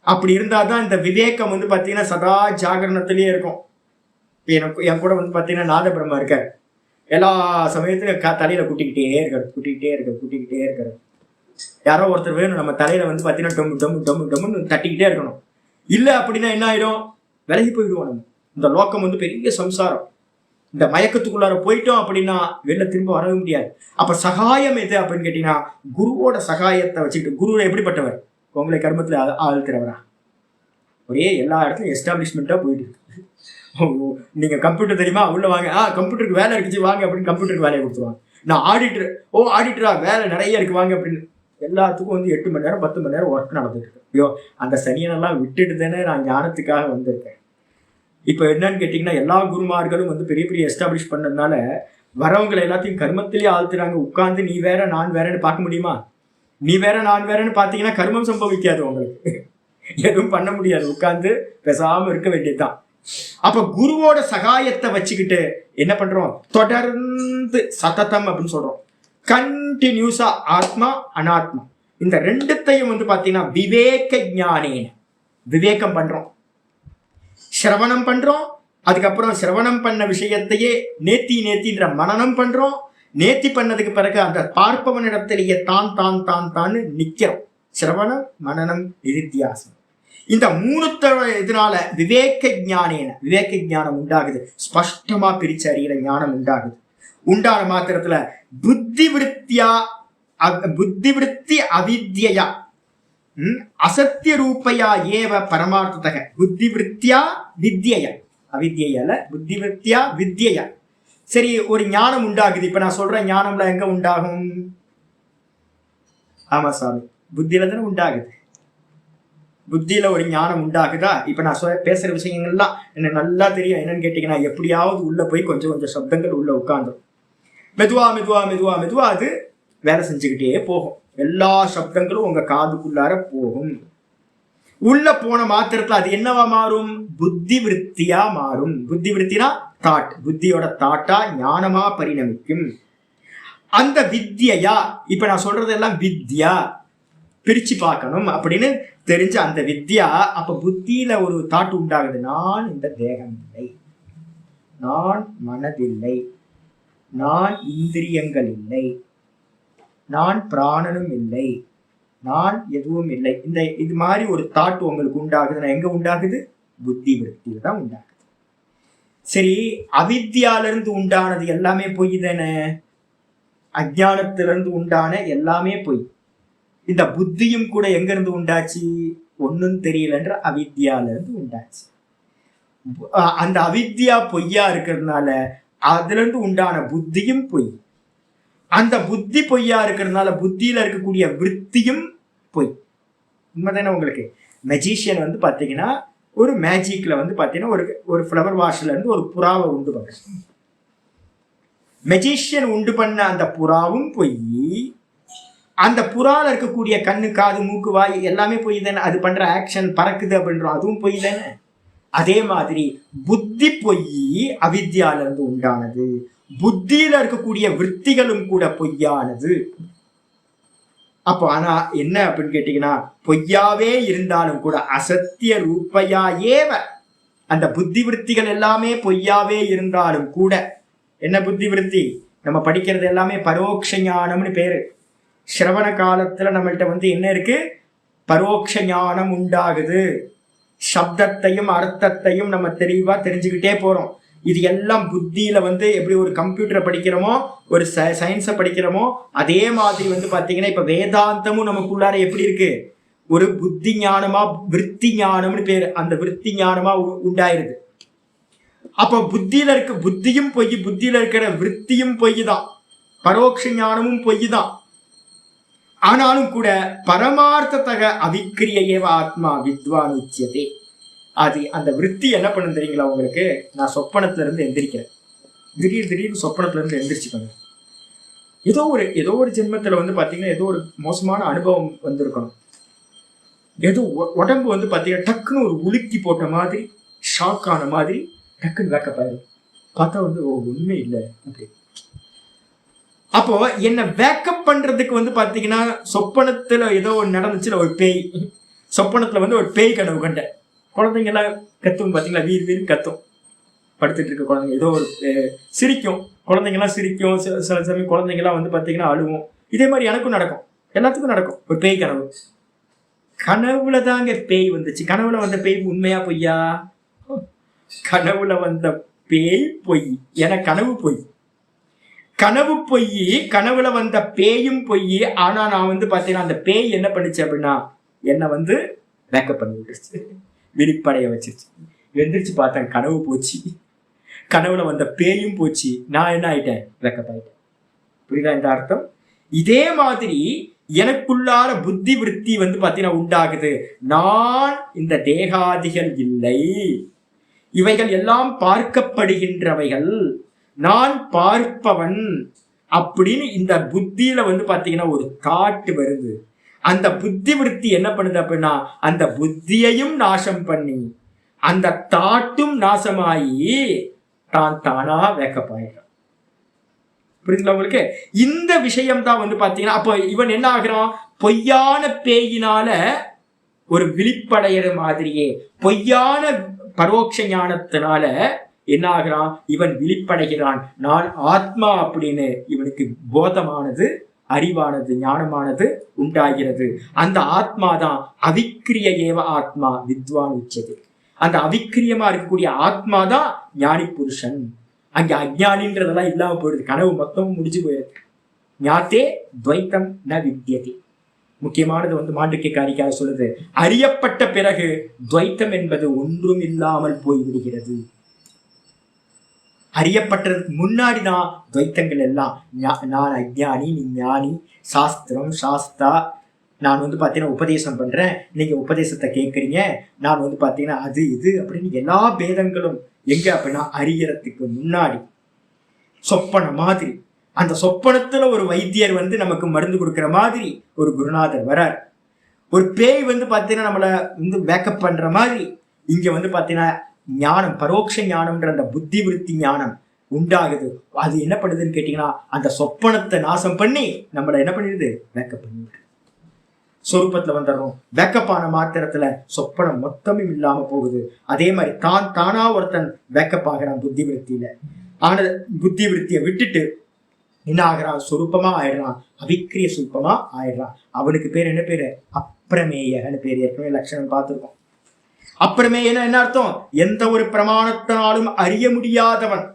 அப்படி இருந்தால் தான் இந்த விவேகம் வந்து பார்த்தீங்கன்னா சதா ஜாகரணத்திலேயே இருக்கும். என் கூட வந்து பார்த்தீங்கன்னா நாதபிரம்மா இருக்கார். எல்லா சமயத்திலும் தலையில குட்டிக்கிட்டே இருக்காரு. யாரோ ஒருத்தர் வேணும் நம்ம தலையில வந்து பார்த்தீங்கன்னா டொம்முன்னு தட்டிக்கிட்டே இருக்கணும். இல்லை அப்படின்னா என்ன ஆயிடும்? விலகி போயிடுவோம். நம்ம இந்த லோக்கம் வந்து பெரிய சம்சாரம். இந்த மயக்கத்துக்குள்ளார போயிட்டோம் அப்படின்னா வெளில திரும்ப வரவே முடியாது. அப்ப சகாயம் எது அப்படின்னு கேட்டீங்கன்னா குருவோட சகாயத்தை வச்சுக்கிட்டு. குரு எப்படிப்பட்டவர்? உங்களை கர்மத்துல ஆழ்த்துறவரா? ஒரே எல்லா இடத்துலையும் எஸ்டாப்ளிஷ்மெண்ட்டா போயிட்டு இருக்கு. நீங்க கம்ப்யூட்டர் தெரியுமா, உள்ள வாங்க, கம்ப்யூட்டருக்கு வேலை இருக்குச்சு வாங்க அப்படின்னு கம்ப்யூட்டருக்கு வேலையை கொடுத்துருவாங்க. நான் ஆடிட்டரா வேலை நிறைய இருக்கு வாங்க அப்படின்னு. எல்லாத்துக்கும் வந்து 8 மணி நேரம் 10 மணி நேரம் ஒர்க் நடந்துட்டு இருக்கு. ஐயோ, அந்த சனியனெல்லாம் விட்டுட்டு தானே நான் ஞானத்துக்காக வந்திருக்கேன். இப்போ என்னன்னு கேட்டீங்கன்னா எல்லா குருமார்களும் வந்து பெரிய பெரிய எஸ்டாப்ளிஷ் பண்ணதுனால வரவங்களை எல்லாத்தையும் கர்மத்திலேயே ஆழ்த்துறாங்க. உட்கார்ந்து நீ வேற நான் வேறன்னு பார்க்க முடியுமா? நீ வேற நான் வேறன்னு பார்த்தீங்கன்னா கர்மம் சம்பவிக்காது, உங்களுக்கு எதுவும் பண்ண முடியாது. உட்கார்ந்து பேசாம இருக்க வேண்டியதுதான். அப்ப குருவோட சகாயத்தை வச்சுக்கிட்டு என்ன பண்றோம்? தொடர்ந்து சததம் அப்படின்னு சொல்றோம். கண்டினியூஸா ஆத்மா அனாத்மா இந்த ரெண்டுத்தையும் வந்து பாத்தீங்கன்னா விவேக ஞானேன விவேகம் பண்றோம், சிரவணம் பண்றோம். அதுக்கப்புறம் சிரவணம் பண்ண விஷயத்தையே நேத்தின்ற மனனம் பண்றோம். நேத்தி பண்ணதுக்கு பிறகு அந்த பார்ப்பவனிடத்திலேயே தான் நிக்கிறோம். சிரவணம் மனனம் நிதித்தியாசம் இந்த மூணுத்தோட இதனால விவேக ஞானம் உண்டாகுது. ஸ்பஷ்டமா பிரிச்சு அறிகிற ஞானம் உண்டாகுது. உண்டான மாத்திரத்துல புத்தி விருத்தி அவித்யா அசத்திய ரூபையா ஏவ பரமார்த்தக புத்தி விருத்தியா வித்யா அவித்யல புத்தி விருத்தியா வித்யா. சரி, ஒரு ஞானம் உண்டாகுது. இப்ப நான் சொல்ற ஞானம்ல எங்க உண்டாகும்? ஆமா சாமி, புத்தியில தானே உண்டாகுது. புத்தியில ஒரு ஞானம் உண்டாகுதா? இப்ப நான் பேசுற விஷயங்கள்லாம் எனக்கு நல்லா தெரியும். என்னன்னு கேட்டீங்கன்னா, எப்படியாவது உள்ள போய் கொஞ்சம் கொஞ்சம் சப்தங்கள் உள்ள உட்கார்ந்துடும். மெதுவா மெதுவா மெதுவா மெதுவா அது வேலை செஞ்சுக்கிட்டே போகும். எல்லா சப்தங்களும் உங்க காதுக்குள்ளார போகும். உள்ள போன மாத்திரத்துல அது என்னவா மாறும்? புத்தி விருத்தியா மாறும். புத்தி விருத்தினா தாட், புத்தியோட தாட்டா ஞானமா பரிணமிக்கும். அந்த வித்யா, இப்ப நான் சொல்றது எல்லாம் வித்யா, பிரிச்சு பார்க்கணும் அப்படின்னு தெரிஞ்ச அந்த வித்யா, அப்ப புத்தியில ஒரு தாட்டு உண்டாகுது. நான் இந்த தேகம் இல்லை, நான் மனதில்லை, நான் இந்திரியங்கள் இல்லை, நான் பிராணனும் இல்லை, நான் எதுவும் இல்லை. இந்த இது மாதிரி ஒரு தாட் உங்களுக்கு உண்டாகுதுன்னா எங்க உண்டாகுது? புத்தி விருத்தியில தான் உண்டாகுது. சரி, அவித்யாலிருந்து உண்டானது எல்லாமே பொய் தானே. அஜானத்திலிருந்து உண்டான எல்லாமே பொய். இந்த புத்தியும் கூட எங்க இருந்து உண்டாச்சு? ஒன்னும் தெரியலன்ற அவித்யாலிருந்து உண்டாச்சு. அந்த அவித்யா பொய்யா இருக்கிறதுனால அதுல இருந்து உண்டான புத்தியும் பொய். அந்த புத்தி பொய்யா இருக்கிறதுனால புத்தியில இருக்கக்கூடிய விருத்தியும் பொய். உண்மைதானே உங்களுக்கு? மெஜிஷியன் வந்து பாத்தீங்கன்னா ஒரு மேஜிக்ல வந்து பாத்தீங்கன்னா ஒரு ஃப்ளவர் வாஷ்ல இருந்து ஒரு புறாவை உண்டு பண்ற. மெஜிஷியன் உண்டு பண்ண அந்த புறாவும் பொய். அந்த புறால இருக்கக்கூடிய கண்ணு, காது, மூக்கு, வாய் எல்லாமே பொய் தானே. அது பண்ற ஆக்ஷன், பறக்குது அப்படின்றோம், அதுவும் பொய் தானே. அதே மாதிரி புத்தி பொய், அவித்யால இருந்து உண்டானது. புத்தியில இருக்கக்கூடிய விற்த்திகளும் கூட பொய்யானது. அப்போ ஆனா என்ன அப்படின்னு கேட்டீங்கன்னா, பொய்யாவே இருந்தாலும் கூட அசத்திய ரூபையா ஏவ, அந்த புத்தி விற்த்திகள் எல்லாமே பொய்யாவே இருந்தாலும் கூட, என்ன புத்தி விருத்தி? நம்ம படிக்கிறது எல்லாமே பரோட்ச ஞானம்னு பேரு. சிரவண காலத்துல நம்மள்கிட்ட வந்து என்ன இருக்கு? பரோட்ச ஞானம் உண்டாகுது. சப்தத்தையும் அர்த்தத்தையும் நம்ம தெளிவா தெரிஞ்சுக்கிட்டே போறோம். இது எல்லாம் புத்தியில வந்து எப்படி ஒரு கம்ப்யூட்டரை படிக்கிறோமோ, ஒரு சயின்ஸை படிக்கிறோமோ, அதே மாதிரி வந்து பாத்தீங்கன்னா இப்ப வேதாந்தமும் நமக்குள்ளார எப்படி இருக்கு? ஒரு புத்தி ஞானமா விருத்தி ஞானம்னு பேரு. அந்த விருத்தி ஞானமா உண்டாயிருது. அப்ப புத்தியில இருக்க புத்தியும் பொய், புத்தியில இருக்கிற விருத்தியும் பொய் தான், பரோட்ச ஞானமும் பொய் தான். ஆனாலும் கூட பரமார்த்தத்தக அவிக்கிரியேவ ஆத்மா வித்வான் உச்சியதே. அது அந்த விருத்தி என்ன பண்ணும் தெரியுங்களா உங்களுக்கு? நான் சொப்பனத்துல இருந்து எந்திரிக்கிறேன், திடீர்னு சொப்பனத்துல இருந்து எந்திரிச்சுக்கணும். ஏதோ ஒரு ஜென்மத்துல வந்து பாத்தீங்கன்னா ஏதோ ஒரு மோசமான அனுபவம் வந்திருக்கணும். ஏதோ உடம்பு வந்து பாத்தீங்கன்னா டக்குன்னு ஒரு உலுக்கி போட்ட மாதிரி, ஷாக் ஆன மாதிரி டக்குன்னு வேக்கப் ஆயிடும். பார்த்தா வந்து உண்மை இல்லை அப்படி. அப்போ என்ன வேக்கப் பண்றதுக்கு வந்து பாத்தீங்கன்னா சொப்பனத்துல ஏதோ ஒன்று நடந்துச்சுல, ஒரு பேய். சொப்பனத்துல வந்து ஒரு பேய் கனவு கண்டேன். குழந்தைங்க எல்லாம் கத்தும் பாத்தீங்களா, வீர் வீர் கத்தும். படுத்துட்டு இருக்க குழந்தைங்க ஏதோ ஒரு சிரிக்கும், குழந்தைங்க எல்லாம் சிரிக்கும். சில சமயம் குழந்தைங்க எல்லாம் வந்து பாத்தீங்கன்னா அழுவும். இதே மாதிரி எனக்கும் நடக்கும், எல்லாத்துக்கும் நடக்கும். ஒரு பேய் கனவு. கனவுல தாங்க பேய் வந்துச்சு. கனவுல வந்த பேய் உண்மையா பொய்யா? கனவுல வந்த பேய் பொய். என கனவு பொய், கனவு பொய், கனவுல வந்த பேயும் பொய். ஆனா நான் வந்து பாத்தீங்கன்னா அந்த பேய் என்ன பண்ணுச்சு அப்படின்னா என்ன வந்து வேக்கப் பண்ணி விட்டுருச்சு, விழிப்படைய வச்சிருச்சு. எந்திரிச்சு பார்த்தேன், கனவு போச்சு, கனவுல வந்த பேயும் போச்சு. நான் என்ன ஆயிட்டேன்? வேக்கப் ஆயிட்டேன். புரியுதா இந்த அர்த்தம்? இதே மாதிரி எனக்குள்ளார புத்தி விருத்தி வந்து பாத்தீங்கன்னா உண்டாகுது. நான் இந்த தேகாதிகள் இல்லை, இவைகள் எல்லாம் பார்க்கப்படுகின்றவைகள், நான் பார்ப்பவன் அப்படின்னு இந்த புத்தியில வந்து பாத்தீங்கன்னா ஒரு தாட்டு வருது. அந்த புத்தி விருத்தி என்ன பண்ணுது அப்படின்னா அந்த புத்தியையும் நாசம் பண்ணி அந்த தாட்டும் நாசமாயி தான் தானா வேக்கப்பாயிடும். புரியுதுங்களா உங்களுக்கு? இந்த விஷயம் தான் வந்து பாத்தீங்கன்னா அப்போ இவன் என்ன ஆகிறான்? பொய்யான பேயினால ஒரு விழிப்படைகிற மாதிரியே பொய்யான பரோட்ச ஞானத்தினால என்ன ஆகிறான்? இவன் விழிப்படைகிறான். நான் ஆத்மா அப்படின்னு இவனுக்கு போதமானது அறிவானது ஞானமானது உண்டாகிறது. அந்த ஆத்மாதான் அவிக்கிரிய ஏவ ஆத்மா வித்வான் உச்சது. அந்த அவிக்கிரியமா இருக்கக்கூடிய ஆத்மாதான் ஞானி புருஷன். அங்க அஜ்ஞானின்றதெல்லாம் இல்லாம போயிடுது, கனவு மொத்தமும் முடிஞ்சு போயிடுது. ஞாத்தே துவைத்தம் ந வித்யதி. முக்கியமானது மாண்டூக்கிய காரிக்கையாக சொல்லுது, அறியப்பட்ட பிறகு துவைத்தம் என்பது ஒன்றும் இல்லாமல் போய்விடுகிறது. அறியப்பட்டதுக்கு முன்னாடிதான் துவைத்தங்கள் எல்லாம். நான் அஜ்ஞானி, நீ ஞானி, சாஸ்திரம் சாஸ்தா, நான் பாத்தீங்கன்னா உபதேசம் பண்றேன், நீங்க உபதேசத்தை கேட்கறீங்க, நான் பாத்தீங்கன்னா அது இது அப்படின்னு எல்லா பேதங்களும் எங்க அப்படின்னா அறியறதுக்கு முன்னாடி. சொப்பன மாதிரி, அந்த சொப்பனத்துல ஒரு வைத்தியர் நமக்கு மருந்து கொடுக்கிற மாதிரி ஒரு குருநாதர் வரார். ஒரு பேய் பாத்தீங்கன்னா நம்மள வேக்கப் பண்ற மாதிரி இங்க பாத்தீங்கன்னா ஞானம், பரோட்ச ஞானம்ன்ற அந்த புத்தி விருத்தி ஞானம் உண்டாகுது. அது என்ன பண்ணுதுன்னு கேட்டீங்கன்னா அந்த சொப்பனத்தை நாசம் பண்ணி நம்மள என்ன பண்ணிடுது, வேக்கப் பண்ணிடுது. சொரூபத்துல வந்துடுறோம். வேக்கப் ஆன மாத்திரத்துல சொப்பனம் மொத்தமும் இல்லாம போகுது. அதே மாதிரி தானா ஒருத்தன் வேக்கப் ஆகிறான் புத்தி விருத்தியில. ஆன புத்தி விருத்தியை விட்டுட்டு என்ன ஆகிறான், சொரூபமா ஆயிடுறான், அவிக்கிரிய சுரூபமா ஆயிடுறான். அவனுக்கு பேர் என்ன பேரு, அப்பிரமேயன்னு பேர். ஏற்கனவே லட்சணம் பார்த்திருக்கோம். அப்பிரமேயன்னா என்ன அர்த்தம், எந்த ஒரு பிரமாணத்தினாலும் அறிய முடியாதவன்.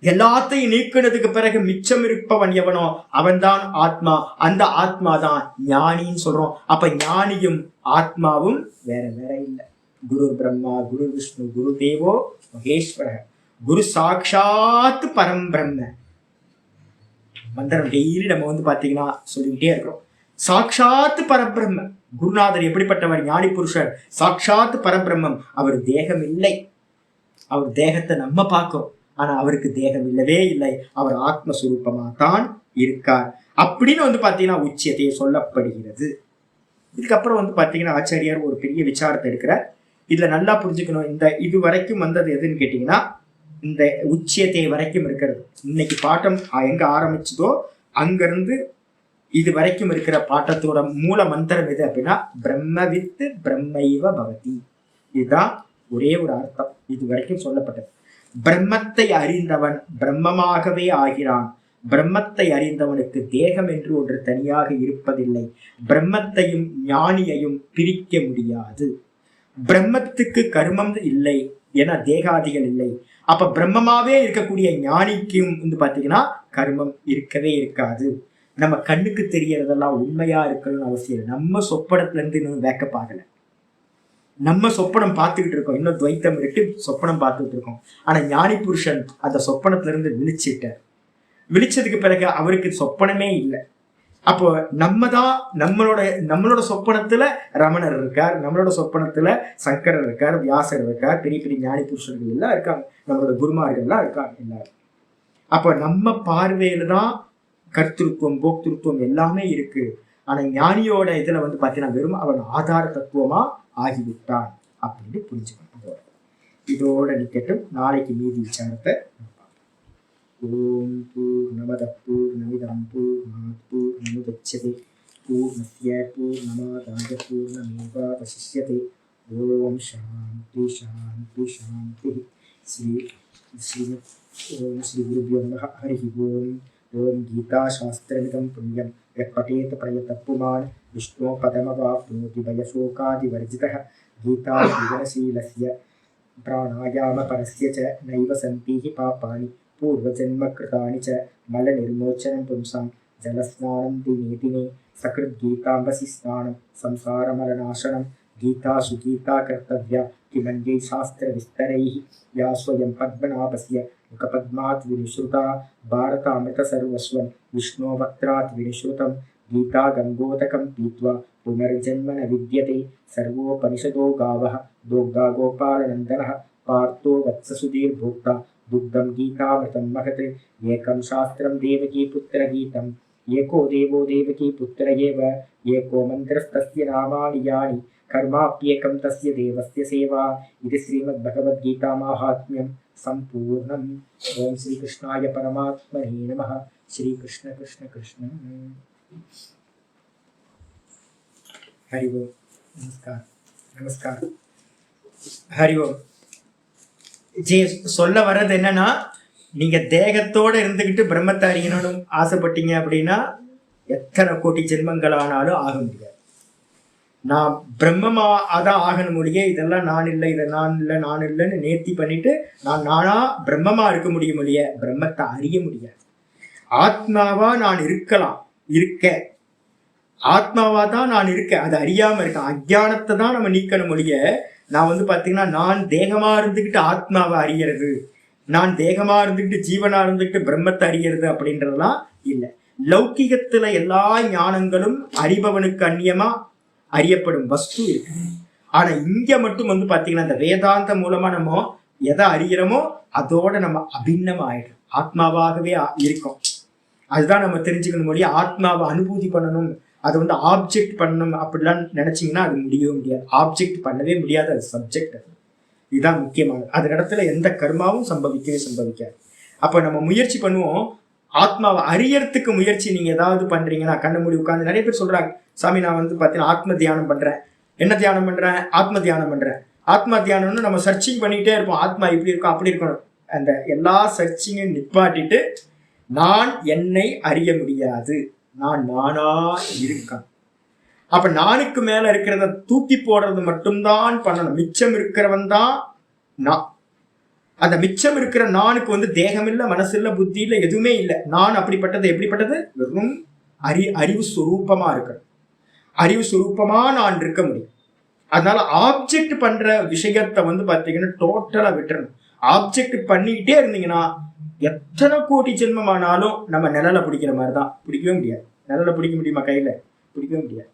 எல்லாத்தையும் நீக்கினதுக்கு பிறகு மிச்சம் இருப்பவன் எவனோ அவன்தான் ஆத்மா. அந்த ஆத்மா தான் ஞானின்னு சொல்றோம். அப்ப ஞானியும் ஆத்மாவும் வேற வேற இல்லை. குரு பிரம்மா, குரு விஷ்ணு, குரு தேவோ மகேஸ்வர, குரு சாட்சாத் பரம் பிரம்ம. மந்திரம் டெய்லி நம்ம பாத்தீங்கன்னா சொல்லிக்கிட்டே இருக்கிறோம். சாட்சாத் பரபிரம்ம. குருநாதர் எப்படிப்பட்டவர், ஞானி புருஷர், சாட்சாத் பரபிரம்மம். அவர் தேகம் இல்லை. அவர் தேகத்தை நம்ம பார்க்கிறோம், ஆனா அவருக்கு தேகம் இல்லவே இல்லை. அவர் ஆத்மஸ்வரூபமா தான் இருக்கார் அப்படின்னு பாத்தீங்கன்னா உச்சியத்தை சொல்லப்படுகிறது. இதுக்கப்புறம் பாத்தீங்கன்னா ஆச்சாரியார் ஒரு பெரிய விசாரத்தை இருக்கிறார். இதுல நல்லா புரிஞ்சுக்கணும். இது வரைக்கும் வந்தது எதுன்னு கேட்டீங்கன்னா இந்த உச்சியத்தை வரைக்கும் இருக்கிறது. இன்னைக்கு பாட்டம் எங்க ஆரம்பிச்சதோ அங்கிருந்து இது வரைக்கும் இருக்கிற பாட்டத்தோட மூல மந்திரம் எது அப்படின்னா பிரம்மவித்து பிரம்மைவ பவதி. இதுதான் ஒரே ஒரு அர்த்தம் இது வரைக்கும் சொல்லப்பட்டது. பிரம்மத்தை அறிந்தவன் பிரம்மமாகவே ஆகிறான். பிரம்மத்தை அறிந்தவனுக்கு தேகம் என்று ஒன்று தனியாக இருப்பதில்லை. பிரம்மத்தையும் ஞானியையும் பிரிக்க முடியாது. பிரம்மத்துக்கு கர்மம் இல்லை, ஏன்னா தேகாதிகள் இல்லை. அப்ப பிரம்மமாவே இருக்கக்கூடிய ஞானிக்கும் பாத்தீங்கன்னா கர்மம் இருக்கவே இருக்காது. நம்ம கண்ணுக்கு தெரியறதெல்லாம் உண்மையா இருக்கணும்னு அவசியம் இல்லை. நம்ம சொப்பனத்துல இருந்து இன்னும் வேக்கப் ஆகல. நம்ம சொப்பனம் பார்த்துக்கிட்டு இருக்கோம், இன்னும் துவைத்தம் இருக்கு, சொப்பனம் பார்த்துட்டு இருக்கோம். ஆனா ஞானி புருஷன் அந்த சொப்பனத்துல இருந்து விழிச்சிட்டார். விழிச்சதுக்கு பிறகு அவருக்கு சொப்பனமே இல்லை. அப்போ நம்ம தான் நம்மளோட சொப்பனத்துல ரமணர் இருக்கார், நம்மளோட சொப்பனத்துல சங்கரர் இருக்கார், வியாசர் இருக்கார், பெரிய பெரிய ஞானி புருஷர்கள் எல்லாம் இருக்காங்க, நம்மளோட குருமார்கள் எல்லாம் இருக்காங்க எல்லாரும். அப்போ நம்ம பார்வையில தான் கர்த்திருவம் போக்திருத்துவம் எல்லாமே இருக்கு. ஆனா ஞானியோட இதுல பாத்தீங்கன்னா வெறும் அவன் ஆதார தத்துவமா ஆகிவிட்டான் அப்படின்னு புரிஞ்சுக்கணும். இதோட நிக்கட்டும், நாளைக்கு மீதி விசாரத்தை. ஓம் பூர்ணமத பூர்ணமிதம் பூர்ணாத் பூர்ணமுதச்யதே பூர்ணஸ்ய பூர்ணமாதாய பூர்ணமேவாவசிஷ்யதே. ஓம் சாந்தி சாந்தி சாந்தி. ஓம் ஸ்ரீ குருभ्यो நமः. ஹரி ஓம். ஓம் கீதா சாஸ்திரமிதம் புண்ணியம் யः பठेत प्रयतः पुमान् विष्णो पदमवाप्नोति भयशोकादिवर्जितः. गीता जीवनशीलस्य प्राणायामपरस्य च नैव सन्ति हि पापानि पूर्वजन्मकृतानि च मलनिर्मोचनं पुंसां जलस्नानं दिने दिने सकृद्गीताम्बसि स्नानं संसारमलनाशनं. गीता सुगीता कर्तव्या किमन्यै शास्त्रविस्तरैः या स्वयं पद्मनाभस्य मुखपद्मात् विनिश्रुता. भारतामृतसर्वस्वं विष्णोवक्त्रात् विनिश्रुतं. गीता गङ्गोदकं पीत्वा पुनर्जन्म न विद्यते. सर्वोपनिषदो गावः दोग्धा गोपालनन्दनः. पार्थो वत्ससुधीर्भोक्ता दुग्धं गीतामृतं महत्. एकं शास्त्रं देवकीपुत्रगीतम् एको देवो देवकीपुत्र एव. एको मन्त्रस्तस्य नामानि यानि कर्माप्येकं तस्य देवस्य सेवा. इति श्रीमद्भगवद्गीता माहात्म्यं संपूर्णम्. ओम श्री कृष्णाय परमात्मने नमः. श्री कृष्ण कृष्ण कृष्ण. हरि ओम. नमस्कार नमस्कार. हरि ओम. जी சொல்ல வர்றது என்னன்னா, நீங்க தேகத்தோட இருந்துகிட்டு பிரம்மத்தை அறியணும்னு ஆசைப்பட்டீங்க அப்படின்னா எத்தனை கோடி ஜென்மங்களானாலும் ஆக முடியாது. நான் பிரம்மமா அதான் ஆகணும் முடிய இதெல்லாம் நான் இல்லை, இதை நான் இல்லைன்னு நேர்த்தி பண்ணிட்டு நான் நானா பிரம்மமா இருக்க முடியும் இல்லைய, பிரம்மத்தை அறிய முடியாது. ஆத்மாவா நான் இருக்க ஆத்மாவா தான் நான் இருக்கேன், அது அறியாம இருக்கேன். அஜானத்தை தான் நம்ம நீக்கணும் முடிய நான் பாத்தீங்கன்னா நான் தேகமா இருந்துக்கிட்டு ஆத்மாவை அறியறது, நான் தேகமா இருந்துக்கிட்டு ஜீவனா இருந்துக்கிட்டு பிரம்மத்தை அறியறது அப்படின்றதெல்லாம் இல்லை. லௌகிகத்துல எல்லா ஞானங்களும் அறிபவனுக்கு அந்நியமா அறியப்படும் வஸ்து இருக்கு. ஆனா இங்க மட்டும் பாத்தீங்கன்னா இந்த வேதாந்த மூலமா நம்ம எதை அறிகிறோமோ அதோட நம்ம அபிண்ணம் ஆயிடும், ஆத்மாவாகவே இருக்கும். அதுதான் நம்ம தெரிஞ்சுக்கணும் முடியும். ஆத்மாவை அனுபூதி பண்ணணும், அதை ஆப்ஜெக்ட் பண்ணணும் அப்படிலாம் நினைச்சீங்கன்னா அது முடியவே முடியாது. ஆப்ஜெக்ட் பண்ணவே முடியாது, அது சப்ஜெக்ட். இதுதான் முக்கியமானது. அது இடத்துல எந்த கர்மாவும் சம்பவிக்காது. அப்ப நம்ம முயற்சி பண்ணுவோம், ஆத்மாவை அறியறதுக்கு முயற்சி நீங்க ஏதாவது பண்றீங்கன்னா கண்ண மூடி உட்காந்து நிறைய பேர் சொல்றாங்க, சாமி நான் பாத்தீங்கன்னா ஆத்ம தியானம் பண்றேன். என்ன தியானம் பண்றேன்? ஆத்ம தியானம் பண்றேன். ஆத்மா தியானம்னு நம்ம சர்ச்சிங் பண்ணிக்கிட்டே இருப்போம், ஆத்மா இப்படி இருக்கும் அப்படி இருக்கணும். அந்த எல்லா சர்ச்சிங்கையும் நிப்பாட்டிட்டு நான் என்னை அறிய முடியாது, நான் நானா இருக்கேன். அப்ப நானுக்கு மேல இருக்கிறத தூக்கி போடுறது மட்டும்தான் பண்ணணும். மிச்சம் இருக்கிறவன் தான் நான். அந்த மிச்சம் இருக்கிற நானுக்கு தேகம் இல்லை, மனசு இல்லை, புத்தி இல்லை, எதுவுமே இல்லை. நான் அப்படிப்பட்டது. எப்படிப்பட்டது? வெறும் அறிவு சுரூபமா இருக்கணும். அறிவு சுரூபமா நான் இருக்க முடியும். அதனால ஆப்ஜெக்ட் பண்ற விஷயத்தை பாத்தீங்கன்னா டோட்டலா விட்டுறணும். ஆப்ஜெக்ட் பண்ணிக்கிட்டே இருந்தீங்கன்னா எத்தனை கோடி ஜென்மமானாலும் நம்ம நிழலை பிடிக்கிற மாதிரிதான். பிடிக்கவே முடியாது. நிழலை பிடிக்க முடியுமா? கையில பிடிக்கவே முடியாது.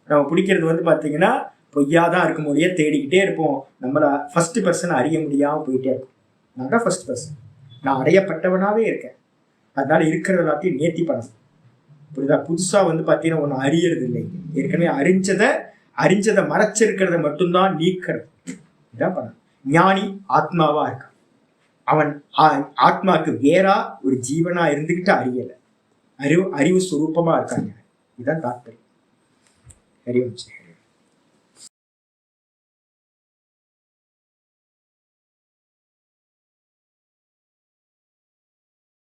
நம்ம பிடிக்கிறது பாத்தீங்கன்னா பொய்யாதான் இருக்கும் மொழியை தேடிக்கிட்டே இருப்போம். நம்மள ஃபர்ஸ்ட் பர்சன் அறிய முடியாம போயிட்டே இருக்கும். நான் தான் ஃபர்ஸ்ட் பர்சன், நான் அடையப்பட்டவனாவே இருக்கேன். அதனால இருக்கிற எல்லாத்தையும் நேர்த்தி பண்ணணும். புரியுதா? புதுசா பாத்தீங்கன்னா ஒண்ணு அறியறது இல்லை. ஏற்கனவே அறிஞ்சதை மறைச்சிருக்கிறத மட்டும்தான் நீக்கிறது. இதான் பண்ணணும். ஞானி ஆத்மாவா இருக்கான். அவன் ஆத்மாக்கு வேறா ஒரு ஜீவனா இருந்துகிட்டு அறியல, அறிவு சுரூபமா இருக்காங்க. இதுதான் தாற்பயம். அறிவு.